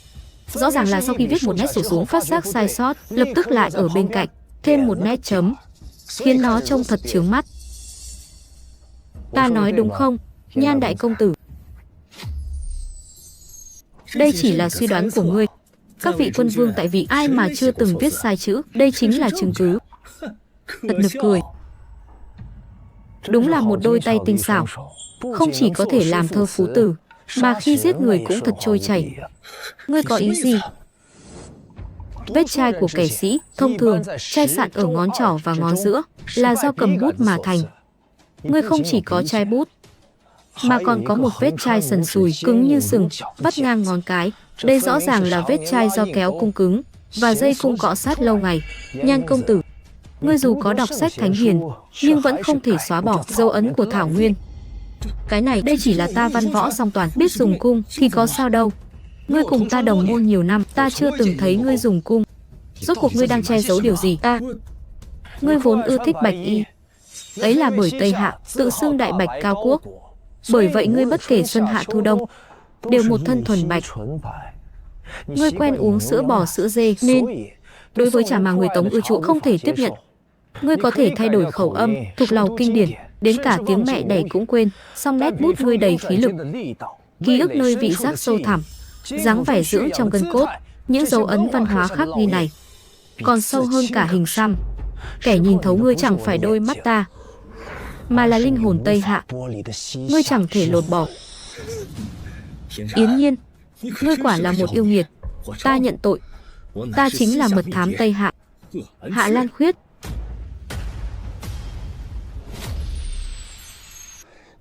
Rõ ràng là sau khi viết một nét sổ xuống phát giác sai sót, lập tức lại ở bên cạnh thêm một nét chấm, khiến nó trông thật chướng mắt. Ta nói đúng không, Nhan đại công tử? Đây chỉ là suy đoán của ngươi. Các vị quân vương tại vị ai mà chưa từng viết sai chữ, đây chính là chứng cứ. Thật nực cười. Đúng là một đôi tay tinh xảo, không chỉ có thể làm thơ phú tử, mà khi giết người cũng thật trôi chảy. Ngươi có ý gì? Vết chai của kẻ sĩ, thông thường, chai sạn ở ngón trỏ và ngón giữa, là do cầm bút mà thành. Ngươi không chỉ có chai bút, mà còn có một vết chai sần sùi, cứng như sừng, vắt ngang ngón cái. Đây rõ ràng là vết chai do kéo cung cứng, và dây cung cọ sát lâu ngày. Nhan công tử, ngươi dù có đọc sách thánh hiền, nhưng vẫn không thể xóa bỏ dấu ấn của Thảo Nguyên. Cái này, đây chỉ là ta văn võ song toàn, biết dùng cung thì có sao đâu. Ngươi cùng ta đồng môn nhiều năm, ta chưa từng thấy ngươi dùng cung. Rốt cuộc ngươi đang che giấu điều gì? Ngươi vốn ưa thích bạch y, ấy là bởi Tây Hạ tự xưng đại bạch cao quốc. Bởi vậy ngươi bất kể xuân hạ thu đông đều một thân thuần bạch. Ngươi quen uống sữa bò sữa dê nên đối với trà mà người Tống ưa chuộng không thể tiếp nhận. Ngươi có thể thay đổi khẩu âm, thuộc lòng kinh điển, đến cả tiếng mẹ đẻ cũng quên, song nét bút ngươi đầy khí lực. Ký ức nơi vị giác sâu thẳm, dáng vẻ dưỡng trong gân cốt, những dấu ấn văn hóa khắc ghi này còn sâu hơn cả hình xăm. Kẻ nhìn thấu ngươi chẳng phải đôi mắt ta, mà là linh hồn Tây Hạ. Ngươi chẳng thể lột bỏ. Yến Nhiên, ngươi quả là một yêu nghiệt. Ta nhận tội. Ta chính là mật thám Tây Hạ, Hạ Lan Khuyết.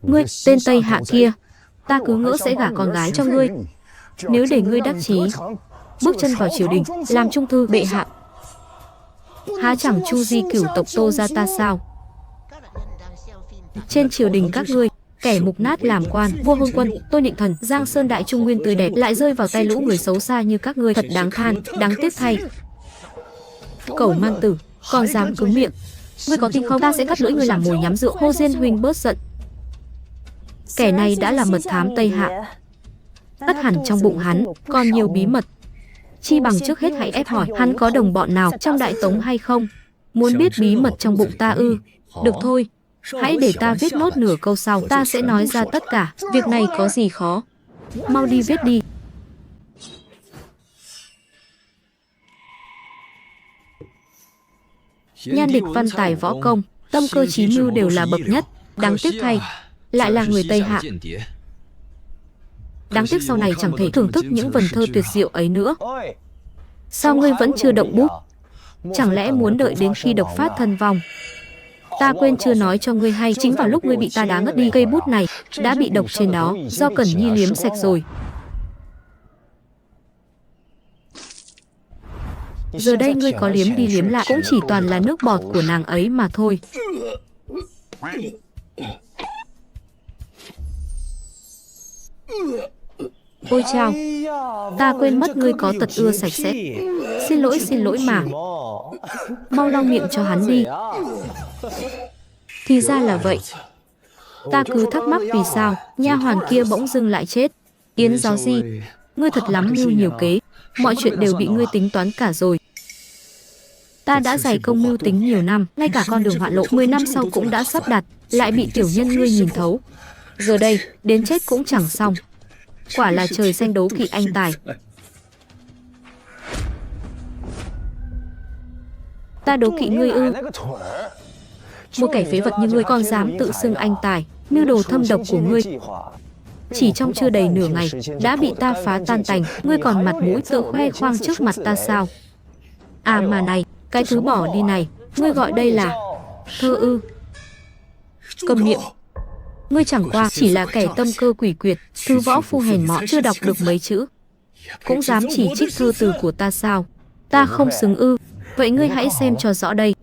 Ngươi, tên Tây Hạ kia, ta cứ ngỡ sẽ gả con gái cho ngươi. Nếu để ngươi đắc chí, bước chân vào triều đình, làm trung thư bệ hạ, há chẳng chu di cửu tộc Tô gia ta sao? Trên triều đình các ngươi, kẻ mục nát làm quan, vua hôn quân, Tôi Nịnh Thần, Giang Sơn Đại Trung Nguyên tươi đẹp lại rơi vào tay lũ người xấu xa như các ngươi, thật đáng than, đáng tiếc thay. Cẩu mang tử, còn dám cứng miệng. Ngươi có tin không? Ta sẽ cắt lưỡi ngươi làm mồi nhắm rượu. Hồ Diên huynh bớt giận. Kẻ này đã là mật thám Tây Hạ. Tất hẳn trong bụng hắn còn nhiều bí mật. Chi bằng trước hết hãy ép hỏi hắn có đồng bọn nào trong Đại Tống hay không. Muốn biết bí mật trong bụng ta ư? Được thôi, hãy để ta viết nốt nửa câu sau, ta sẽ nói ra tất cả. Việc này có gì khó? Mau đi viết đi. Nhan địch văn tài võ công, tâm cơ trí mưu đều là bậc nhất. Đáng tiếc thay, lại là người Tây Hạ. Đáng tiếc sau này chẳng thể thưởng thức những vần thơ tuyệt diệu ấy nữa. Sao ngươi vẫn chưa động bút? Chẳng lẽ muốn đợi đến khi độc phát thân vong? Ta quên chưa nói cho ngươi hay, chính vào lúc ngươi bị ta đá ngất đi, cây bút này đã bị độc trên đó, do Cẩn Nhi liếm sạch rồi. Giờ đây ngươi có liếm đi liếm lại cũng chỉ toàn là nước bọt của nàng ấy mà thôi. Ôi chao, ta quên mất ngươi có tật ưa sạch sẽ. Xin lỗi mà. Mau lau miệng cho hắn đi. Thì ra là vậy. Ta cứ thắc mắc vì sao nha hoàn kia bỗng dưng lại chết. Yến Giáo Di, ngươi thật lắm mưu nhiều kế. Mọi chuyện đều bị ngươi tính toán cả rồi. Ta đã dày công mưu tính nhiều năm, ngay cả con đường hoạn lộ 10 năm sau cũng đã sắp đặt, lại bị tiểu nhân ngươi nhìn thấu. Giờ đây, đến chết cũng chẳng xong. Quả là trời xanh đố kỵ anh tài. Ta đố kỵ ngươi ư? Một kẻ phế vật như ngươi còn dám tự xưng anh tài, mưu đồ thâm độc của ngươi chỉ trong chưa đầy nửa ngày đã bị ta phá tan tành. Ngươi còn mặt mũi tự khoe khoang trước mặt ta sao? À mà này, cái thứ bỏ đi này, ngươi gọi đây là thơ ư? Câm miệng. Ngươi chẳng qua chỉ là kẻ tâm cơ quỷ quyệt, thứ võ phu hèn mọn chưa đọc được mấy chữ, cũng dám chỉ trích thơ từ của ta sao? Ta không xứng ư? Vậy ngươi hãy xem cho rõ đây.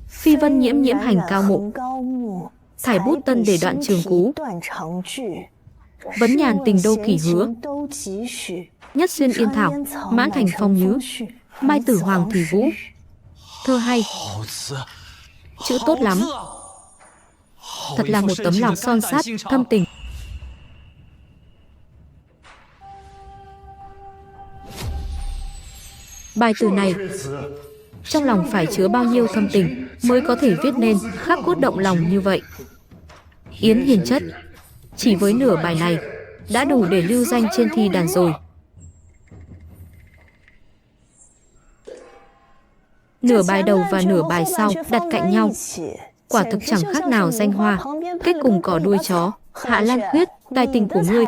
Phi vân nhiễm nhiễm hành cao mộ, thải bút tân để đoạn trường cú. Vấn nhàn tình đô kỷ hứa, nhất xuyên yên thảo, mãn thành phong nhứ, mai tử hoàng thì vũ. Thơ hay, chữ tốt lắm. Thật là một tấm lòng son sắt, thâm tình. Bài từ này trong lòng phải chứa bao nhiêu thâm tình mới có thể viết nên khắc cốt động lòng như vậy. Yến hiền chất, chỉ với nửa bài này đã đủ để lưu danh trên thi đàn rồi. Nửa bài đầu và nửa bài sau đặt cạnh nhau, quả thực chẳng khác nào danh hoa kết cùng cỏ đuôi chó. Hạ Lan Khuyết, tài tình của ngươi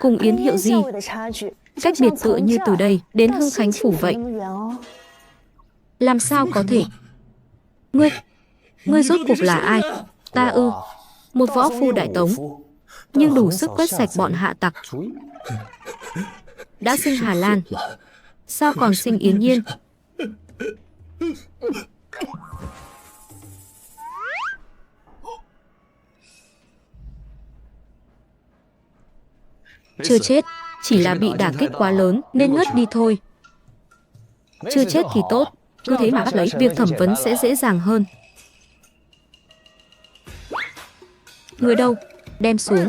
cùng Yến Hiệu Di cách biệt tựa như từ đây đến Hưng Khánh Phủ vậy. Làm sao có thể? Ngươi rốt cuộc là ai? Ta ư? Một võ phu Đại Tống, nhưng đủ sức quét sạch bọn hạ tặc. Đã sinh Hà Lan, sao còn sinh Yến Nhiên? Chưa chết, chỉ là bị đả kích quá lớn nên ngất đi thôi. Chưa chết thì tốt, cứ thế mà bắt lấy, việc thẩm vấn sẽ dễ dàng hơn. Người đâu? Đem xuống.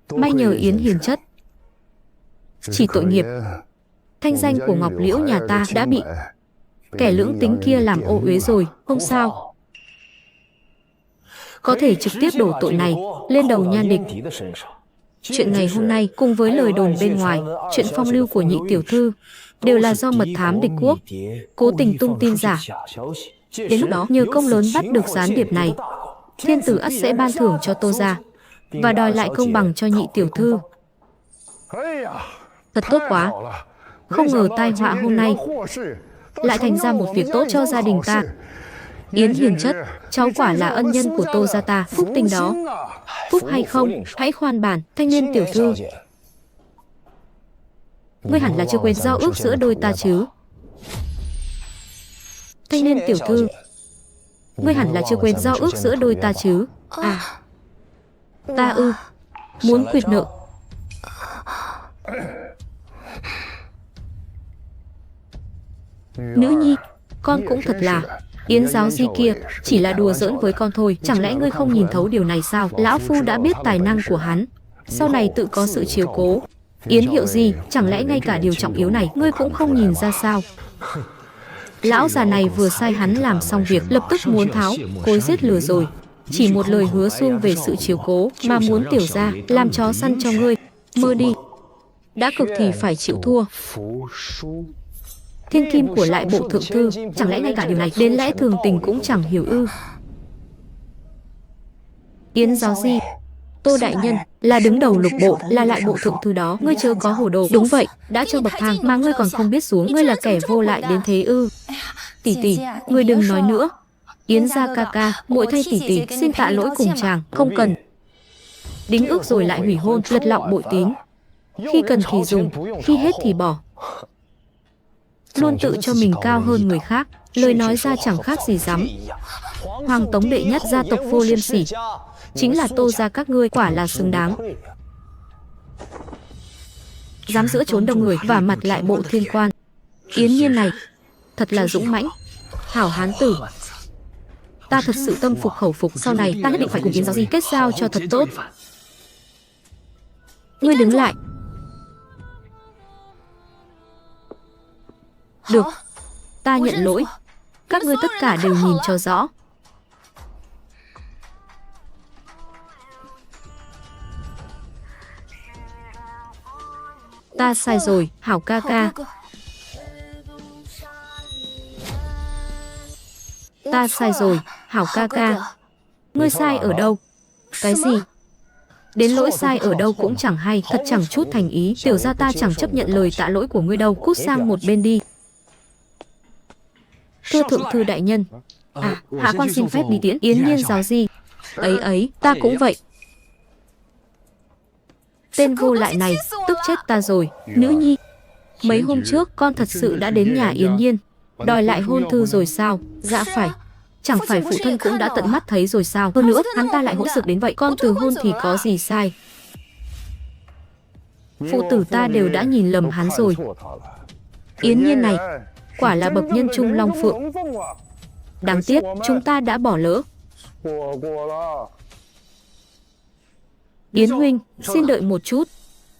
May nhờ Yến hiền chất. Chỉ tội nghiệp, thanh danh của Ngọc Liễu nhà ta đã bị kẻ lưỡng tính kia làm ô uế rồi. Không sao, có thể trực tiếp đổ tội này lên đầu Nhan Địch. Chuyện ngày hôm nay cùng với lời đồn bên ngoài, chuyện phong lưu của nhị tiểu thư đều là do mật thám địch quốc cố tình tung tin giả. Đến lúc đó nhờ công lớn bắt được gián điệp này, thiên tử ắt sẽ ban thưởng cho Tô gia và đòi lại công bằng cho nhị tiểu thư. Thật tốt quá, không ngờ tai họa hôm nay lại thành ra một việc tốt cho gia đình ta. Yến hiền chất, cháu quả là ân nhân của Tô gia ta, phúc tình đó. Phúc hay không, hãy khoan bàn. Thanh niên tiểu thư, ngươi hẳn là chưa quên giao ước giữa đôi ta chứ? Thanh niên tiểu thư, ngươi hẳn là chưa quên giao ước giữa đôi ta chứ? À, ta muốn quyệt nợ. Nữ nhi, con cũng thật là. Yến giáo di kia chỉ là đùa giỡn với con thôi, chẳng lẽ ngươi không nhìn thấu điều này sao? Lão phu đã biết tài năng của hắn, sau này tự có sự chiếu cố. Yến hiệu di, chẳng lẽ ngay cả điều trọng yếu này ngươi cũng không nhìn ra sao? Lão già này vừa sai hắn làm xong việc, lập tức muốn tháo cối giết lừa rồi. Chỉ một lời hứa suông về sự chiếu cố mà muốn tiểu gia làm chó săn cho ngươi. Mơ đi, đã cực thì phải chịu thua. Thiên kim của lại bộ thượng thư, chẳng lẽ ngay cả điều này đến lẽ thường tình cũng chẳng hiểu ư? Yến giáo di, Tô đại nhân là đứng đầu lục bộ, là lại bộ thượng thư đó, ngươi chớ có hồ đồ. Đúng vậy, đã cho bậc thang mà ngươi còn không biết xuống, ngươi là kẻ vô lại đến thế ư? Tỷ tỷ, ngươi đừng nói nữa. Yến gia ca ca, muội thay tỷ tỷ xin tạ lỗi cùng chàng. Không cần. Đính ước rồi lại hủy hôn, lật lọng bội tín. Khi cần thì dùng, khi hết thì bỏ. Luôn tự cho mình cao hơn người khác, lời nói ra chẳng khác gì dám. Hoàng tống đệ nhất gia tộc vô liêm sỉ, chính là Tô gia các ngươi, quả là xứng đáng. Dám giữa chốn đông người và mặt lại bộ thiên quan. Yến Nhiên này thật là dũng mãnh, hảo hán tử. Ta thật sự tâm phục khẩu phục, sau này ta nhất định phải cùng Yến giáo di kết giao cho thật tốt. Ngươi đứng lại. Được, ta nhận lỗi. Các ngươi tất cả đều nhìn cho rõ. Ta sai rồi, hảo ca ca. Ta sai rồi, hảo ca ca. Ngươi sai ở đâu? Cái gì? Đến lỗi sai ở đâu cũng chẳng hay, thật chẳng chút thành ý. Tiểu gia ta chẳng chấp nhận lời tạ lỗi của ngươi đâu, cút sang một bên đi. Thưa thượng thư đại nhân. À, hạ quan xin phép đi tiễn Yến Nhiên giáo di. Ấy, ta cũng vậy. Tên vô lại này, tức chết ta rồi. Nữ nhi, mấy hôm trước con thật sự đã đến nhà Yến Nhiên, đòi lại hôn thư rồi sao? Dạ phải. Chẳng phải phụ thân cũng đã tận mắt thấy rồi sao? Hơn nữa, hắn ta lại hỗn xược đến vậy, con từ hôn thì có gì sai? Phụ tử ta đều đã nhìn lầm hắn rồi. Yến Nhiên này quả là bậc nhân trung long phượng. Đáng tiếc, chúng ta đã bỏ lỡ. Yến huynh, xin đợi một chút.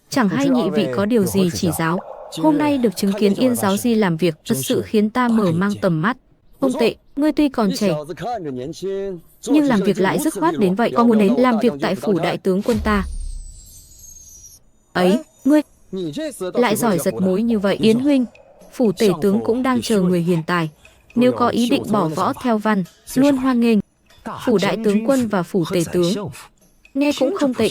Chẳng hay nhị vị có điều gì chỉ giáo. Hôm nay được chứng kiến Yên giáo di làm việc thật sự khiến ta mở mang tầm mắt. Không tệ, ngươi tuy còn trẻ nhưng làm việc lại dứt khoát đến vậy. Có muốn đến làm việc tại phủ đại tướng quân ta? Ấy, ngươi lại giỏi giật mối như vậy. Yến huynh, phủ tể tướng cũng đang chờ người hiền tài. Nếu có ý định bỏ võ theo văn, luôn hoan nghênh. Phủ đại tướng quân và phủ tể tướng nghe cũng không tệ.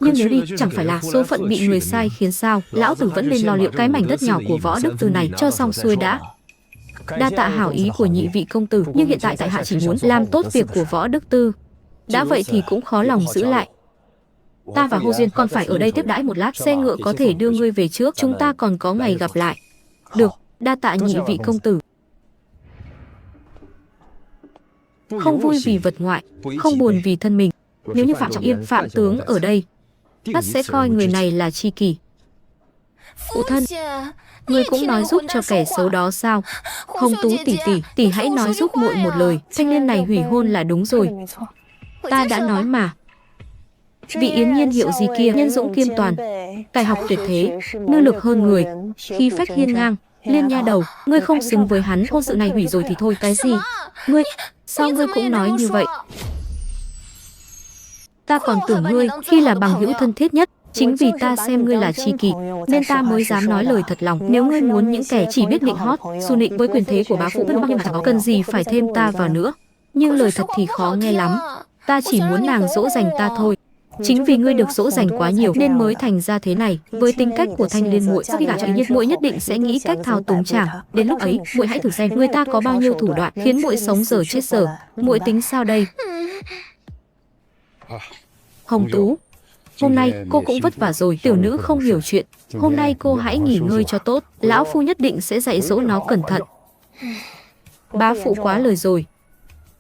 Nhưng nếu đi, chẳng phải là số phận bị người sai khiến sao? Lão tử vẫn nên lo liệu cái mảnh đất nhỏ của Võ Đức Tư này cho xong xuôi đã. Đa tạ hảo ý của nhị vị công tử, nhưng hiện tại tại hạ chỉ muốn làm tốt việc của Võ Đức Tư. Đã vậy thì cũng khó lòng giữ lại. Ta và Hồ Duyên còn phải ở đây tiếp đãi một lát, xe ngựa có thể đưa ngươi về trước, chúng ta còn có ngày gặp lại. Được, đa tạ nhị vị công tử. không vui vì vật ngoại, không buồn vì thân mình. Nếu như Phạm Trọng Yên, Phạm tướng ở đây, ắt sẽ coi người này là tri kỷ. Phụ thân, ngươi cũng nói giúp cho kẻ xấu đó sao? Hồng Tú tỷ hãy nói giúp muội một lời, thanh niên này hủy hôn là đúng rồi. Ta đã nói mà. Vị Yến Nhiên hiệu gì kia, nhân dũng kiêm toàn, tài học tuyệt thế, nư lực hơn người, khí phách hiên ngang. Liên nha đầu, ngươi không xứng với hắn, hôn sự này hủy rồi thì thôi. Cái gì? Ngươi, sao ngươi cũng nói như vậy? Ta còn tưởng ngươi khi là bằng hữu thân thiết nhất. Chính vì ta xem ngươi là tri kỷ, nên ta mới dám nói lời thật lòng. Nếu ngươi muốn những kẻ chỉ biết nịnh hót, xù nịnh với quyền thế của bá phụ, nhưng mà chẳng có cần gì phải thêm ta vào nữa. Nhưng lời thật thì khó nghe lắm. Ta chỉ muốn nàng dỗ dành ta thôi. Chính vì ngươi được dỗ dành quá nhiều nên mới thành ra thế này. Với tính cách của Thanh Liên muội, sau khi gả cho Yến Nhiên, muội nhất định sẽ nghĩ cách thao túng chàng. Đến lúc ấy, muội hãy thử xem người ta có bao nhiêu thủ đoạn khiến muội sống dở chết dở. Muội tính sao đây? Hồng Tú, hôm nay cô cũng vất vả rồi, tiểu nữ không hiểu chuyện. Hôm nay cô hãy nghỉ ngơi cho tốt, lão phu nhất định sẽ dạy dỗ nó cẩn thận. Bá phụ quá lời rồi.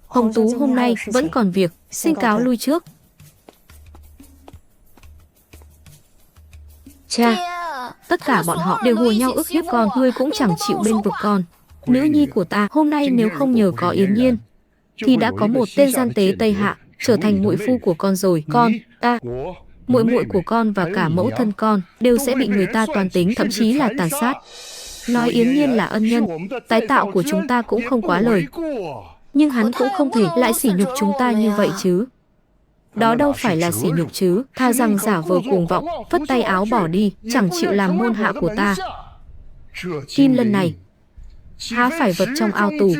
Hồng Tú hôm nay vẫn còn việc, xin cáo lui trước. Cha, tất cả bọn họ đều hùa nhau ức hiếp con, ngươi cũng chẳng chịu bênh vực con. Nữ nhi của ta hôm nay nếu không nhờ có Yến Nhiên, thì đã có một tên gian tế Tây Hạ trở thành muội phu của con rồi. Con, ta, muội muội của con và cả mẫu thân con đều sẽ bị người ta toan tính, thậm chí là tàn sát. Nói Yến Nhiên là ân nhân, tái tạo của chúng ta cũng không quá lời. Nhưng hắn cũng không thể lại sỉ nhục chúng ta như vậy chứ. Đó đâu phải là sỉ nhục chứ, tha rằng giả vờ cuồng vọng, phất tay áo bỏ đi, chẳng chịu làm môn hạ của ta. Kim lần này, há phải vật trong ao tù.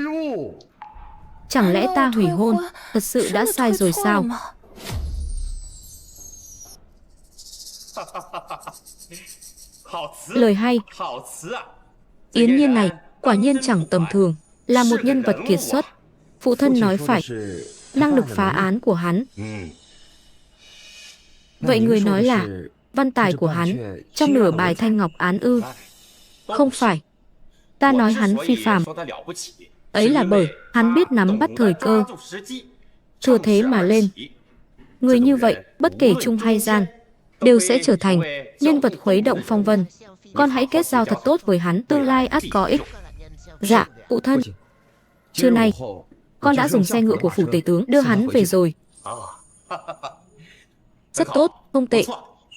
Chẳng lẽ ta hủy hôn, thật sự đã sai rồi sao? Lời hay. Yến Nhiên này, quả nhiên chẳng tầm thường, là một nhân vật kiệt xuất. Phụ thân nói phải, năng lực phá án của hắn. Vậy người nói là văn tài của hắn trong nửa bài Thanh Ngọc án ư? Không phải. Ta nói hắn phi phàm. Ấy là bởi hắn biết nắm bắt thời cơ, thừa thế mà lên. Người như vậy, bất kể trung hay gian, đều sẽ trở thành nhân vật khuấy động phong vân. Con hãy kết giao thật tốt với hắn, tương lai ắt có ích. Dạ, phụ thân. Trưa nay, con đã dùng xe ngựa của phủ tể tướng đưa hắn về rồi. Rất tốt, không tệ,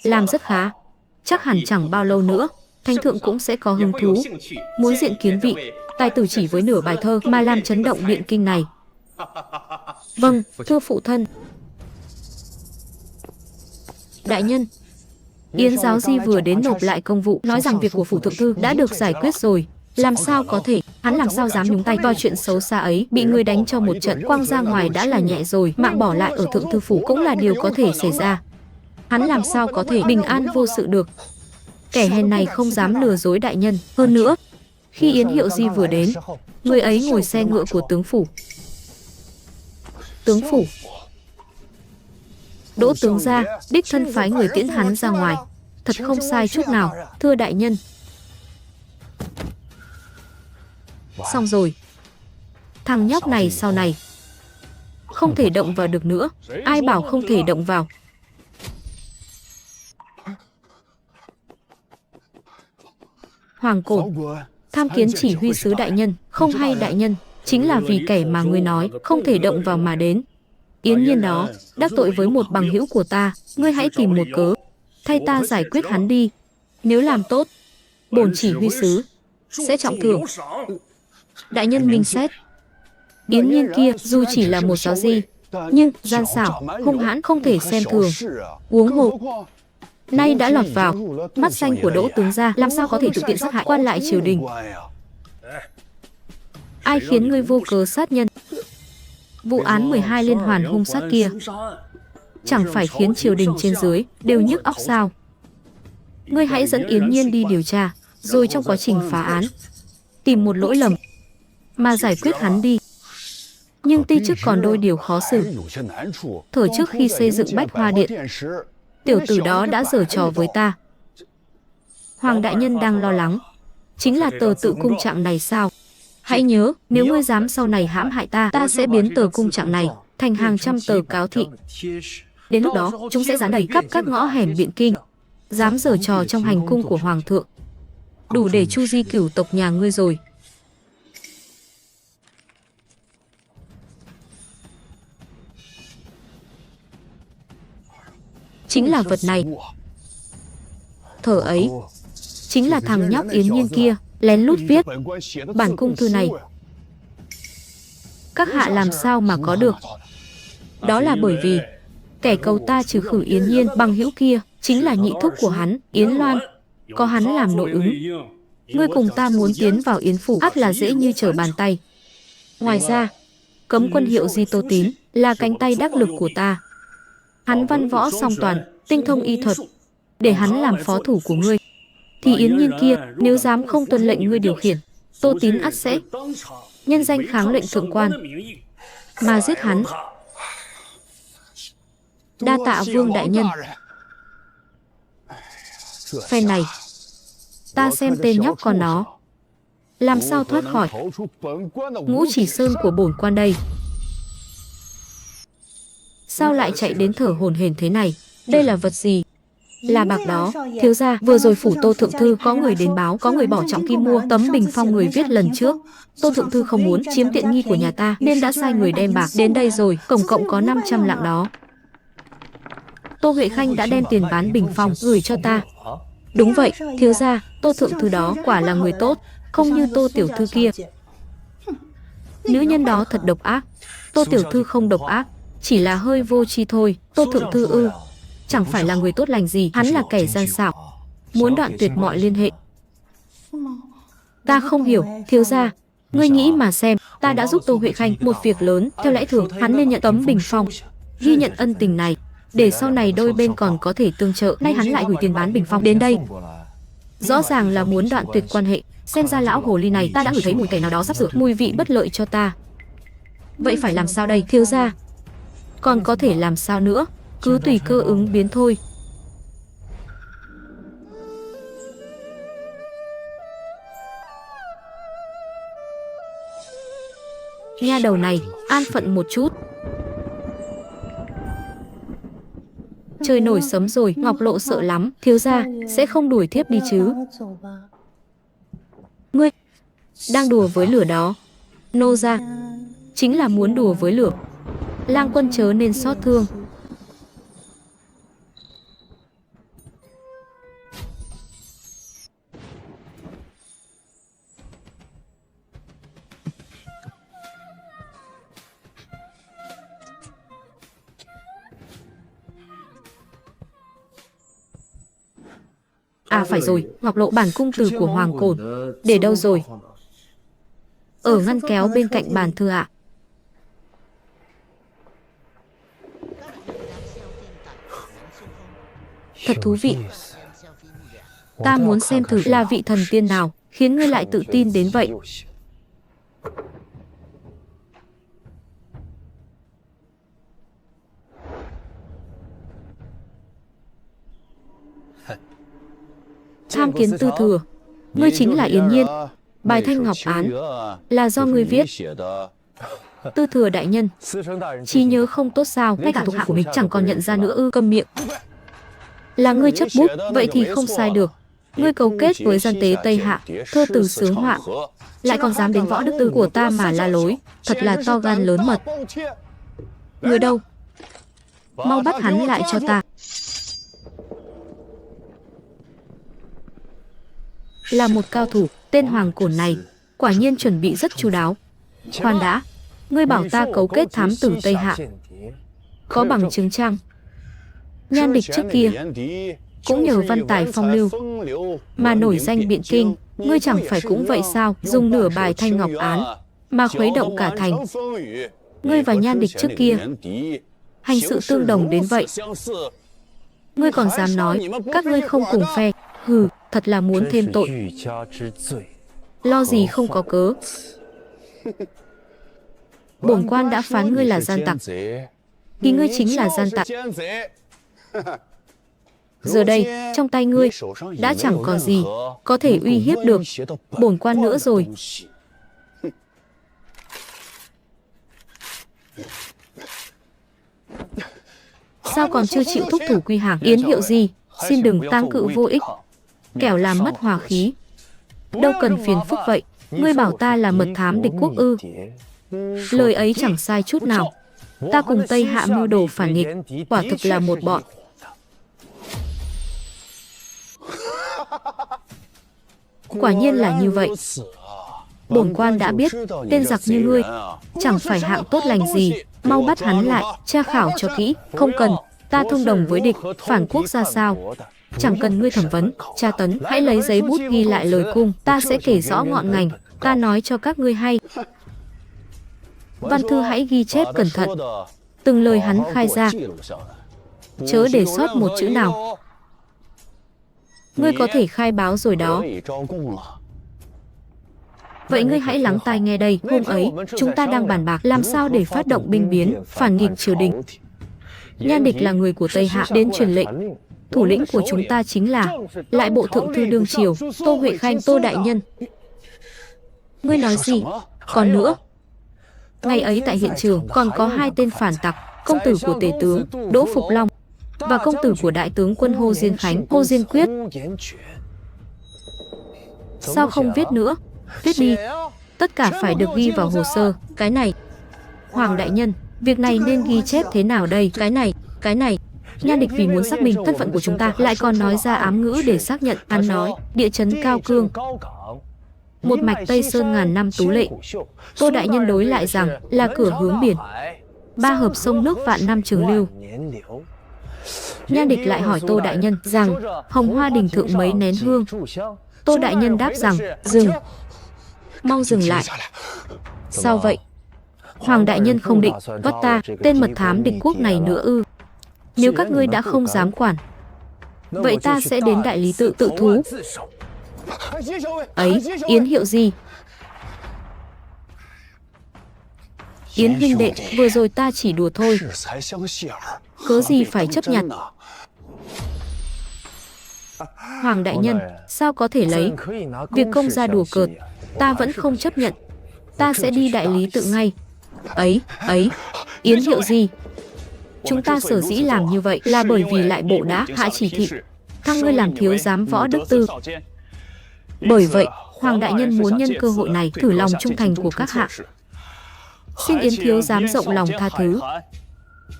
làm rất khá. Chắc hẳn chẳng bao lâu nữa, Thanh thượng cũng sẽ có hứng thú muốn diện kiến vị tài tử chỉ với nửa bài thơ mà làm chấn động điện kinh này. Vâng, thưa phụ thân. Đại nhân, Yến giáo di vừa đến nộp lại công vụ, nói rằng việc của phủ thượng thư đã được giải quyết rồi. Làm sao có thể, hắn làm sao dám nhúng tay vào chuyện xấu xa ấy. Bị người đánh cho một trận quăng ra ngoài đã là nhẹ rồi, mạng bỏ lại ở thượng thư phủ cũng là điều có thể xảy ra. Hắn làm sao có thể bình an vô sự được. Kẻ hèn này không dám lừa dối đại nhân. Hơn nữa, khi Yến Hiệu Di vừa đến, người ấy ngồi xe ngựa của tướng phủ. Tướng phủ, Đỗ tướng gia đích thân phái người tiễn hắn ra ngoài. Thật không sai chút nào, thưa đại nhân. Xong rồi. Thằng nhóc này sau này không thể động vào được nữa. Ai bảo không thể động vào. Hoàng Cổn, tham kiến chỉ huy sứ đại nhân. Không hay đại nhân, chính là vì kẻ mà ngươi nói không thể động vào mà đến. Yến Nhiên đó đắc tội với một bằng hữu của ta. Ngươi hãy tìm một cớ thay ta giải quyết hắn đi. Nếu làm tốt, bổn chỉ huy sứ sẽ trọng thưởng. Đại nhân minh xét. Yến Nhiên kia dù chỉ là một giáo di, nhưng gian xảo, hung hãn không thể xem thường. Huống hồ nay đã lọt vào mắt xanh của Đỗ tướng gia, làm sao có thể tự tiện sát hại quan lại triều đình. Ai khiến ngươi vô cớ sát nhân? Vụ án 12 liên hoàn hung sát kia chẳng phải khiến triều đình trên dưới đều nhức óc sao? Ngươi hãy dẫn Yến Nhiên đi điều tra, rồi trong quá trình phá án tìm một lỗi lầm mà giải quyết hắn đi. Nhưng ti chức còn đôi điều khó xử. Thời trước khi xây dựng Bách Hoa Điện, tiểu tử đó đã giở trò với ta. Hoàng đại nhân đang lo lắng chính là tờ tự cung trạng này sao? Hãy nhớ, nếu ngươi dám sau này hãm hại ta, ta sẽ biến tờ cung trạng này thành hàng trăm tờ cáo thị. Đến lúc đó, chúng sẽ dán đầy khắp các ngõ hẻm Biện Kinh. Dám giở trò trong hành cung của hoàng thượng, đủ để chu di cửu tộc nhà ngươi rồi. Chính là vật này. Thở ấy, chính là thằng nhóc Yến Nhiên kia, lén lút viết bản cung thư này. Các hạ làm sao mà có được? Đó là bởi vì kẻ cầu ta trừ khử Yến Nhiên bằng hữu kia chính là nhị thúc của hắn, Yến Loan, có hắn làm nội ứng. Ngươi cùng ta muốn tiến vào Yến phủ ắt là dễ như trở bàn tay. Ngoài ra, cấm quân hiệu Di Tô Tín là cánh tay đắc lực của ta. Hắn văn võ song toàn, tinh thông y thuật, để hắn làm phó thủ của ngươi. Thì Yến Nhiên kia, nếu dám không tuân lệnh ngươi điều khiển, Tô Tín ắt sẽ nhân danh kháng lệnh thượng quan mà giết hắn. Đa tạ Vương đại nhân. Phen này, ta xem tên nhóc con nó làm sao thoát khỏi Ngũ Chỉ Sơn của bổn quan đây. Sao lại chạy đến thở hổn hển thế này? Đây là vật gì? Là bạc đó. Thiếu gia, vừa rồi phủ Tô thượng thư có người đến báo, có người bỏ trọng kim mua tấm bình phong người viết lần trước. Tô thượng thư không muốn chiếm tiện nghi của nhà ta nên đã sai người đem bạc đến đây rồi, tổng cộng có 500 lạng đó. Tô Huệ Khanh đã đem tiền bán bình phong gửi cho ta. Đúng vậy, thiếu gia, Tô thượng thư đó quả là người tốt, không như Tô tiểu thư kia. Nữ nhân đó thật độc ác. Tô tiểu thư không độc ác, chỉ là hơi vô tri thôi. Tô thượng thư ư? Chẳng phải là người tốt lành gì, hắn là kẻ gian xảo, muốn đoạn tuyệt mọi liên hệ. Ta không hiểu, thiếu gia, ngươi nghĩ mà xem, ta đã giúp Tô Huệ Khanh một việc lớn, theo lẽ thường hắn nên nhận tấm bình phong, ghi nhận ân tình này, để sau này đôi bên còn có thể tương trợ. Nay hắn lại gửi tiền bán bình phong đến đây, rõ ràng là muốn đoạn tuyệt quan hệ. Xem ra lão hồ ly này, ta đã ngửi thấy mùi kẻ nào đó sắp sửa, mùi vị bất lợi cho ta. Vậy phải làm sao đây, thiếu gia? Còn có thể làm sao nữa? Cứ tùy cơ ứng biến thôi. Nha đầu này, an phận một chút. Trời nổi sấm rồi, Ngọc Lộ sợ lắm. Thiếu gia, sẽ không đuổi thiếp đi chứ? Ngươi đang đùa với lửa đó. Nô gia chính là muốn đùa với lửa. Lang quân chớ nên xót thương. À phải rồi, Ngọc Lộ bản cung từ của Hoàng Cổn để đâu rồi? Ở ngăn kéo bên cạnh bàn thưa ạ. Thật thú vị. Ta muốn xem thử là vị thần tiên nào khiến ngươi lại tự tin đến vậy. Tham kiến tư thừa, ngươi chính là Yến Nhiên. Bài Thanh Ngọc Án là do ngươi viết. Tư thừa đại nhân, trí nhớ không tốt sao? Ngay cả thuộc hạ của mình chẳng còn nhận ra nữa ư? Câm miệng. Là ngươi chấp bút, vậy thì không sai được. Ngươi cấu kết với gian tế Tây Hạ, thơ từ sướng họa, lại còn dám đến võ đức tư của ta mà la lối, thật là to gan lớn mật. Người đâu? Mau bắt hắn lại cho ta. Là một cao thủ, tên Hoàng Cổn này quả nhiên chuẩn bị rất chu đáo. Khoan đã, ngươi bảo ta cấu kết thám tử Tây Hạ, có bằng chứng chăng? Nhan địch trước kia cũng nhờ văn tài phong lưu mà nổi danh Biện Kinh, ngươi chẳng phải cũng vậy sao? Dùng nửa bài Thanh Ngọc Án mà khuấy động cả thành. Ngươi và Nhan địch trước kia hành sự tương đồng đến vậy, ngươi còn dám nói các ngươi không cùng phe? Hừ, thật là muốn thêm tội. Lo gì không có cớ. Bổn quan đã phán ngươi là gian tặc, thì ngươi chính là gian tặc. Giờ đây, trong tay ngươi đã chẳng còn gì có thể uy hiếp được bổn quan nữa rồi. Sao còn chưa chịu thúc thủ quy hàng? Yến Hiệu Di, xin đừng tang cự vô ích, kẻo làm mất hòa khí. Đâu cần phiền phức vậy, ngươi bảo ta là mật thám địch quốc ư? Lời ấy chẳng sai chút nào. Ta cùng Tây Hạ mưu đồ phản nghịch, quả thực là một bọn. Quả nhiên là như vậy. Bổn quan đã biết, tên giặc như ngươi chẳng phải hạng tốt lành gì, mau bắt hắn lại, tra khảo cho kỹ. Không cần, ta thông đồng với địch, phản quốc ra sao, chẳng cần ngươi thẩm vấn, tra tấn. Hãy lấy giấy bút ghi lại lời cung, ta sẽ kể rõ ngọn ngành. Ta nói cho các ngươi hay, văn thư hãy ghi chép cẩn thận, từng lời hắn khai ra, chớ để sót một chữ nào. Ngươi có thể khai báo rồi đó. Vậy ngươi hãy lắng tai nghe đây. Hôm ấy, chúng ta đang bàn bạc làm sao để phát động binh biến, phản nghịch triều đình. Nhan Địch là người của Tây Hạ đến truyền lệnh. Thủ lĩnh của chúng ta chính là lại bộ thượng thư đương triều, Tô Huệ Khanh, Tô đại nhân. Ngươi nói gì? Còn nữa, ngày ấy tại hiện trường còn có hai tên phản tặc, công tử của tể tướng Đỗ Phục Long và công tử của đại tướng quân Hồ Diên Khánh, Hồ Diên Quyết. Sao không viết nữa? Viết đi. Tất cả phải được ghi vào hồ sơ. Cái này, Hoàng đại nhân, việc này nên ghi chép thế nào đây? Cái này. Nhan Địch vì muốn xác minh thân phận của chúng ta, lại còn nói ra ám ngữ để xác nhận. Hắn nói, địa chấn Cao Cương, một mạch Tây Sơn ngàn năm tú lệ. Tô đại nhân đối lại rằng là cửa hướng biển, ba hợp sông nước vạn năm trường lưu. Nhan Địch lại hỏi Tô đại nhân rằng Hồng Hoa đình thượng mấy nén hương. Tô đại nhân đáp rằng dừng, mau dừng lại. Sao vậy? Hoàng đại nhân không định bắt ta, tên mật thám địch quốc này nữa ư? Nếu các ngươi đã không dám quản, vậy ta sẽ đến đại lý tự thú. Ấy, Yến Hiệu Di, Yến huynh đệ, vừa rồi ta chỉ đùa thôi, cớ gì phải chấp nhận. Hoàng đại nhân, sao có thể lấy việc công ra đùa cợt? Ta vẫn không chấp nhận, ta sẽ đi đại lý tự ngay. Ấy, Yến Hiệu Di, chúng ta sở dĩ làm như vậy là bởi vì lại bộ đã hạ chỉ thị thăng ngươi làm thiếu giám võ đức tư. Bởi vậy, Hoàng đại nhân muốn nhân cơ hội này thử lòng trung thành của các hạ. Xin Yến thiếu giám rộng lòng tha thứ.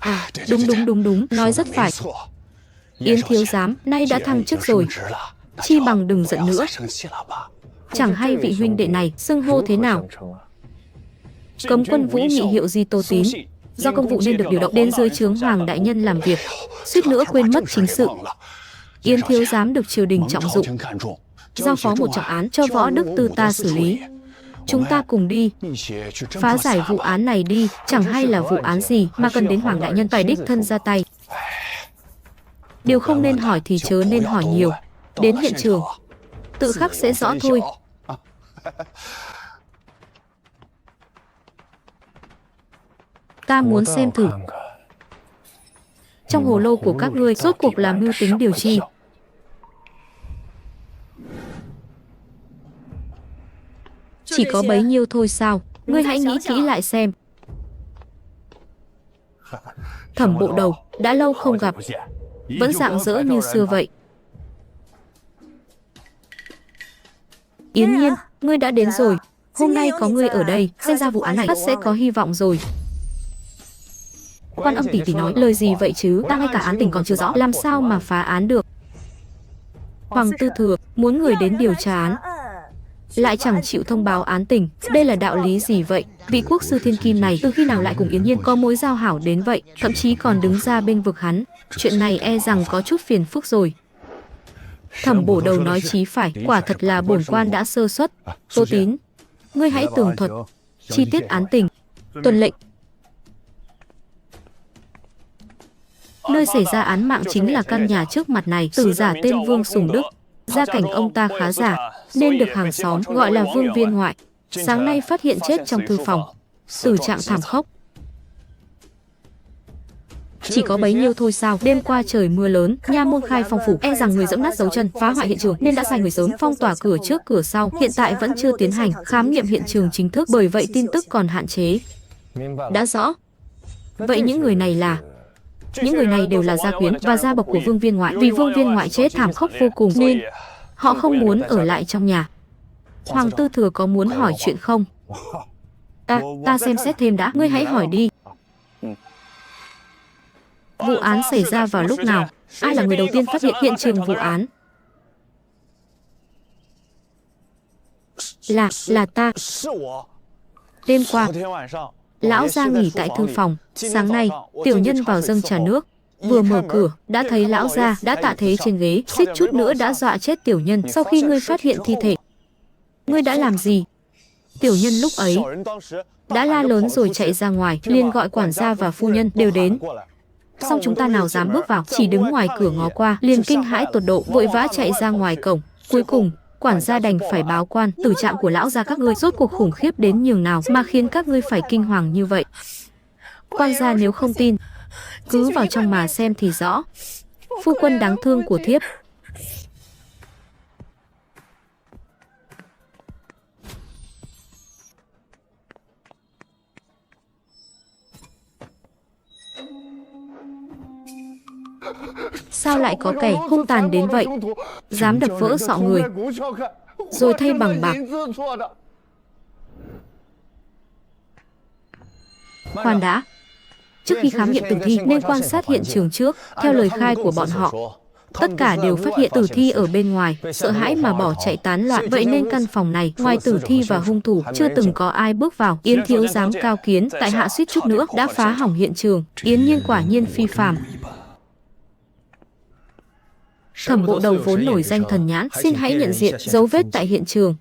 À, đúng, nói rất phải. Yến thiếu giám nay đã thăng chức rồi, chi bằng đừng giận nữa. Chẳng hay vị huynh đệ này xưng hô thế nào? Cấm quân Vũ Nghị Hiệu Di Tô Tín, do công vụ nên được điều động đến dưới trướng Hoàng đại nhân làm việc, suýt nữa quên mất chính sự. Yến thiếu giám được triều đình trọng dụng, giao phó một trọng án cho võ đức tư ta xử lý. Chúng ta cùng đi phá giải vụ án này đi. Chẳng hay là vụ án gì mà cần đến Hoàng đại nhân phải đích thân ra tay. Điều không nên hỏi thì chớ nên hỏi nhiều. Đến hiện trường tự khắc sẽ rõ thôi. Ta muốn xem thử trong hồ lô của các ngươi rốt cuộc là mưu tính điều chi. Chỉ có bấy nhiêu thôi sao? Ngươi hãy nghĩ kỹ lại xem. Thẩm bộ đầu, đã lâu không gặp, vẫn rạng rỡ như xưa vậy. Yến Nhiên, ngươi đã đến rồi. Hôm nay có ngươi ở đây, xem ra vụ án này sẽ có hy vọng rồi. Quan Âm tỷ tỷ nói lời gì vậy chứ? Ta ngay cả án tình còn chưa rõ, làm sao mà phá án được? Hoàng Tư Thừa muốn người đến điều tra án, lại chẳng chịu thông báo án tình. Đây là đạo lý gì vậy? Vị quốc sư thiên kim này từ khi nào lại cùng Yến Nhiên có mối giao hảo đến vậy, thậm chí còn đứng ra bênh vực hắn. Chuyện này e rằng có chút phiền phức rồi. Thẩm bổ đầu nói chí phải, quả thật là bổn quan đã sơ suất. Tô Tín, ngươi hãy tường thuật chi tiết án tình. Tuân lệnh. Nơi xảy ra án mạng chính là căn nhà trước mặt này. Tử giả tên Vương Sùng Đức, gia cảnh ông ta khá giả nên được hàng xóm gọi là Vương viên ngoại. Sáng nay phát hiện chết trong thư phòng, tử trạng thảm khốc. Chỉ có bấy nhiêu thôi sao? Đêm qua trời mưa lớn, nha môn khai phong phủ, e rằng người dẫm nát dấu chân, phá hoại hiện trường nên đã sai người sớm phong tỏa cửa trước cửa sau. Hiện tại vẫn chưa tiến hành khám nghiệm hiện trường chính thức, bởi vậy tin tức còn hạn chế. Đã rõ. Vậy những người này là... Những người này đều là gia quyến và gia bộc của Vương Viên Ngoại. Vì Vương Viên Ngoại chết thảm khốc vô cùng nên họ không muốn ở lại trong nhà. Hoàng Tư Thừa có muốn hỏi chuyện không? Ta xem xét thêm đã. Ngươi hãy hỏi đi. Vụ án xảy ra vào lúc nào? Ai là người đầu tiên phát hiện hiện trường vụ án? Là ta. Đêm qua, lão gia nghỉ tại thư phòng. Sáng nay, tiểu nhân vào dâng trà nước. Vừa mở cửa, đã thấy lão gia đã tạ thế trên ghế, suýt chút nữa đã dọa chết tiểu nhân. Sau khi ngươi phát hiện thi thể, ngươi đã làm gì? Tiểu nhân lúc ấy đã la lớn rồi chạy ra ngoài, liền gọi quản gia và phu nhân đều đến. Xong chúng ta nào dám bước vào, chỉ đứng ngoài cửa ngó qua, liền kinh hãi tột độ, vội vã chạy ra ngoài cổng. Cuối cùng, quản gia đành phải báo quan, tử trạng của lão gia các ngươi rốt cuộc khủng khiếp đến nhường nào mà khiến các ngươi phải kinh hoàng như vậy. Quan gia nếu không tin, cứ vào trong mà xem thì rõ. Phu quân đáng thương của thiếp. Sao lại có kẻ hung tàn đến vậy, dám đập vỡ sọ người, rồi thay bằng bạc? Khoan đã. Trước khi khám nghiệm tử thi nên quan sát hiện trường trước. Theo lời khai của bọn họ, tất cả đều phát hiện tử thi ở bên ngoài, sợ hãi mà bỏ chạy tán loạn. Vậy nên căn phòng này, ngoài tử thi và hung thủ, chưa từng có ai bước vào. Yến thiếu giám cao kiến, tại hạ suýt chút nữa đã phá hỏng hiện trường. Yến nhiên quả nhiên phi phàm. Thẩm bộ đầu vốn nổi danh thần nhãn, xin hãy nhận diện dấu vết tại hiện trường.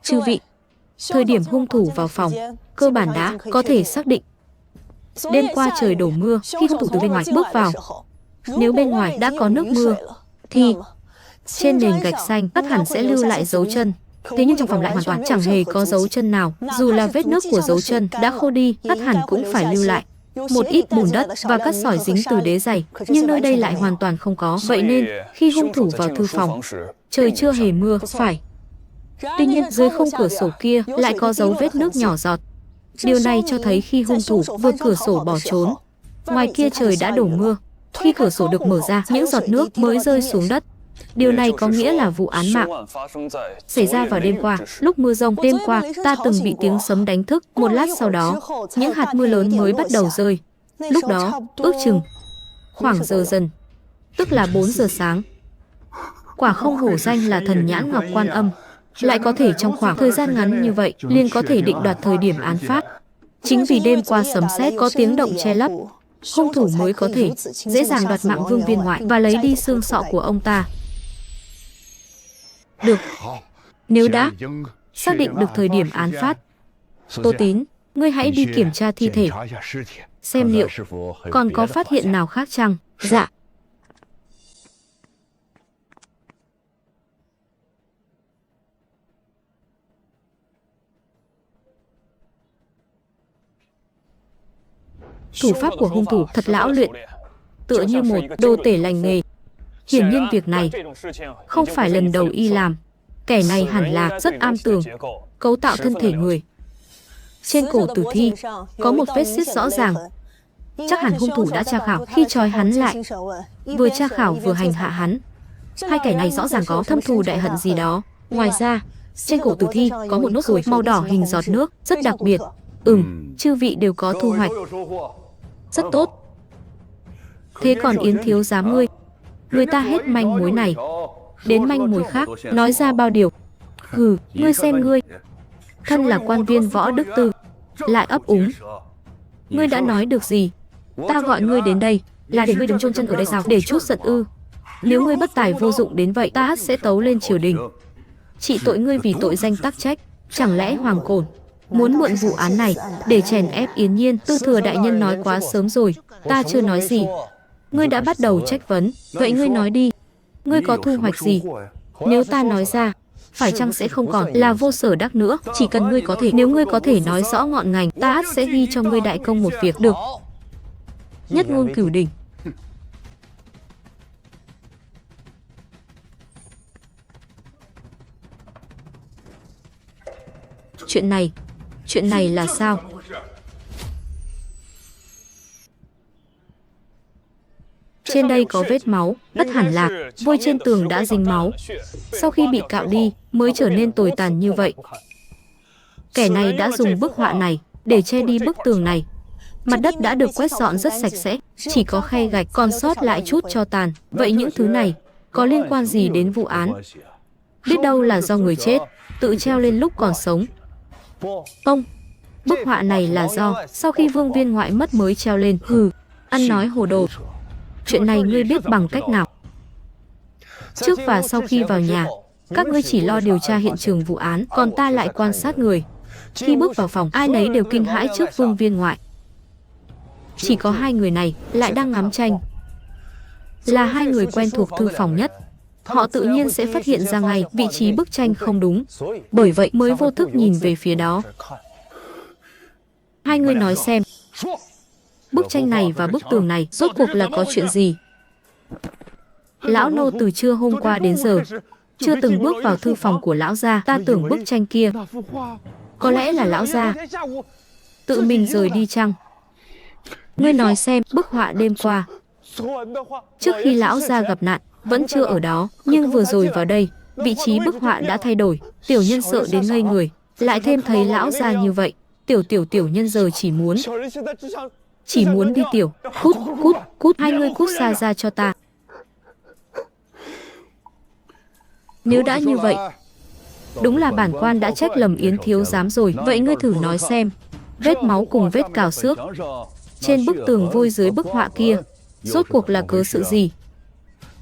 Chư vị, thời điểm hung thủ vào phòng, cơ bản đã có thể xác định. Đêm qua trời đổ mưa, khi hung thủ từ bên ngoài bước vào, nếu bên ngoài đã có nước mưa, thì trên nền gạch xanh ắt hẳn sẽ lưu lại dấu chân. Thế nhưng trong phòng lại hoàn toàn chẳng hề có dấu chân nào. Dù là vết nước của dấu chân đã khô đi, ắt hẳn cũng phải lưu lại một ít bùn đất và cát sỏi dính từ đế giày. Nhưng nơi đây lại hoàn toàn không có. Vậy nên, khi hung thủ vào thư phòng, trời chưa hề mưa, phải. Tuy nhiên, dưới khung cửa sổ kia lại có dấu vết nước nhỏ giọt. Điều này cho thấy khi hung thủ vượt cửa sổ bỏ trốn, ngoài kia trời đã đổ mưa. Khi cửa sổ được mở ra, những giọt nước mới rơi xuống đất. Điều này có nghĩa là vụ án mạng xảy ra vào đêm qua. Lúc mưa rông đêm qua, ta từng bị tiếng sấm đánh thức. Một lát sau đó, những hạt mưa lớn mới bắt đầu rơi. Lúc đó, ước chừng khoảng giờ dần, tức là 4 giờ sáng. Quả không hổ danh là thần nhãn Ngọc Quan Âm, lại có thể trong khoảng thời gian ngắn như vậy liền có thể định đoạt thời điểm án phát. Chính vì đêm qua sấm sét có tiếng động che lấp, hung thủ mới có thể dễ dàng đoạt mạng Vương Viên Ngoại và lấy đi xương sọ của ông ta. Được, nếu đã xác định được thời điểm án phát, Tô Tín, ngươi hãy đi kiểm tra thi thể, xem liệu còn có phát hiện nào khác chăng? Dạ. Thủ pháp của hung thủ thật lão luyện, tựa như một đô tể lành nghề. Hiển nhiên việc này không phải lần đầu y làm. Kẻ này hẳn là rất am tường cấu tạo thân thể người. Trên cổ tử thi có một vết xiết rõ ràng. Chắc hẳn hung thủ đã tra khảo khi trói hắn lại, vừa tra khảo vừa hành hạ hắn. Hai kẻ này rõ ràng có thâm thù đại hận gì đó. Ngoài ra, trên cổ tử thi có một nốt ruồi màu đỏ hình giọt nước, rất đặc biệt. Chư vị đều có thu hoạch rất tốt. Thế còn Yến thiếu giám ngươi, người ta hết manh mối này đến manh mối khác, nói ra bao điều. Hừ, ngươi xem ngươi, thân là quan viên võ đức tư, lại ấp úng. Ngươi đã nói được gì? Ta gọi ngươi đến đây là để ngươi đứng chôn chân ở đây sao? Để chút giận ư? Nếu ngươi bất tài vô dụng đến vậy, ta sẽ tấu lên triều đình, trị tội ngươi vì tội danh tắc trách. Chẳng lẽ Hoàng Cổn muốn mượn vụ án này để chèn ép Yến Nhiên? Tư thừa đại nhân nói quá sớm rồi, ta chưa nói gì. Ngươi đã bắt đầu trách vấn, vậy ngươi nói đi, ngươi có thu hoạch gì? Nếu ta nói ra, phải chăng sẽ không còn là Vô Sở Đắc nữa. Chỉ cần ngươi có thể, nếu ngươi có thể nói rõ ngọn ngành, ta ắt sẽ ghi cho ngươi đại công một việc. Được. Nhất ngôn cửu đỉnh. Chuyện này là sao? Trên đây có vết máu, đất hẳn là vôi trên tường đã dính máu. Sau khi bị cạo đi mới trở nên tồi tàn như vậy. Kẻ này đã dùng bức họa này để che đi bức tường này. Mặt đất đã được quét dọn rất sạch sẽ, chỉ có khe gạch còn sót lại chút tro tàn. Vậy những thứ này có liên quan gì đến vụ án? Biết đâu là do người chết tự treo lên lúc còn sống. Không, bức họa này là do sau khi Vương Viên Ngoại mất mới treo lên. Hừ, ăn nói hồ đồ. Chuyện này ngươi biết bằng cách nào? Trước và sau khi vào nhà, các ngươi chỉ lo điều tra hiện trường vụ án, còn ta lại quan sát người. Khi bước vào phòng, ai nấy đều kinh hãi trước Vương Viên Ngoại. Chỉ có hai người này lại đang ngắm tranh. Là hai người quen thuộc thư phòng nhất. Họ tự nhiên sẽ phát hiện ra ngay vị trí bức tranh không đúng. Bởi vậy mới vô thức nhìn về phía đó. Hai người nói xem, bức tranh này và bức tường này rốt cuộc là có chuyện gì? Lão nô từ trưa hôm qua đến giờ chưa từng bước vào thư phòng của lão gia. Ta tưởng bức tranh kia có lẽ là lão gia tự mình rời đi chăng? Ngươi nói xem, bức họa đêm qua trước khi lão gia gặp nạn vẫn chưa ở đó, nhưng vừa rồi vào đây vị trí bức họa đã thay đổi. Tiểu nhân sợ đến ngây người, lại thêm thấy lão gia như vậy. Tiểu nhân giờ chỉ muốn đi tiểu. Cút, hai người cút xa ra cho ta. Nếu đã như vậy, đúng là bản quan đã trách lầm Yến thiếu giám rồi. Vậy ngươi thử nói xem, vết máu cùng vết cào xước trên bức tường vôi dưới bức họa kia rốt cuộc là cớ sự gì?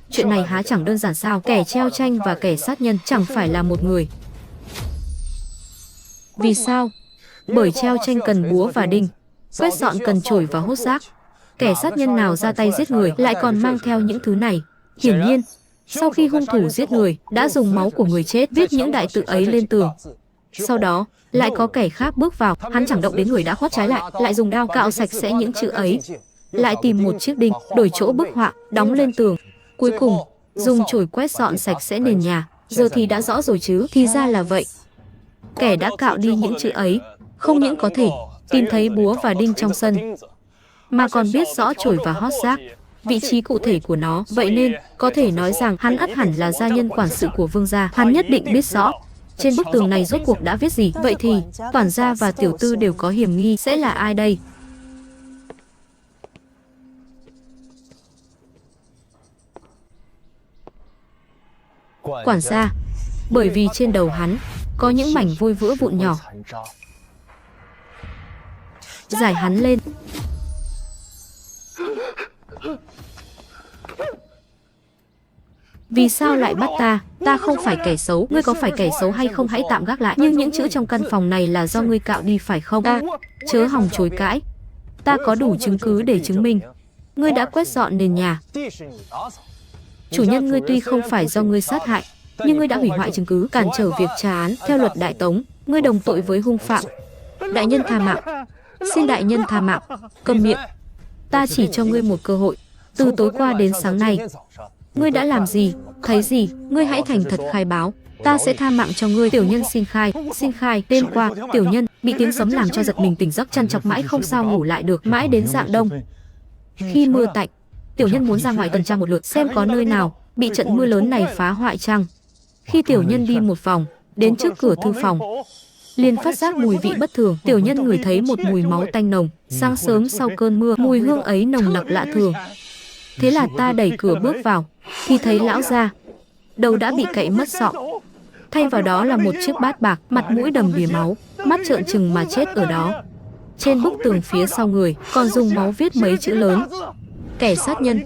Chuyện này há chẳng đơn giản sao? Kẻ treo tranh và kẻ sát nhân chẳng phải là một người. Vì sao? Bởi treo tranh cần búa và đinh, quét dọn cần chổi và hốt rác. Kẻ sát nhân nào ra tay giết người lại còn mang theo những thứ này? Hiển nhiên, sau khi hung thủ giết người đã dùng máu của người chết viết những đại tự ấy lên tường. Sau đó, lại có kẻ khác bước vào, hắn chẳng động đến người đã khoát trái lại dùng dao cạo sạch sẽ những chữ ấy. Lại tìm một chiếc đinh, đổi chỗ bức họa, đóng lên tường. Cuối cùng, dùng chổi quét dọn sạch sẽ nền nhà. Giờ thì đã rõ rồi chứ, thì ra là vậy. Kẻ đã cạo đi những chữ ấy, không những có thể tìm thấy búa và đinh trong sân, mà còn biết rõ chổi và hót rác, vị trí cụ thể của nó. Vậy nên, có thể nói rằng hắn ắt hẳn là gia nhân quản sự của Vương gia. Hắn nhất định biết rõ trên bức tường này rốt cuộc đã viết gì. Vậy thì, quản gia và tiểu tư đều có hiểm nghi, sẽ là ai đây? Quản gia, bởi vì trên đầu hắn có những mảnh vôi vữa vụn nhỏ. Giải hắn lên. Vì sao lại bắt ta? Ta không phải kẻ xấu. Ngươi có phải kẻ xấu hay không hãy tạm gác lại. Nhưng những chữ trong căn phòng này là do ngươi cạo đi phải không? Ta, chớ hòng chối cãi. Ta có đủ chứng cứ để chứng minh. Ngươi đã quét dọn nền nhà. Chủ nhân ngươi tuy không phải do ngươi sát hại, nhưng ngươi đã hủy hoại chứng cứ, cản trở việc tra án. Theo luật Đại Tống, ngươi đồng tội với hung phạm. Đại nhân tha mạng. Xin đại nhân tha mạng. Câm miệng. Ta chỉ cho ngươi một cơ hội. Từ tối qua đến sáng nay, ngươi đã làm gì, thấy gì? Ngươi hãy thành thật khai báo. Ta sẽ tha mạng cho ngươi. Tiểu nhân xin khai. Xin khai. Đêm qua, tiểu nhân bị tiếng sấm làm cho giật mình tỉnh giấc, trằn trọc mãi không sao ngủ lại được. Mãi đến rạng đông, khi mưa tạnh, tiểu nhân muốn ra ngoài tuần tra một lượt xem có nơi nào bị trận mưa lớn này phá hoại chăng. Khi tiểu nhân đi một vòng, đến trước cửa thư phòng, liền phát giác mùi vị bất thường. Tiểu nhân ngửi thấy một mùi máu tanh nồng. Sáng sớm sau cơn mưa, mùi hương ấy nồng nặc lạ thường. Thế là ta đẩy cửa bước vào, thì thấy lão gia đầu đã bị cậy mất sọ, thay vào đó là một chiếc bát bạc, mặt mũi đầm đìa máu, mắt trợn trừng mà chết ở đó. Trên bức tường phía sau người còn dùng máu viết mấy chữ lớn. Kẻ sát nhân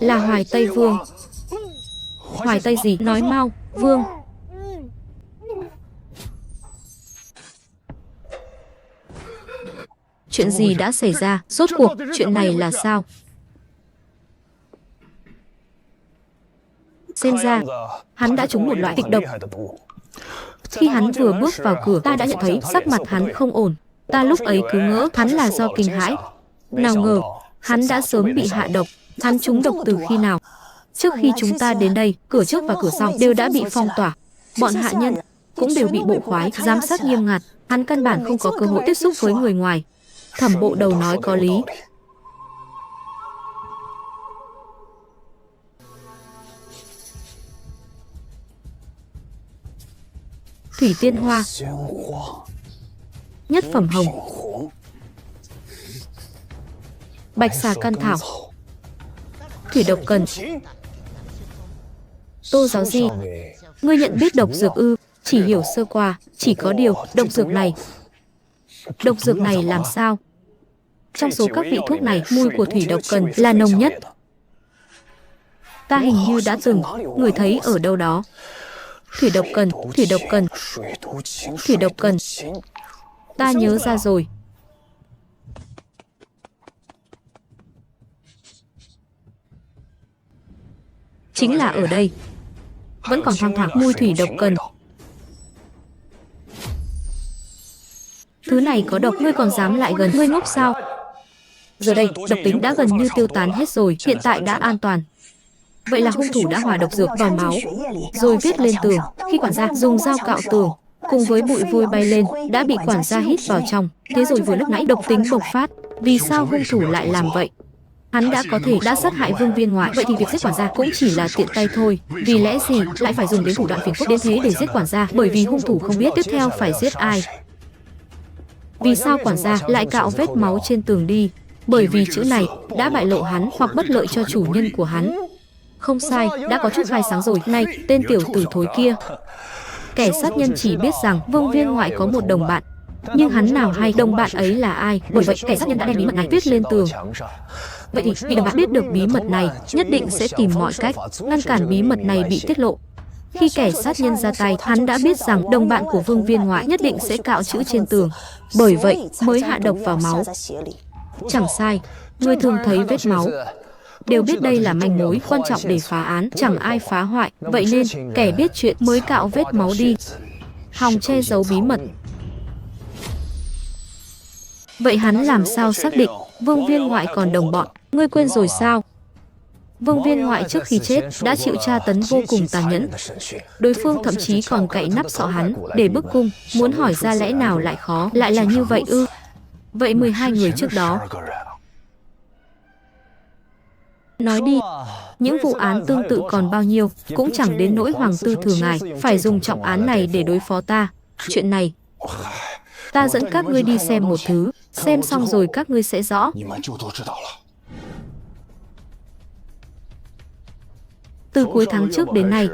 là Hoài Tây Vương. Hoài Tây gì? Nói mau, Vương. Chuyện gì đã xảy ra? Rốt cuộc chuyện này là sao? Xem ra, hắn đã trúng một loại kịch độc. Khi hắn vừa bước vào cửa, ta đã nhận thấy sắc mặt hắn không ổn. Ta lúc ấy cứ ngỡ hắn là do kinh hãi. Nào ngờ, hắn đã sớm bị hạ độc. Hắn trúng độc từ khi nào? Trước khi chúng ta đến đây, cửa trước và cửa sau đều đã bị phong tỏa. Bọn hạ nhân cũng đều bị bộ khoái giám sát nghiêm ngặt. Hắn căn bản không có cơ hội tiếp xúc với người ngoài. Thẩm bộ đầu nói có lý. Thủy tiên hoa, nhất phẩm hồng, bạch xà căn thảo, thủy độc cần. Tô giáo di, ngươi nhận biết độc dược ư? Chỉ hiểu sơ qua, chỉ có điều độc dược này làm sao? Trong số các vị thuốc này, mùi của thủy độc cần là nồng nhất. Ta hình như đã từng ngửi thấy ở đâu đó. Thủy độc cần. Ta nhớ ra rồi. Chính là ở đây. Vẫn còn thoang thoảng mùi thủy độc cần. Thứ này có độc, ngươi còn dám lại gần, ngươi ngốc sao? Giờ đây, độc tính đã gần như tiêu tán hết rồi, hiện tại đã an toàn. Vậy là hung thủ đã hòa độc dược vào máu, rồi viết lên tường. Khi quản gia dùng dao cạo tường, cùng với bụi vôi bay lên, đã bị quản gia hít vào trong. Thế rồi vừa lúc nãy độc tính bộc phát. Vì sao hung thủ lại làm vậy? Hắn đã có thể đã sát hại Vương Viên Ngoại, vậy thì việc giết quản gia cũng chỉ là tiện tay thôi. Vì lẽ gì lại phải dùng đến thủ đoạn phiền phức đến thế để giết quản gia? Bởi vì hung thủ không biết tiếp theo phải giết ai. Vì sao quản gia lại cạo vết máu trên tường đi? Bởi vì chữ này đã bại lộ hắn hoặc bất lợi cho chủ nhân của hắn. Không sai, đã có chút khai sáng rồi. Này, tên tiểu tử thối kia. Kẻ sát nhân chỉ biết rằng Vương Viên Ngoại có một đồng bạn. Nhưng hắn nào hay đồng bạn ấy là ai? Bởi vậy, kẻ sát nhân đã đem bí mật này viết lên tường. Vậy thì, vì đồng bạn biết được bí mật này, nhất định sẽ tìm mọi cách ngăn cản bí mật này bị tiết lộ. Khi kẻ sát nhân ra tay, hắn đã biết rằng đồng bạn của Vương Viên Ngoại nhất định sẽ cạo chữ trên tường. Bởi vậy, mới hạ độc vào máu. Chẳng sai, người thường thấy vết máu đều biết đây là manh mối quan trọng để phá án, chẳng ai phá hoại. Vậy nên, kẻ biết chuyện mới cạo vết máu đi, hòng che giấu bí mật. Vậy hắn làm sao xác định Vương Viên Ngoại còn đồng bọn? Ngươi quên rồi sao? Vương Viên Ngoại trước khi chết đã chịu tra tấn vô cùng tàn nhẫn. Đối phương thậm chí còn cạy nắp sọ hắn để bức cung. Muốn hỏi ra lẽ nào lại khó, lại là như vậy ư? Vậy 12 người trước đó, nói đi, những vụ án tương tự còn bao nhiêu, cũng chẳng đến nỗi hoàng tư thừa ngài phải dùng trọng án này để đối phó ta. Chuyện này, ta dẫn các ngươi đi xem một thứ, xem xong rồi các ngươi sẽ rõ. Từ cuối tháng trước đến nay,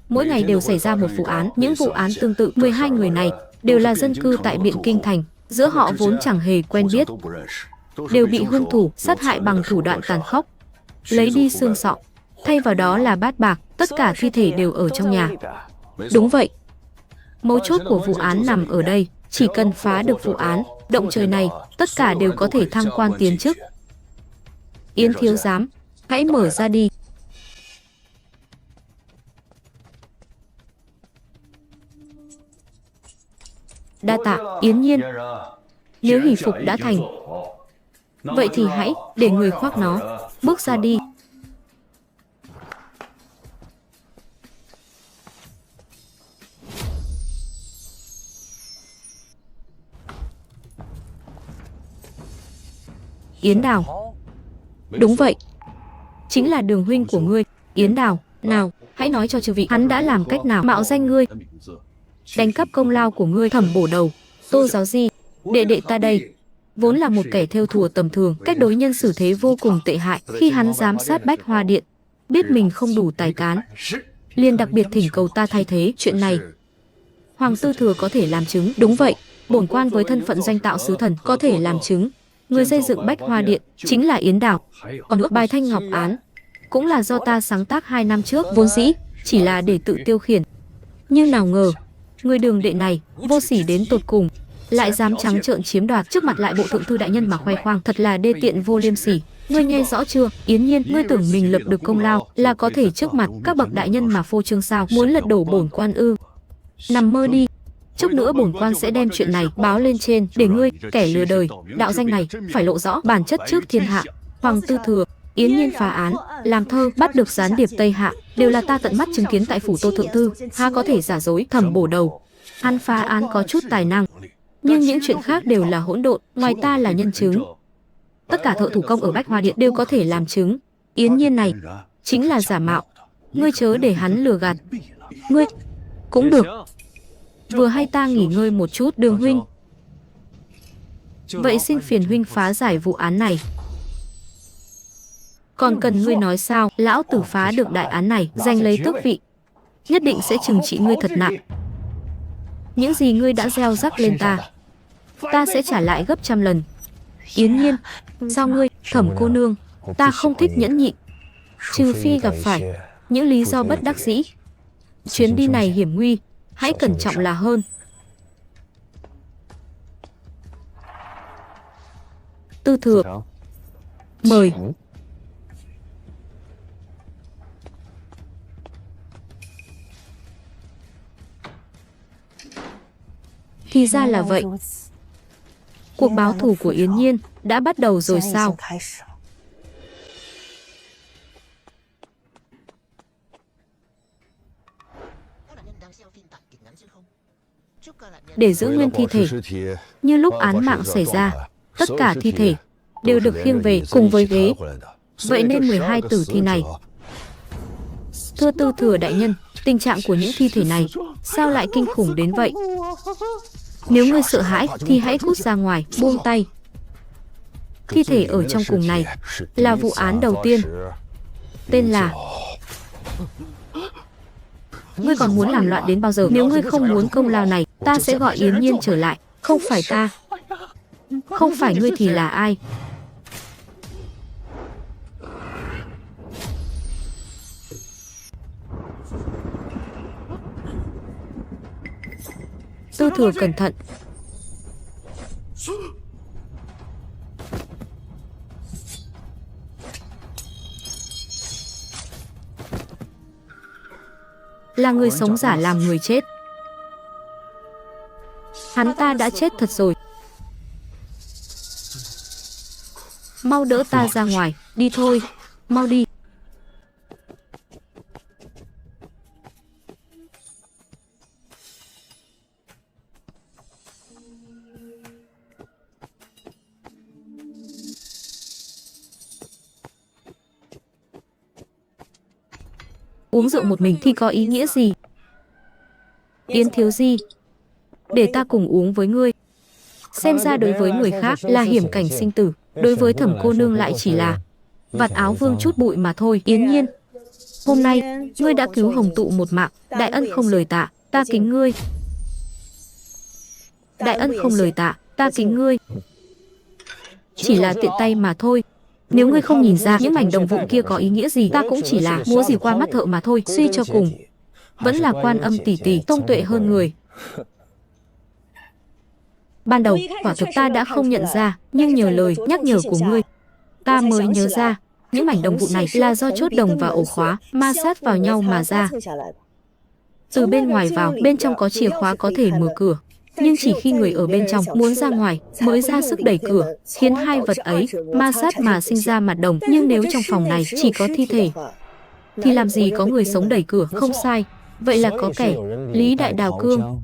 mỗi ngày đều xảy ra một vụ án. Những vụ án tương tự, 12 người này đều là dân cư tại Biện Kinh Thành. Giữa họ vốn chẳng hề quen biết, đều bị hung thủ sát hại bằng thủ đoạn tàn khốc, lấy đi xương sọ, thay vào đó là bát bạc. Tất cả thi thể đều ở trong nhà. Đúng vậy. Mấu chốt của vụ án nằm ở đây. Chỉ cần phá được vụ án, động trời này, tất cả đều có thể thăng quan tiến chức. Yến thiếu giám, hãy mở ra đi. Đa tạ, Yến Nhiên. Nếu hỷ phục đã thành, vậy thì hãy để người khoác nó bước ra đi. Yến Đào. Đúng vậy, chính là Đường huynh của ngươi. Yến Đào, nào, hãy nói cho chư vị hắn đã làm cách nào mạo danh ngươi, đánh cắp công lao của ngươi. Thẩm bổ đầu, Tô giáo di, đệ đệ ta đây vốn là một kẻ thêu thùa tầm thường, cách đối nhân xử thế vô cùng tệ hại. Khi hắn giám sát Bách Hoa Điện, biết mình không đủ tài cán, liền đặc biệt thỉnh cầu ta thay thế. Chuyện này hoàng tư thừa có thể làm chứng. Đúng vậy, bổn quan với thân phận danh tạo sứ thần có thể làm chứng. Người xây dựng Bách Hoa Điện chính là Yến Đào. Còn nữa, bài Thanh Ngọc án cũng là do ta sáng tác 2 năm trước, vốn dĩ chỉ là để tự tiêu khiển. Nhưng nào ngờ, người Đường đệ này vô sỉ đến tột cùng, lại dám trắng trợn chiếm đoạt, trước mặt lại bộ thượng thư đại nhân mà khoe khoang, thật là đê tiện vô liêm sỉ. Ngươi nghe rõ chưa? Yến Nhiên, ngươi tưởng mình lập được công lao là có thể trước mặt các bậc đại nhân mà phô trương sao? Muốn lật đổ bổn quan ư? Nằm mơ đi. Chốc nữa bổn quan sẽ đem chuyện này báo lên trên, để ngươi, kẻ lừa đời, đạo danh này phải lộ rõ bản chất trước thiên hạ. Hoàng Tư Thừa, Yến Nhiên phá án, làm thơ, bắt được gián điệp Tây Hạ, đều là ta tận mắt chứng kiến tại phủ Tô Thượng Thư, há có thể giả dối thầm bổ đầu. Hắn phá án có chút tài năng, nhưng những chuyện khác đều là hỗn độn, ngoài ta là nhân chứng. Tất cả thợ thủ công ở Bách Hoa Điện đều có thể làm chứng. Yến Nhiên này chính là giả mạo. Ngươi chớ để hắn lừa gạt. Ngươi cũng được. Vừa hay ta nghỉ ngơi một chút, Đường huynh. Vậy xin phiền huynh phá giải vụ án này. Còn cần ngươi nói sao? Lão tử phá được đại án này, giành lấy tước vị, nhất định sẽ trừng trị ngươi thật nặng. Những gì ngươi đã gieo rắc lên ta sẽ trả lại gấp trăm lần. Yến Nhiên, sao ngươi, Thẩm cô nương, ta không thích nhẫn nhịn, trừ phi gặp phải những lý do bất đắc dĩ. Chuyến đi này hiểm nguy, hãy cẩn trọng là hơn. Tư Thừa, mời. Thì ra là vậy. Cuộc báo thù của Yến Nhiên đã bắt đầu rồi sao? Để giữ nguyên thi thể, như lúc án mạng xảy ra, tất cả thi thể đều được khiêng về cùng với ghế. Vậy nên 12 tử thi này. Thưa Tư Thừa đại nhân, tình trạng của những thi thể này sao lại kinh khủng đến vậy? Nếu ngươi sợ hãi thì hãy cút ra ngoài, buông tay. Thi thể ở trong cùng này là vụ án đầu tiên, tên là... Ngươi còn muốn làm loạn đến bao giờ? Nếu ngươi không muốn công lao này, ta sẽ gọi Yến Nhiên trở lại. Không phải ta, không phải ngươi thì là ai? Tư Thừa cẩn thận. Là người sống giả làm người chết. Hắn ta đã chết thật rồi. Mau đỡ ta ra ngoài, đi thôi, mau đi. Uống rượu một mình thì có ý nghĩa gì? Yến thiếu di, để ta cùng uống với ngươi. Xem ra đối với người khác là hiểm cảnh sinh tử, đối với Thẩm cô nương lại chỉ là vạt áo vương chút bụi mà thôi. Yến Nhiên, hôm nay ngươi đã cứu Hồng Tụ một mạng, đại ân không lời tạ, ta kính ngươi. Đại ân không lời tạ, ta kính ngươi. Chỉ là tiện tay mà thôi. Nếu ngươi không nhìn ra những mảnh đồng vụn kia có ý nghĩa gì, ta cũng chỉ là múa gì qua mắt thợ mà thôi. Suy cho cùng, vẫn là Quan Âm tỷ tỷ thông tuệ hơn người. Ban đầu, quả thực ta đã không nhận ra, nhưng nhờ lời nhắc nhở của ngươi, ta mới nhớ ra, những mảnh đồng vụn này là do chốt đồng và ổ khóa ma sát vào nhau mà ra. Từ bên ngoài vào, bên trong có chìa khóa có thể mở cửa. Nhưng chỉ khi người ở bên trong muốn ra ngoài mới ra sức đẩy cửa, khiến hai vật ấy ma sát mà sinh ra mặt đồng. Nhưng nếu trong phòng này chỉ có thi thể, thì làm gì có người sống đẩy cửa? Không sai, vậy là có kẻ, Lý Đại Đào Cương,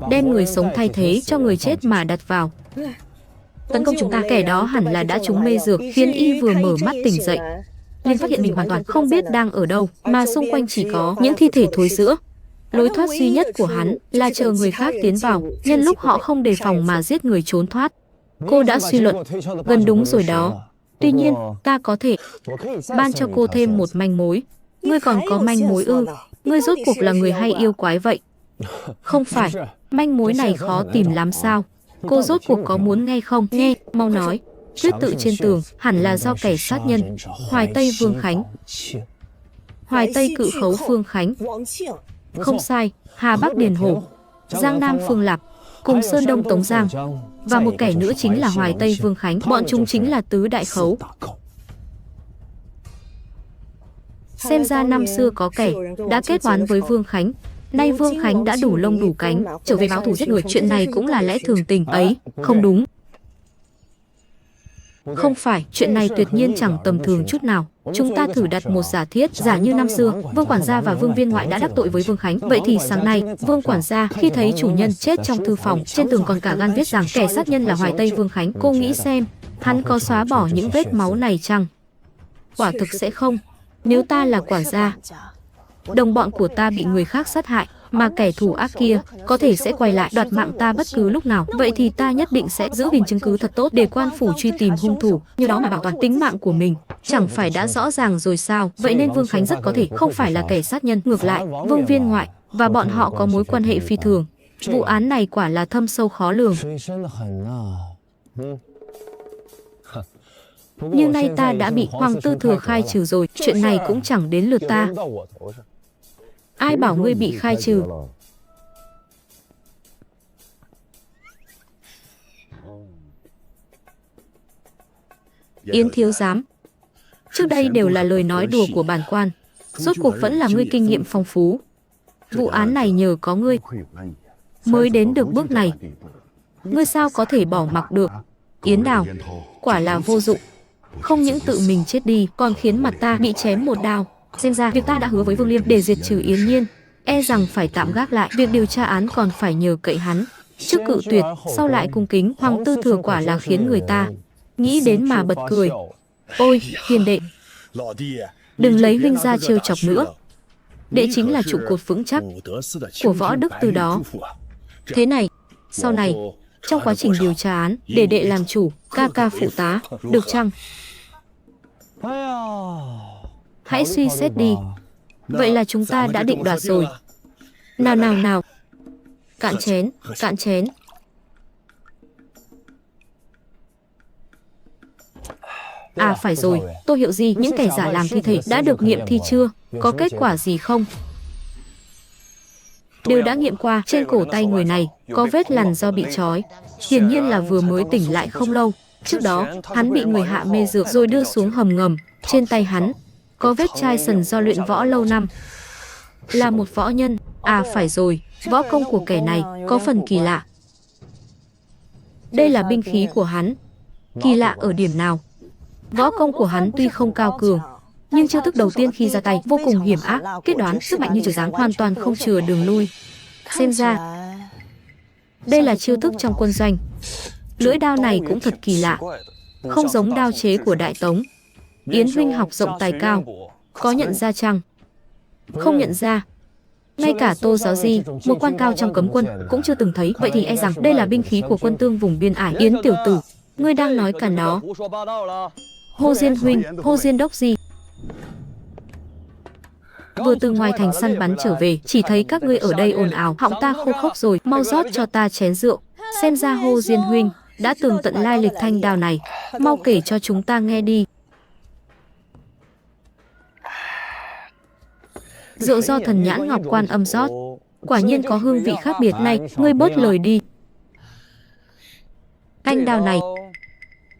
đem người sống thay thế cho người chết mà đặt vào tấn công chúng ta. Kẻ đó hẳn là đã trúng mê dược, khiến y vừa mở mắt tỉnh dậy liền phát hiện mình hoàn toàn không biết đang ở đâu, mà xung quanh chỉ có những thi thể thối rữa. Lối thoát duy nhất của hắn là chờ người khác tiến vào, nhân lúc họ không đề phòng mà giết người trốn thoát. Cô đã suy luận gần đúng rồi đó. Tuy nhiên, ta có thể ban cho cô thêm một manh mối. Ngươi còn có manh mối ư? Ngươi rốt cuộc là người hay yêu quái vậy? Không phải, manh mối này khó tìm lắm sao? Cô rốt cuộc có muốn nghe không? Nghe, mau nói. Tuyết tự trên tường hẳn là do kẻ sát nhân Hoài Tây Vương Khánh. Hoài Tây Cự Khấu Phương Khánh. Không sai, Hà Bắc Điền Hổ, Giang Nam Phương Lạp, cùng Sơn Đông Tống Giang. Và một kẻ nữa chính là Hoài Tây Vương Khánh. Bọn chúng chính là tứ đại khấu. Xem ra năm xưa có kẻ đã kết oán với Vương Khánh. Nay Vương Khánh đã đủ lông đủ cánh, trở về báo thù giết người. Chuyện này cũng là lẽ thường tình ấy, không đúng. Không phải, chuyện này tuyệt nhiên chẳng tầm thường chút nào. Chúng ta thử đặt một giả thiết, giả như năm xưa, Vương quản gia và Vương viên ngoại đã đắc tội với Vương Khánh. Vậy thì sáng nay, Vương quản gia khi thấy chủ nhân chết trong thư phòng, trên tường còn cả gan viết rằng kẻ sát nhân là Hoài Tây Vương Khánh. Cô nghĩ xem, hắn có xóa bỏ những vết máu này chăng? Quả thực sẽ không. Nếu ta là quản gia, đồng bọn của ta bị người khác sát hại, mà kẻ thù ác kia có thể sẽ quay lại đoạt mạng ta bất cứ lúc nào. Vậy thì ta nhất định sẽ giữ gìn chứng cứ thật tốt để quan phủ truy tìm hung thủ, như đó mà bảo toàn tính mạng của mình. Chẳng phải đã rõ ràng rồi sao? Vậy nên Vương Khánh rất có thể không phải là kẻ sát nhân. Ngược lại, Vương viên ngoại và bọn họ có mối quan hệ phi thường. Vụ án này quả là thâm sâu khó lường. Nhưng nay ta đã bị Hoàng Tư Thừa khai trừ rồi, chuyện này cũng chẳng đến lượt ta. Ai bảo ngươi bị khai trừ? Yến thiếu giám, trước đây đều là lời nói đùa của bản quan, rốt cuộc vẫn là ngươi kinh nghiệm phong phú. Vụ án này nhờ có ngươi mới đến được bước này. Ngươi sao có thể bỏ mặc được? Yến Đào, quả là vô dụng. Không những tự mình chết đi, còn khiến mặt ta bị chém một đao. Xem ra việc ta đã hứa với Vương Liêm để diệt trừ Yến Nhiên, e rằng phải tạm gác lại. Việc điều tra án còn phải nhờ cậy hắn. Trước cự tuyệt, sau lại cung kính, Hoàng Tư Thừa quả là khiến người ta nghĩ đến mà bật cười. Ôi, hiền đệ, đừng lấy huynh ra trêu chọc nữa. Đệ chính là trụ cột vững chắc của võ đức từ đó. Thế này, sau này, trong quá trình điều tra án, để đệ làm chủ, ca ca phụ tá, được chăng? Hãy suy xét đi. Vậy là chúng ta đã định đoạt rồi. Nào nào nào. Cạn chén, cạn chén. À phải rồi, Tô Hiệu Di, những kẻ giả làm thi thể đã được nghiệm thi chưa? Có kết quả gì không? Đều đã nghiệm qua, trên cổ tay người này có vết lằn do bị trói. Hiển nhiên là vừa mới tỉnh lại không lâu. Trước đó, hắn bị người hạ mê dược rồi đưa xuống hầm ngầm. Trên tay hắn có vết chai sần do luyện võ lâu năm. Là một võ nhân. À phải rồi, võ công của kẻ này có phần kỳ lạ. Đây là binh khí của hắn. Kỳ lạ ở điểm nào? Võ công của hắn tuy không cao cường, nhưng chiêu thức đầu tiên khi ra tay vô cùng hiểm ác, kết đoán, sức mạnh như trời giáng, hoàn toàn không chừa đường lui. Xem ra, đây là chiêu thức trong quân doanh. Lưỡi đao này cũng thật kỳ lạ, không giống đao chế của Đại Tống. Yến huynh học rộng tài cao, có nhận ra chăng? Không nhận ra. Ngay cả Tô Giáo Di, một quan cao trong cấm quân, cũng chưa từng thấy. Vậy thì e rằng đây là binh khí của quân Tương vùng biên ải. Yến tiểu tử, ngươi đang nói càn đó. Hồ Diên huynh, Hồ Diên đốc gì? Vừa từ ngoài thành săn bắn trở về, chỉ thấy các ngươi ở đây ồn ào, họng ta khô khốc rồi, mau rót cho ta chén rượu. Xem ra Hồ Diên huynh đã tường tận lai lịch thanh đao này, mau kể cho chúng ta nghe đi. Rượu do Thần Nhãn Ngọc Quan Âm rót, quả nhiên có hương vị khác biệt. Này, ngươi bớt lời đi. Thanh đao này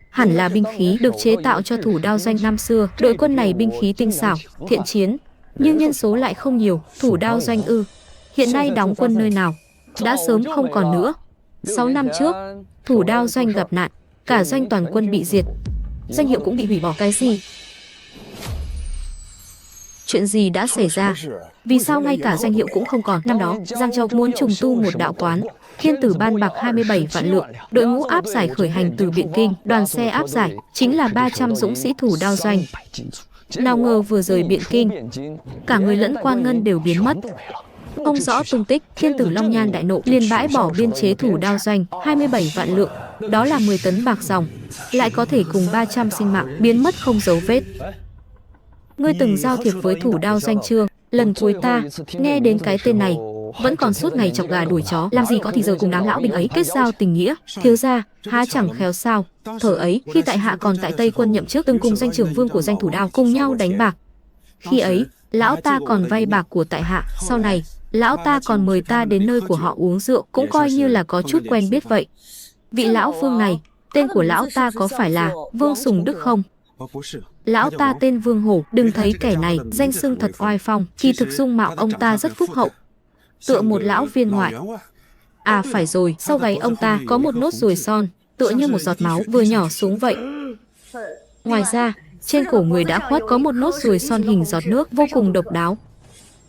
hẳn là binh khí được chế tạo cho thủ đao doanh năm xưa. Đội quân này binh khí tinh xảo, thiện chiến, nhưng nhân số lại không nhiều. Thủ đao doanh ư? Hiện nay đóng quân nơi nào? Đã sớm không còn nữa. 6 năm trước, thủ đao doanh gặp nạn, cả doanh toàn quân bị diệt, danh hiệu cũng bị hủy bỏ. Cái gì? Chuyện gì đã xảy ra? Vì sao ngay cả danh hiệu cũng không còn? Năm đó, Giang Châu muốn trùng tu một đạo quán. Thiên tử ban bạc 27 vạn lượng, đội ngũ áp giải khởi hành từ Biện Kinh, đoàn xe áp giải chính là 300 dũng sĩ thủ đao doanh. Nào ngờ vừa rời Biện Kinh, cả người lẫn quan ngân đều biến mất, không rõ tung tích. Thiên tử Long Nhan đại nộ, liền bãi bỏ biên chế thủ đao doanh 27 vạn lượng, đó là 10 tấn bạc dòng, lại có thể cùng 300 sinh mạng biến mất không dấu vết. Ngươi từng giao thiệp với thủ đao doanh chưa? Lần cuối ta nghe đến cái tên này, vẫn còn suốt ngày chọc gà đuổi chó, làm gì có thì giờ cùng đám lão binh ấy kết giao tình nghĩa. Thiếu gia, há chẳng khéo sao? Thời ấy, khi tại hạ còn tại Tây quân nhậm chức, từng cùng doanh trưởng vương của doanh thủ đao cùng nhau đánh bạc. Khi ấy, lão ta còn vay bạc của tại hạ, sau này, lão ta còn mời ta đến nơi của họ uống rượu, cũng coi như là có chút quen biết vậy. Vị lão vương này, tên của lão ta có phải là Vương Sùng Đức không? Lão ta tên Vương Hổ, đừng thấy kẻ này danh xưng thật oai phong, kỳ thực dung mạo ông ta rất phúc hậu, tựa một lão viên ngoại. À phải rồi, sau gáy ông ta có một nốt ruồi son, tựa như một giọt máu vừa nhỏ xuống vậy. Ngoài ra, trên cổ người đã khuất có một nốt ruồi son hình giọt nước vô cùng độc đáo.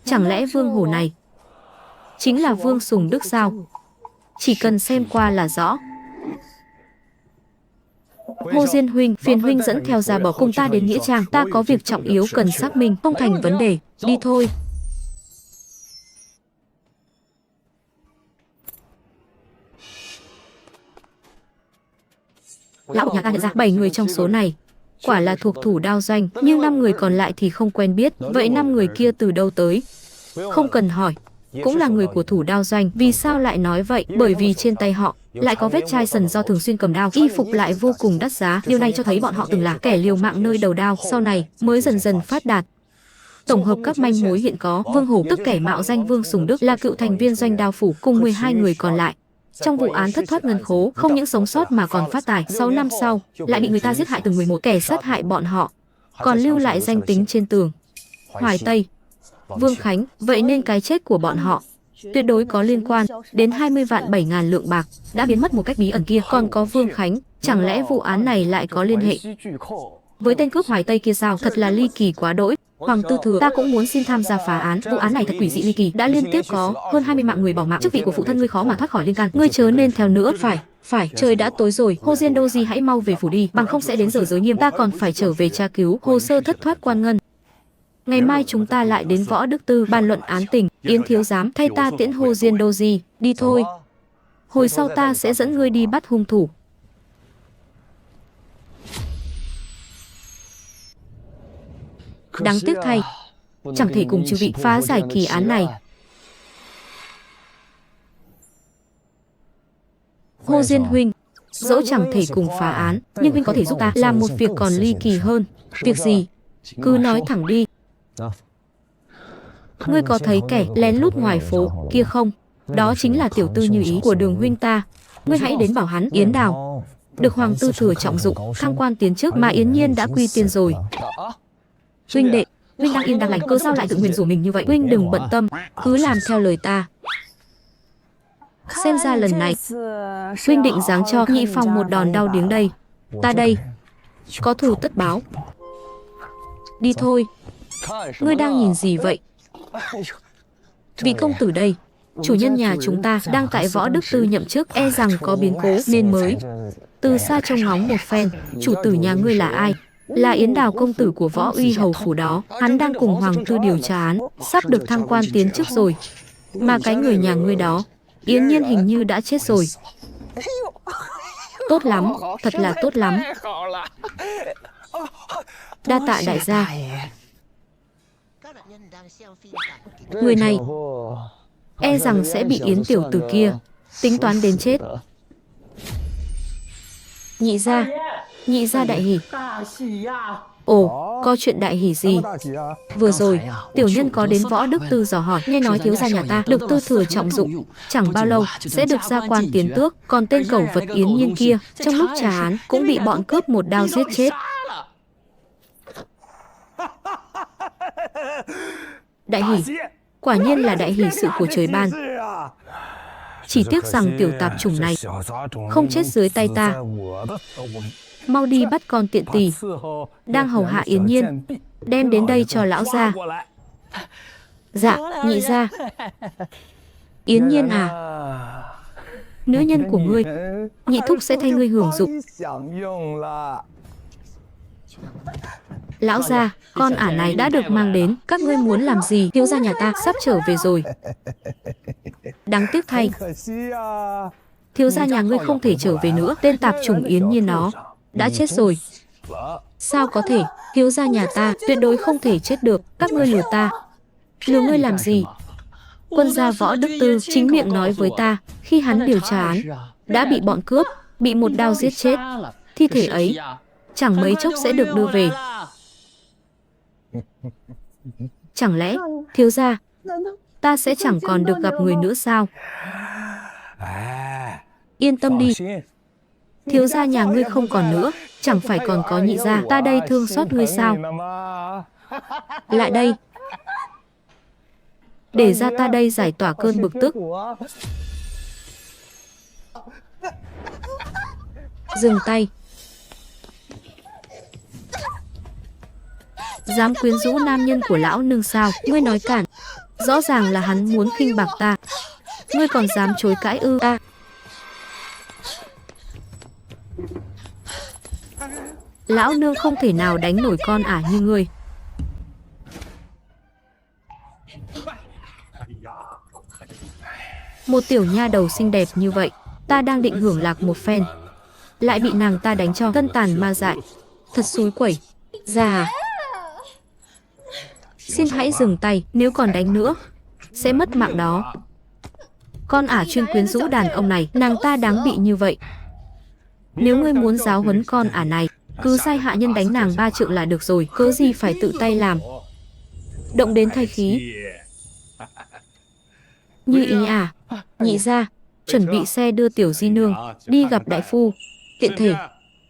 Chẳng lẽ Vương Hổ này chính là Vương Sùng Đức sao? Chỉ cần xem qua là rõ. Hồ Diên huynh, phiền huynh dẫn theo Gia Bảo cùng ta đến nghĩa trang, ta có việc trọng yếu cần xác minh, không thành vấn đề, đi thôi. Lão nhà ta nhận ra 7 người trong số này quả là thuộc Thủ Đao Doanh, nhưng 5 người còn lại thì không quen biết. Vậy 5 người kia từ đâu tới? Không cần hỏi, cũng là người của Thủ Đao Doanh. Vì sao lại nói vậy? Bởi vì trên tay họ lại có vết chai sần do thường xuyên cầm đao, y phục lại vô cùng đắt giá. Điều này cho thấy bọn họ từng là kẻ liều mạng nơi đầu đao, sau này mới dần dần phát đạt. Tổng hợp các manh mối hiện có, Vương Hổ tức kẻ mạo danh Vương Sùng Đức là cựu thành viên Doanh Đao Phủ cùng 12 người còn lại. Trong vụ án thất thoát ngân khố, không những sống sót mà còn phát tài. 6 năm sau, lại bị người ta giết hại từng 11 kẻ sát hại bọn họ, còn lưu lại danh tính trên tường. Hoài Tây, Vương Khánh, vậy nên cái chết của bọn họ tuyệt đối có liên quan đến 20 vạn 7 ngàn lượng bạc đã biến mất một cách bí ẩn kia. Còn có Vương Khánh, chẳng lẽ vụ án này lại có liên hệ với tên cướp Hoài Tây kia sao? Thật là ly kỳ quá đỗi. Hoàng Tư Thừa, ta cũng muốn xin tham gia phá án. Vụ án này thật quỷ dị ly kỳ, đã liên tiếp có hơn 20 mạng người bỏ mạng. Chức vị của phụ thân ngươi khó mà thoát khỏi liên can. Ngươi chớ nên theo nữa. Phải, trời đã tối rồi. Hồ Diên Doji hãy mau về phủ đi, bằng không sẽ đến giờ giới nghiêm. Ta còn phải trở về tra cứu hồ sơ thất thoát quan ngân. Ngày mai chúng ta lại đến Võ Đức Tư bàn luận án tình. Yến thiếu giám thay ta tiễn Hồ Diên Doji đi thôi. Hồi sau ta sẽ dẫn ngươi đi bắt hung thủ. Đáng tiếc thay, chẳng thể cùng chư vị phá giải kỳ án này. Hồ Diên huynh, dẫu chẳng thể cùng phá án, nhưng huynh có thể giúp ta làm một việc còn ly kỳ hơn. Việc gì? Cứ nói thẳng đi. Ngươi có thấy kẻ lén lút ngoài phố kia không? Đó chính là tiểu tư Như Ý của Đường huynh ta. Ngươi hãy đến bảo hắn. Yến Đào được Hoàng Tư Thừa trọng dụng, thăng quan tiến chức, mà Yến Nhiên đã quy tiên rồi. Huynh đệ, huynh đang yên đang lành, cơ sao lại tự nguyền rủa mình như vậy? Huynh đừng bận tâm, cứ làm theo lời ta. Xem ra lần này huynh định giáng cho Nhị Phong một đòn đau điếng đây. Ta đây có thù tất báo. Đi thôi. Ngươi đang nhìn gì vậy? Vị công tử đây, chủ nhân nhà chúng ta đang tại Võ Đức Tư nhậm chức, e rằng có biến cố nên mới từ xa trông ngóng một phen. Chủ tử nhà ngươi là ai? Là Yến Đào công tử của Võ Uy hầu phủ đó. Hắn đang cùng Hoàng Tư điều tra án, sắp được thăng quan tiến chức rồi. Mà cái người nhà ngươi đó, Yến Nhiên hình như đã chết rồi. Tốt lắm, thật là tốt lắm. Đa tạ đại gia. Người này e rằng sẽ bị Yến tiểu tử kia tính toán đến chết. Nhị gia đại hỉ. Ồ, có chuyện đại hỉ gì? Vừa rồi, tiểu nhân có đến Võ Đức Tư dò hỏi, nghe nói thiếu gia nhà ta được Tư Thừa trọng dụng, chẳng bao lâu sẽ được gia quan tiến tước, còn tên cẩu vật Yến Nhiên kia trong lúc trả án cũng bị bọn cướp một đao giết chết. Đại hỉ, quả nhiên là đại hỉ sự của trời ban. Chỉ tiếc rằng tiểu tạp chủng này không chết dưới tay ta. Mau đi bắt con tiện tỳ đang hầu hạ Yến Nhiên, đem đến đây cho lão gia. Dạ, nhị gia. Yến Nhiên à, nữ nhân của ngươi, nhị thúc sẽ thay ngươi hưởng dụng. Lão gia, con ả này đã được mang đến, các ngươi muốn làm gì? Thiếu gia nhà ta sắp trở về rồi. Đáng tiếc thay, thiếu gia nhà ngươi không thể trở về nữa. Tên tạp chủng Yến Nhiên nó đã chết rồi. Sao có thể? Thiếu gia nhà ta tuyệt đối không thể chết được. Các ngươi lừa ta. Lừa ngươi làm gì? Quân gia Võ Đức Tư chính miệng nói với ta, khi hắn điều tra án đã bị bọn cướp, bị một đao giết chết. Thi thể ấy chẳng mấy chốc sẽ được đưa về. Chẳng lẽ, thiếu gia, ta sẽ chẳng còn được gặp người nữa sao? Yên tâm đi. Thiếu gia nhà ngươi không còn nữa, chẳng phải còn có nhị gia, ta đây thương xót ngươi sao? Lại đây. Để ra ta đây giải tỏa cơn bực tức. Dừng tay. Dám quyến rũ nam nhân của lão nương sao? Ngươi nói cản. Rõ ràng là hắn muốn khinh bạc ta. Ngươi còn dám chối cãi ư? Ta. Lão nương không thể nào đánh nổi con ả như ngươi. Một tiểu nha đầu xinh đẹp như vậy, ta đang định hưởng lạc một phen, lại bị nàng ta đánh cho tân tàn ma dại. Thật xúi quẩy. Già. Xin hãy dừng tay, nếu còn đánh nữa, sẽ mất mạng đó. Con ả chuyên quyến rũ đàn ông này, nàng ta đáng bị như vậy. Nếu ngươi muốn giáo huấn con ả này, cứ sai hạ nhân đánh nàng 3 trượng là được rồi, cớ gì phải tự tay làm. Động đến thay khí. Như ý à, nhị gia, chuẩn bị xe đưa tiểu di nương đi gặp đại phu, tiện thể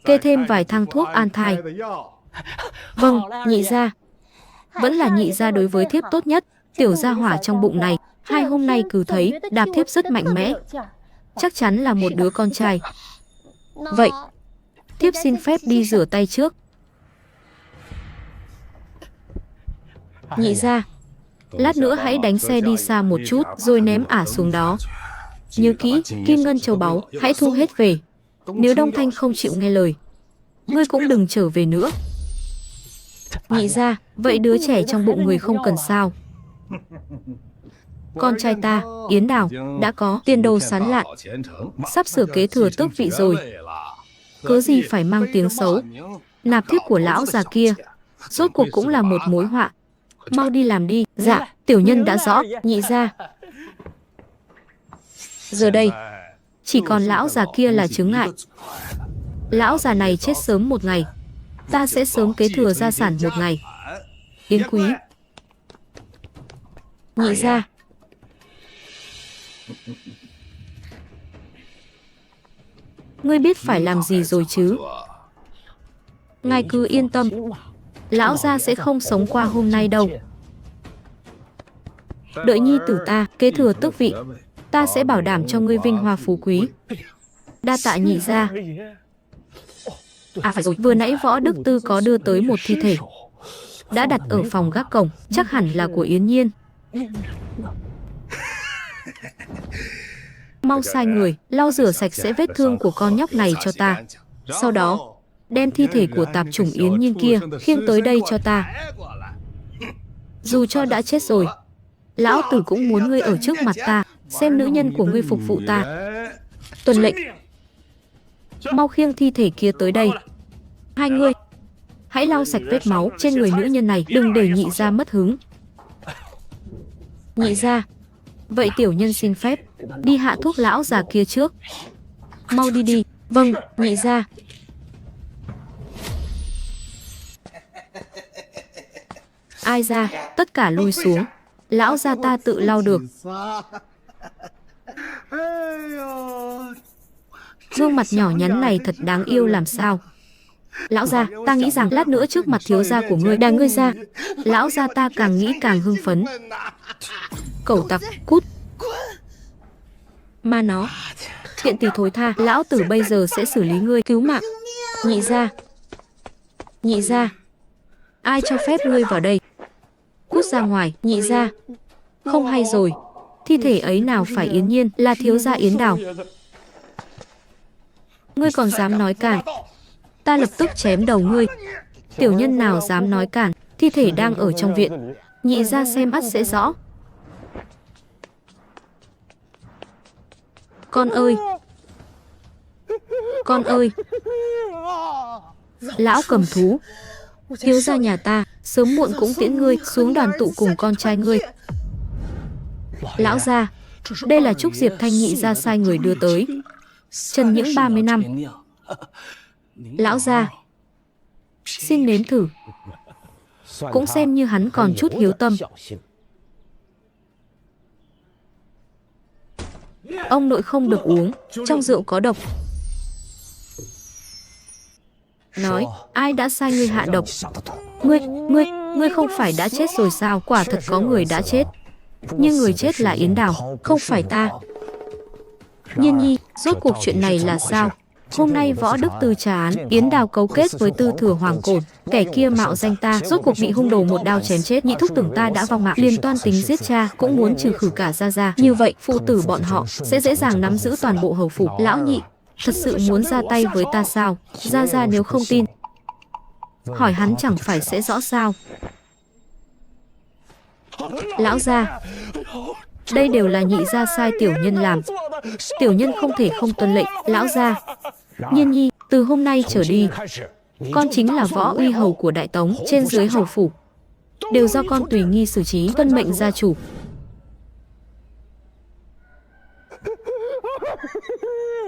kê thêm vài thang thuốc an thai. Vâng, nhị gia. Vẫn là nhị gia đối với thiếp tốt nhất. Tiểu gia hỏa trong bụng này, 2 hôm nay cứ thấy đạp thiếp rất mạnh mẽ, chắc chắn là một đứa con trai. Vậy, thiếp xin phép đi rửa tay trước. Nhị gia, lát nữa hãy đánh xe đi xa một chút rồi ném ả xuống đó. Nhớ kỹ, kim ngân châu báu, hãy thu hết về. Nếu Đông Thanh không chịu nghe lời, ngươi cũng đừng trở về nữa. Nhị gia, vậy đứa trẻ trong bụng người không cần sao? Con trai ta, Yến Đào, đã có tiền đồ sáng lạn, sắp sửa kế thừa tước vị rồi. Cớ gì phải mang tiếng xấu? Nạp thiếp của lão già kia, rốt cuộc cũng là một mối họa. Mau đi làm đi. Dạ, tiểu nhân đã rõ, nhị gia. Giờ đây, chỉ còn lão già kia là chướng ngại. Lão già này chết sớm một ngày, ta sẽ sớm kế thừa gia sản một ngày. Yến quý. Nhị gia. Ngươi biết phải làm gì rồi chứ? Ngài cứ yên tâm, lão gia sẽ không sống qua hôm nay đâu. Đợi nhi tử ta kế thừa tước vị, ta sẽ bảo đảm cho ngươi vinh hoa phú quý. Đa tạ nhị gia. À phải rồi, vừa nãy Võ Đức Tư có đưa tới một thi thể, đã đặt ở phòng gác cổng, chắc hẳn là của Yến Nhiên. Mau sai người lau rửa sạch sẽ vết thương của con nhóc này cho ta. Sau đó đem thi thể của tạp chủng Yến Nhiên kia khiêng tới đây cho ta. Dù cho đã chết rồi, lão tử cũng muốn ngươi ở trước mặt ta, xem nữ nhân của ngươi phục vụ ta. Tuân lệnh. Mau khiêng thi thể kia tới đây. Hai ngươi hãy lau sạch vết máu trên người nữ nhân này, đừng để nhị gia mất hứng. Nhị gia, vậy tiểu nhân xin phép đi hạ thuốc lão già kia trước. Mau đi đi. Vâng, nhị gia. Ai ra, tất cả lui xuống. Lão gia ta tự lau được. Gương mặt nhỏ nhắn này thật đáng yêu làm sao. Lão gia, ta nghĩ rằng lát nữa trước mặt thiếu gia của ngươi đàn ngươi ra. Lão gia ta càng nghĩ càng hưng phấn. Cẩu tặc, cút. Ma nó, tiện tỳ thối tha, lão tử bây giờ sẽ xử lý ngươi. Cứu mạng. Nhị gia. Nhị gia, ai cho phép ngươi vào đây? Cút ra ngoài. Nhị gia. Không hay rồi, thi thể ấy nào phải Yến Nhiên, là thiếu gia Yến Đào. Ngươi còn dám nói cản, ta lập tức chém đầu ngươi. Tiểu nhân nào dám nói cản, thi thể đang ở trong viện, nhị gia xem mắt sẽ rõ. Con ơi, con ơi, lão cầm thú, thiếu gia nhà ta sớm muộn cũng tiễn ngươi xuống đoàn tụ cùng con trai ngươi. Lão gia, đây là trúc diệp thanh nhị gia sai người đưa tới, trần những 30 năm. Lão gia, xin nếm thử, cũng xem như hắn còn chút hiếu tâm. Ông nội không được uống, trong rượu có độc. nói, ai đã sai ngươi hạ độc? Ngươi không phải đã chết rồi sao? Quả thật có người đã chết. Nhưng người chết là Yến Đào, không phải ta. Nhiên nhi, rốt cuộc chuyện này là sao? Hôm nay Võ Đức Tư trà án, Yến Đào cấu kết với Tư Thừa Hoàng Cổn, kẻ kia mạo danh ta, rốt cuộc bị hung đồ một đao chém chết. Nhị thúc tưởng ta đã vong mạng, liền toan tính giết cha, cũng muốn trừ khử cả Gia Gia. Như vậy, phụ tử bọn họ sẽ dễ dàng nắm giữ toàn bộ hầu phủ. Lão nhị, thật sự muốn ra tay với ta sao? Gia Gia nếu không tin, hỏi hắn chẳng phải sẽ rõ sao? Lão gia, đây đều là nhị gia sai tiểu nhân làm. Tiểu nhân không thể không tuân lệnh. Lão gia, Nhiên nhi, từ hôm nay trở đi, con chính là Võ Uy hầu của Đại Tống, trên dưới hầu phủ đều do con tùy nghi xử trí, tuân mệnh gia chủ.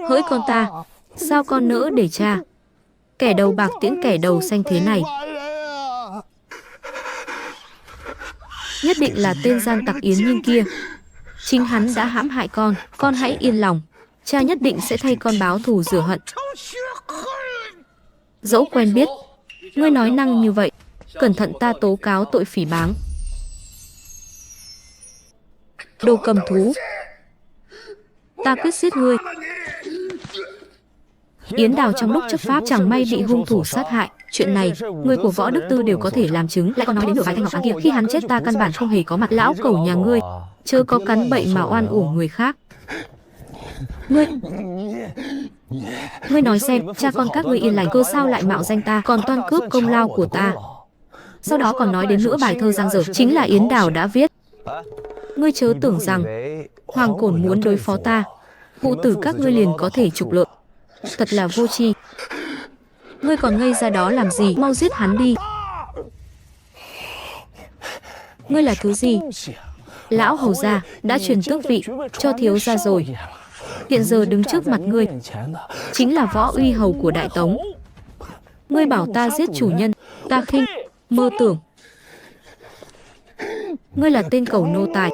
Hỡi con ta, sao con nỡ để cha kẻ đầu bạc tiễn kẻ đầu xanh thế này? Nhất định là tên gian tặc Yến Nhiên kia. Chính hắn đã hãm hại con hãy yên lòng. Cha nhất định sẽ thay con báo thù rửa hận. Dẫu quen biết, ngươi nói năng như vậy, cẩn thận ta tố cáo tội phỉ báng. Đồ cầm thú, ta quyết giết ngươi. Yến Đào trong lúc chấp pháp chẳng may bị hung thủ sát hại. Chuyện này, người của Võ Đức Tư đều có thể làm chứng. Lại còn nói đến nửa vài thanh ngọc áng kia, khi hắn chết ta căn bản không hề có mặt. Lão cẩu nhà ngươi, chớ có cắn bậy mà oan uổng người khác. Ngươi nói xem, cha con các ngươi yên lành, cơ sao lại mạo danh ta, còn toan cướp công lao của ta? Sau đó còn nói đến nửa bài thơ giang dở, chính là Yến Đào đã viết. Ngươi chớ tưởng rằng Hoàng Cổn muốn đối phó ta, phụ tử các ngươi liền có thể trục lợi. Thật là vô tri. Ngươi còn ngây ra đó làm gì? Mau giết hắn đi. Ngươi là thứ gì? Lão hầu gia đã truyền tước vị cho thiếu gia rồi. Hiện giờ đứng trước mặt ngươi chính là Võ Uy hầu của Đại Tống. Ngươi bảo ta giết chủ nhân, ta khinh, mơ tưởng. Ngươi là tên cẩu nô tài.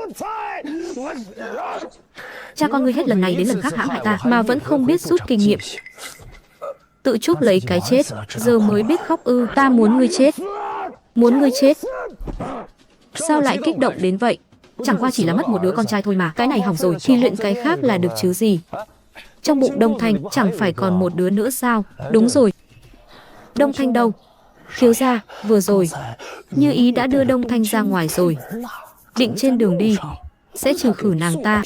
Cha con ngươi hết lần này đến lần khác hãm hại ta mà vẫn không biết rút kinh nghiệm, tự chuốc lấy cái chết, giờ mới biết khóc ư? Ta muốn ngươi chết. Muốn ngươi chết. Sao lại kích động đến vậy? Chẳng qua chỉ là mất một đứa con trai thôi mà. Cái này hỏng rồi thì luyện cái khác là được chứ gì. Trong bụng Đông Thanh chẳng phải còn một đứa nữa sao? Đúng rồi. Đông Thanh đâu? Thiếu gia, vừa rồi Như Ý đã đưa Đông Thanh ra ngoài rồi, định trên đường đi sẽ trừ khử nàng ta.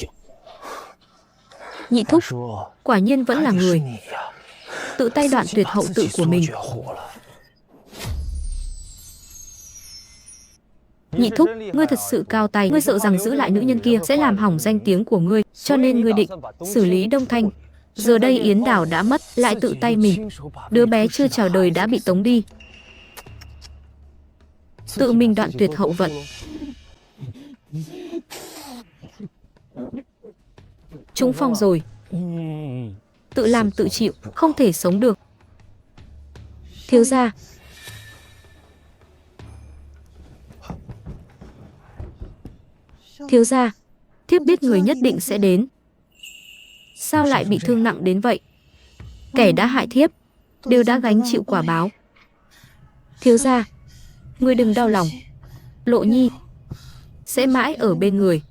Nhị thúc, quả nhiên vẫn là người tự tay đoạn tuyệt hậu tự của mình. Nhị thúc, ngươi thật sự cao tay. Ngươi sợ rằng giữ lại nữ nhân kia sẽ làm hỏng danh tiếng của ngươi, cho nên ngươi định xử lý Đông Thanh. Giờ đây Yến Đào đã mất, lại tự tay mình, đứa bé chưa chào đời đã bị tống đi, tự mình đoạn tuyệt hậu vận. Trúng phong rồi, tự làm tự chịu, không thể sống được. Thiếu gia, thiếu gia, thiếp biết người nhất định sẽ đến. Sao lại bị thương nặng đến vậy? Kẻ đã hại thiếp đều đã gánh chịu quả báo. Thiếu gia, ngươi đừng đau lòng. Lộ Nhi sẽ mãi ở bên người.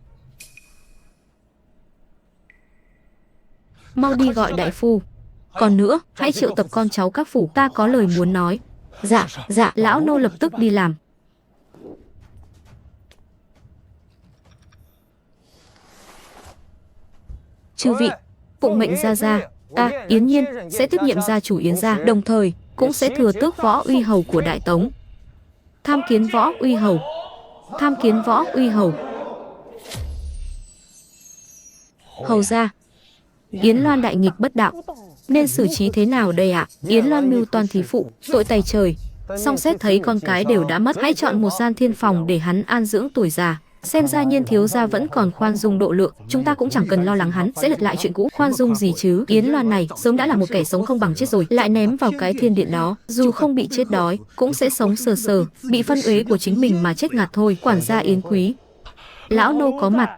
Mau đi gọi đại phu. Còn nữa, hãy triệu tập con cháu các phủ, ta có lời muốn nói. Dạ, dạ, lão nô lập tức đi làm. Chư vị, phụng mệnh Gia Gia, ta, Yến Nhiên, sẽ tiếp nhiệm gia chủ Yến gia, đồng thời cũng sẽ thừa tước Võ Uy hầu của Đại Tống. Tham kiến Võ Uy hầu. Tham kiến Võ Uy hầu. Hầu gia, Yến Loan đại nghịch bất đạo, nên xử trí thế nào đây ạ? Yến Loan mưu toan thí phụ, tội tày trời. Song xét thấy con cái đều đã mất, hãy chọn một gian thiên phòng để hắn an dưỡng tuổi già. Xem ra Nhiên thiếu gia vẫn còn khoan dung độ lượng, chúng ta cũng chẳng cần lo lắng hắn sẽ lật lại chuyện cũ. Khoan dung gì chứ? Yến Loan này sớm đã là một kẻ sống không bằng chết rồi, lại ném vào cái thiên điện đó, dù không bị chết đói cũng sẽ sống sờ sờ, bị phân uế của chính mình mà chết ngạt thôi. Quản gia Yến quý, lão nô có mặt.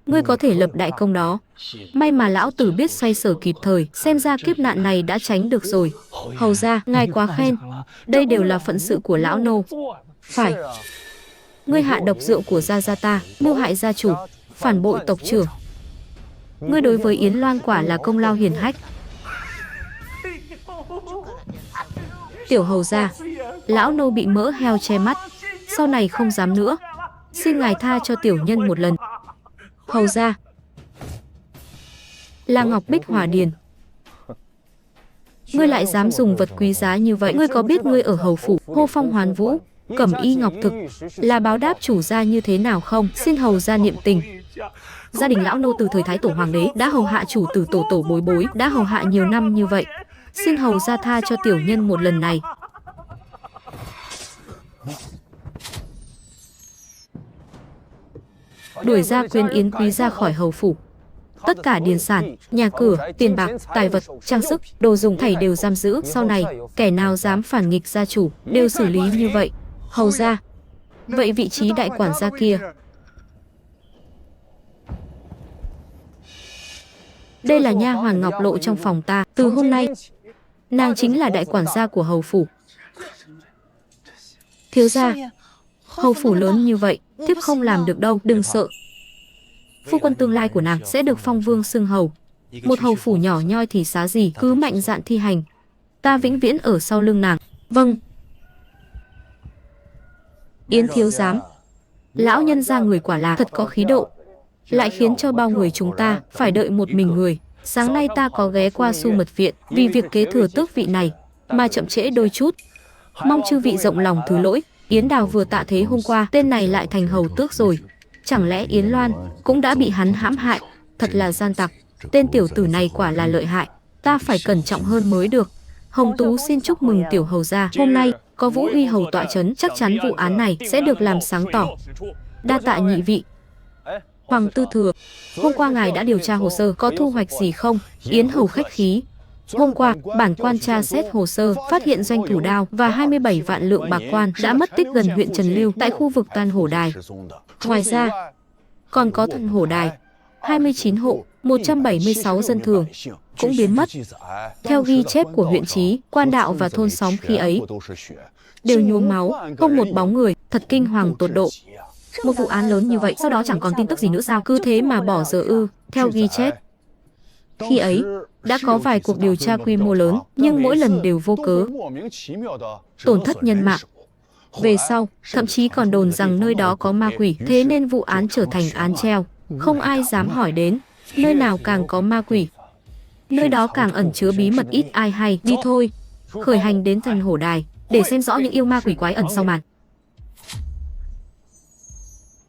Ngươi có thể lập đại công đó. May mà lão tử biết xoay sở kịp thời, xem ra kiếp nạn này đã tránh được rồi. Hầu ra, ngài quá khen. Đây đều là phận sự của lão nô. Phải. Ngươi hạ độc rượu của gia gia ta, mưu hại gia chủ, phản bội tộc trưởng. Ngươi đối với Yến Loan quả là công lao hiển hách. Tiểu hầu gia, lão nô bị mỡ heo che mắt, sau này không dám nữa. Xin ngài tha cho tiểu nhân một lần. Hầu gia, là Ngọc Bích Hỏa Điền. Ngươi lại dám dùng vật quý giá như vậy. Ngươi có biết ngươi ở hầu phủ hô phong hoán vũ, cẩm y ngọc thực là báo đáp chủ gia như thế nào không? Xin hầu gia niệm tình. Gia đình lão nô từ thời Thái Tổ Hoàng đế đã hầu hạ chủ tử tổ tổ bối bối, đã hầu hạ nhiều năm như vậy. Xin hầu gia tha cho tiểu nhân một lần này. Đuổi ra Quyến Yến quý ra khỏi hầu phủ. Tất cả điền sản, nhà cửa, tiền bạc, tài vật, trang sức, đồ dùng thảy đều giam giữ. Sau này, kẻ nào dám phản nghịch gia chủ, đều xử lý như vậy. Hầu gia, vậy vị trí đại quản gia kia? Đây là nha hoàn Ngọc Lộ trong phòng ta. Từ hôm nay, nàng chính là đại quản gia của hầu phủ. Thiếu gia, hầu phủ lớn như vậy, thiếp không làm được đâu, đừng sợ. Phu quân tương lai của nàng sẽ được phong vương xưng hầu. Một hầu phủ nhỏ nhoi thì xá gì, cứ mạnh dạn thi hành. Ta vĩnh viễn ở sau lưng nàng. Vâng. Yến thiếu giám, lão nhân gia người quả là thật có khí độ, lại khiến cho bao người chúng ta phải đợi một mình người. Sáng nay ta có ghé qua Su Mật viện, vì việc kế thừa tước vị này mà chậm trễ đôi chút. Mong chư vị rộng lòng thứ lỗi. Yến Đào vừa tạ thế hôm qua, tên này lại thành hầu tước rồi. Chẳng lẽ Yến Loan cũng đã bị hắn hãm hại? Thật là gian tặc. Tên tiểu tử này quả là lợi hại. Ta phải cẩn trọng hơn mới được. Hồng Tú xin chúc mừng tiểu hầu gia. Hôm nay có Vũ Uy hầu tọa chấn, chắc chắn vụ án này sẽ được làm sáng tỏ. Đa tạ nhị vị. Hoàng tư thừa, hôm qua ngài đã điều tra hồ sơ, có thu hoạch gì không? Yến hầu khách khí. Hôm qua, bản quan tra xét hồ sơ, phát hiện doanh thủ đao và 27 vạn lượng bạc quan đã mất tích gần huyện Trần Lưu tại khu vực Tan Hổ Đài. Ngoài ra, còn có Thần Hổ Đài, 29 hộ, 176 dân thường cũng biến mất. Theo ghi chép của huyện Chí, quan đạo và thôn xóm khi ấy đều nhuốm máu, không một bóng người, thật kinh hoàng tột độ. Một vụ án lớn như vậy, sau đó chẳng còn tin tức gì nữa sao? Cứ thế mà bỏ giờ ư? Theo ghi chép, khi ấy đã có vài cuộc điều tra quy mô lớn, nhưng mỗi lần đều vô cớ, tổn thất nhân mạng. Về sau, thậm chí còn đồn rằng nơi đó có ma quỷ, thế nên vụ án trở thành án treo. Không ai dám hỏi đến, nơi nào càng có ma quỷ, nơi đó càng ẩn chứa bí mật ít ai hay. Đi thôi, khởi hành đến Thần Hổ Đài, để xem rõ những yêu ma quỷ quái ẩn sau màn.